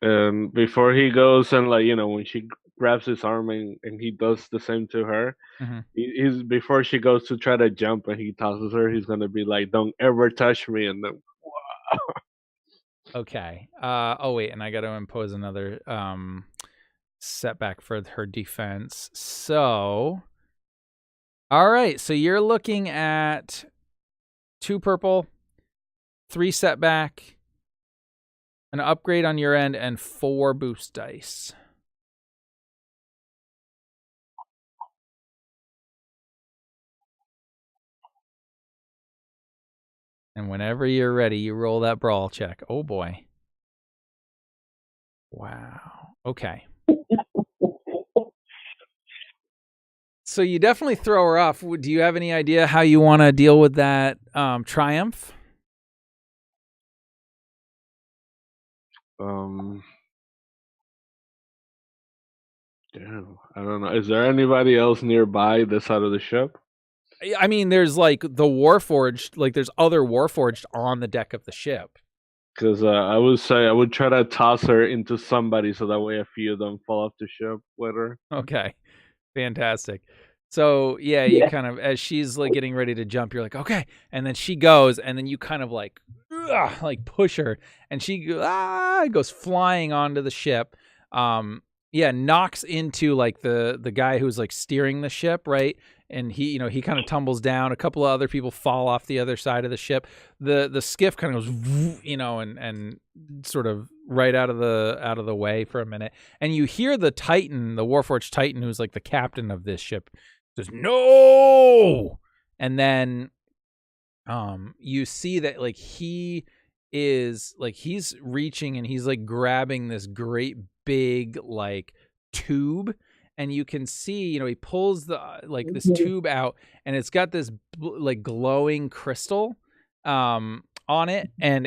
And before he goes and when she grabs his arm and he does the same to her, he's before she goes to try to jump and he tosses her, he's going to be like, don't ever touch me. And then, wow. Okay. Oh wait, and I got to impose another setback for her defense. So, all right. So you're looking at 2 purple, 3 setback, an upgrade on your end, and 4 boost dice. And whenever you're ready, you roll that brawl check. Oh boy. Wow. Okay. So you definitely throw her off. Do you have any idea how you want to deal with that triumph? Um, damn, I don't know. Is there anybody else nearby this side of the ship? I mean, there's like the Warforged, like there's other Warforged on the deck of the ship. Because I would say I would try to toss her into somebody so that way a few of them fall off the ship with her. Okay, fantastic. So yeah, you kind of, as she's like getting ready to jump, you're like, okay, and then she goes, and then you kind of like push her, and she goes flying onto the ship. Yeah, knocks into like the guy who's like steering the ship, right? And he kind of tumbles down. A couple of other people fall off the other side of the ship. The skiff kind of goes, and sort of right out of the way for a minute. And you hear the Titan, the Warforged Titan, who's like the captain of this ship, says no. And then you see that like he is like he's reaching and he's like grabbing this great big like tube, and you can see he pulls the like this tube out, and it's got this like glowing crystal on it, and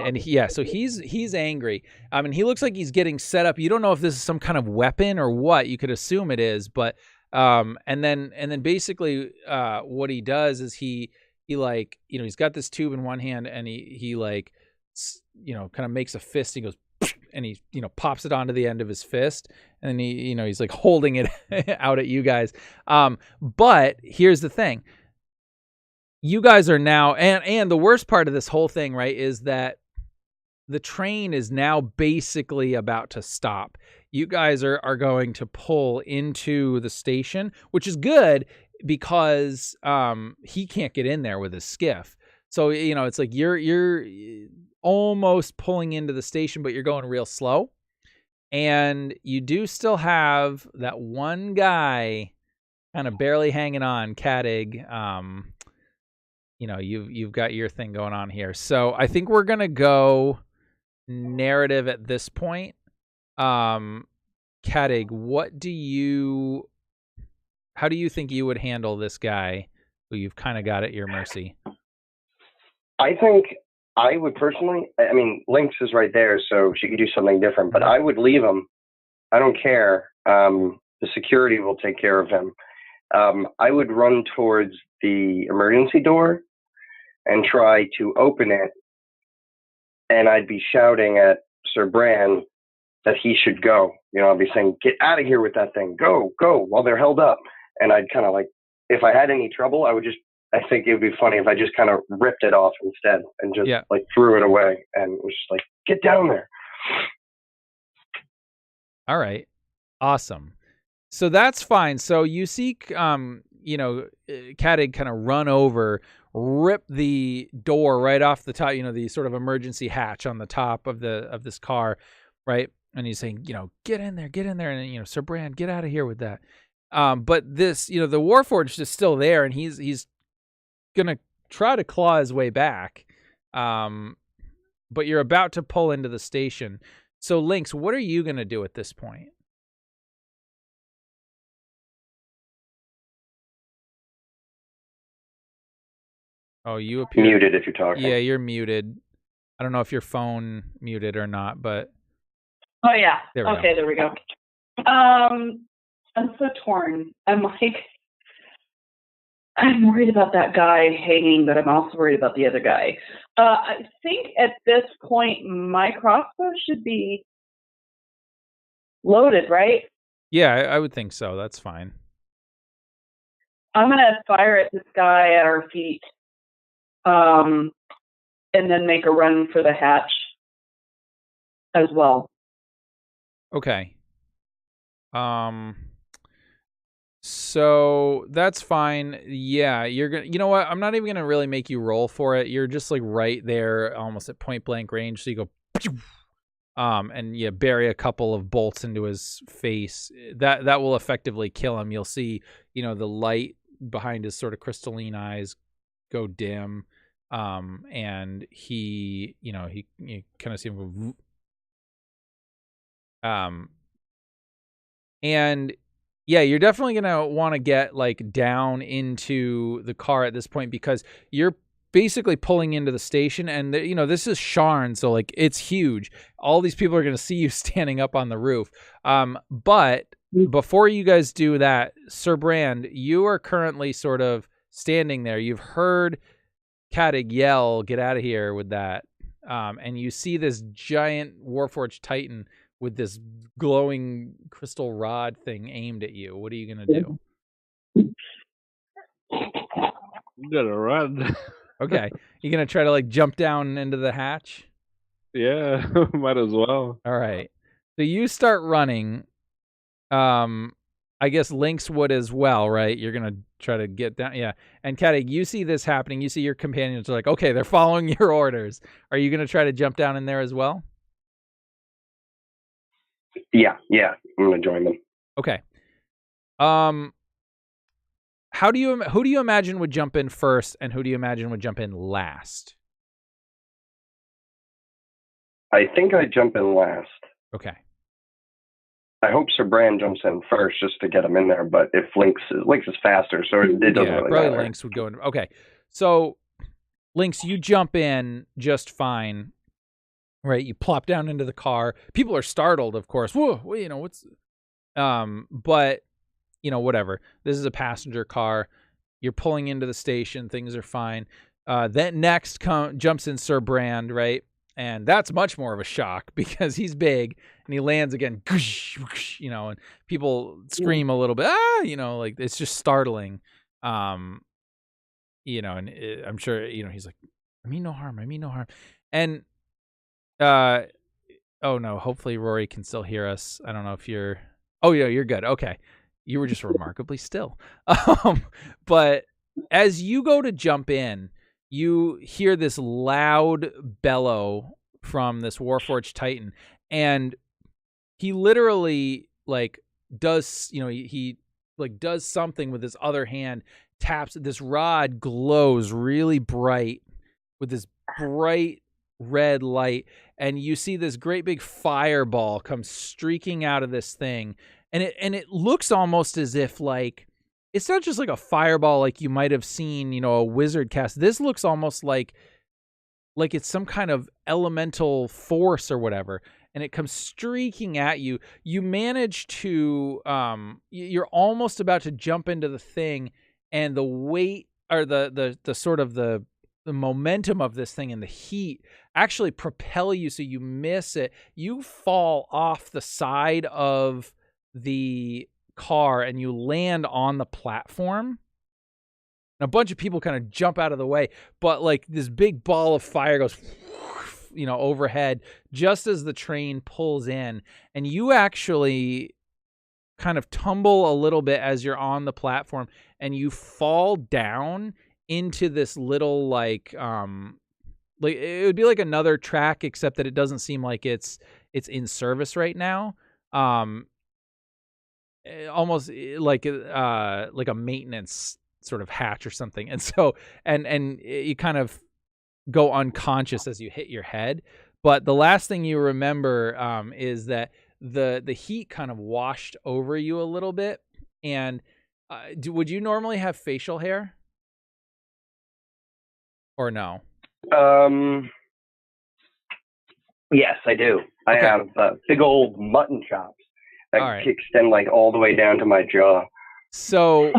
so he's angry. And he looks like he's getting set up. You don't know if this is some kind of weapon or what. You could assume it is, but and then basically what he does is he like he's got this tube in one hand, and he like kind of makes a fist. He goes and he pops it onto the end of his fist, and then he's like holding it out at you guys. But here's the thing: you guys are now, and the worst part of this whole thing, right, is that the train is now basically about to stop. You guys are going to pull into the station, which is good because he can't get in there with his skiff. So it's like you're almost pulling into the station, but you're going real slow. And you do still have that one guy kind of barely hanging on, Cadig. You've got your thing going on here. So I think we're gonna go narrative at this point. Cadig, how do you think you would handle this guy who you've kind of got at your mercy? I think I would personally, I mean, Lynx is right there, so she could do something different, but I would leave him. I don't care. The security will take care of him. I would run towards the emergency door and try to open it, and I'd be shouting at Sir Bran that he should go. I'd be saying, get out of here with that thing. Go, while they're held up. And I'd kind of like, if I had any trouble, I think it would be funny if I just kind of ripped it off instead and just like threw it away and was just like, get down there. All right. Awesome. So that's fine. So you see, Cadig kind of run over, rip the door right off the top, the sort of emergency hatch on the top of this car, right? And he's saying, get in there. And, Sir Bran, get out of here with that. But this, the Warforged is still there, and he's going to try to claw his way back. But you're about to pull into the station. So Lynx, what are you going to do at this point? Oh, you appear muted if you're talking. Yeah, you're muted. I don't know if your phone muted or not, but oh yeah. There we go. There we go. I'm so torn. I'm worried about that guy hanging, but I'm also worried about the other guy. I think at this point my crossbow should be loaded, right? Yeah, I would think so. That's fine. I'm gonna fire at this guy at our feet. And then make a run for the hatch as well. Okay. So that's fine. Yeah, you're gonna. You know what? I'm not even gonna really make you roll for it. You're just like right there, almost at point blank range. So you go, and you bury a couple of bolts into his face. That will effectively kill him. You'll see, the light behind his sort of crystalline eyes go dim. And he kind of see him go, and yeah, you're definitely going to want to get like down into the car at this point, because you're basically pulling into the station, and this is Sharn, so like it's huge. All these people are going to see you standing up on the roof. But before you guys do that, Sir Brand, you are currently sort of standing there. You've heard Kadig yell, "Get out of here!" with that, and you see this giant Warforged Titan with this glowing crystal rod thing aimed at you. What are you going to do? You gotta run. Okay. You going to try to like jump down into the hatch? Yeah, might as well. All right. So you start running. I guess Lynx would as well, right? You're going to try to get down. Yeah. And Kadig, you see this happening. You see your companions are like, okay, they're following your orders. Are you going to try to jump down in there as well? Yeah. I'm going to join them. Okay. Who do you imagine would jump in first, and who do you imagine would jump in last? I think I jump in last. Okay. I hope Sir Brand jumps in first just to get him in there, but if Lynx is faster, so it doesn't really probably matter. Lynx would go in. Okay. So, Lynx, you jump in just fine. Right, you plop down into the car. People are startled, of course. Whoa, what's but whatever. This is a passenger car. You're pulling into the station. Things are fine. Then next jumps in Sir Brand, right? And that's much more of a shock because he's big and he lands again, and people scream a little bit, like it's just startling. And I'm sure, he's like, I mean no harm. And, oh no, hopefully Rory can still hear us. I don't know if you're good. Okay. You were just remarkably still. But as you go to jump in, you hear this loud bellow from this Warforged Titan, and he literally does, he does something with his other hand, taps this rod, glows really bright with this bright red light, and you see this great big fireball come streaking out of this thing, and it looks almost as if it's not just like a fireball like you might have seen, a wizard cast. This looks almost like it's some kind of elemental force or whatever, and it comes streaking at you. You manage to, you're almost about to jump into the thing, and the weight or the sort of the momentum of this thing and the heat actually propel you, so you miss it. You fall off the side of the car and you land on the platform. And a bunch of people kind of jump out of the way, but this big ball of fire goes overhead just as the train pulls in, and you actually kind of tumble a little bit as you're on the platform, and you fall down into this little it would be like another track, except that it doesn't seem like it's in service right now. Almost like a maintenance sort of hatch or something. And so and you kind of go unconscious as you hit your head. But the last thing you remember is that the heat kind of washed over you a little bit. And would you normally have facial hair? Or no? Yes, I do. Okay. I have big old mutton chops that extend all the way down to my jaw. So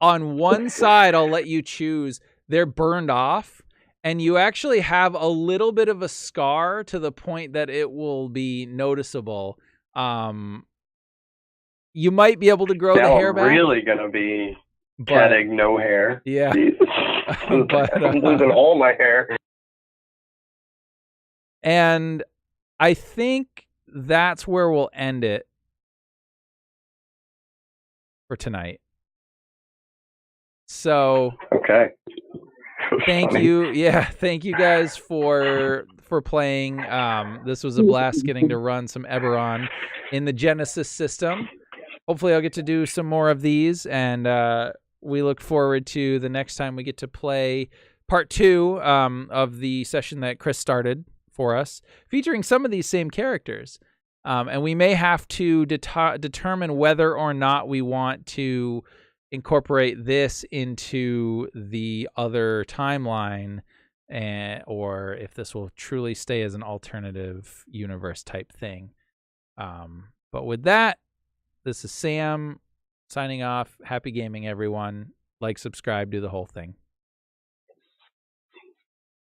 on one side, I'll let you choose. They're burned off, and you actually have a little bit of a scar to the point that it will be noticeable. You might be able to grow the hair back. I'm really gonna be getting no hair. Yeah. But I'm losing all my hair. And I think that's where we'll end it for tonight. So okay. Thank you. Yeah, thank you guys for playing. This was a blast getting to run some Eberron in the Genesys system. Hopefully I'll get to do some more of these, and we look forward to the next time we get to play part 2 of the session that Chris started for us, featuring some of these same characters. And we may have to determine whether or not we want to incorporate this into the other timeline, or if this will truly stay as an alternative universe type thing. But with that, this is Sam signing off. Happy gaming, everyone. Like, subscribe, do the whole thing.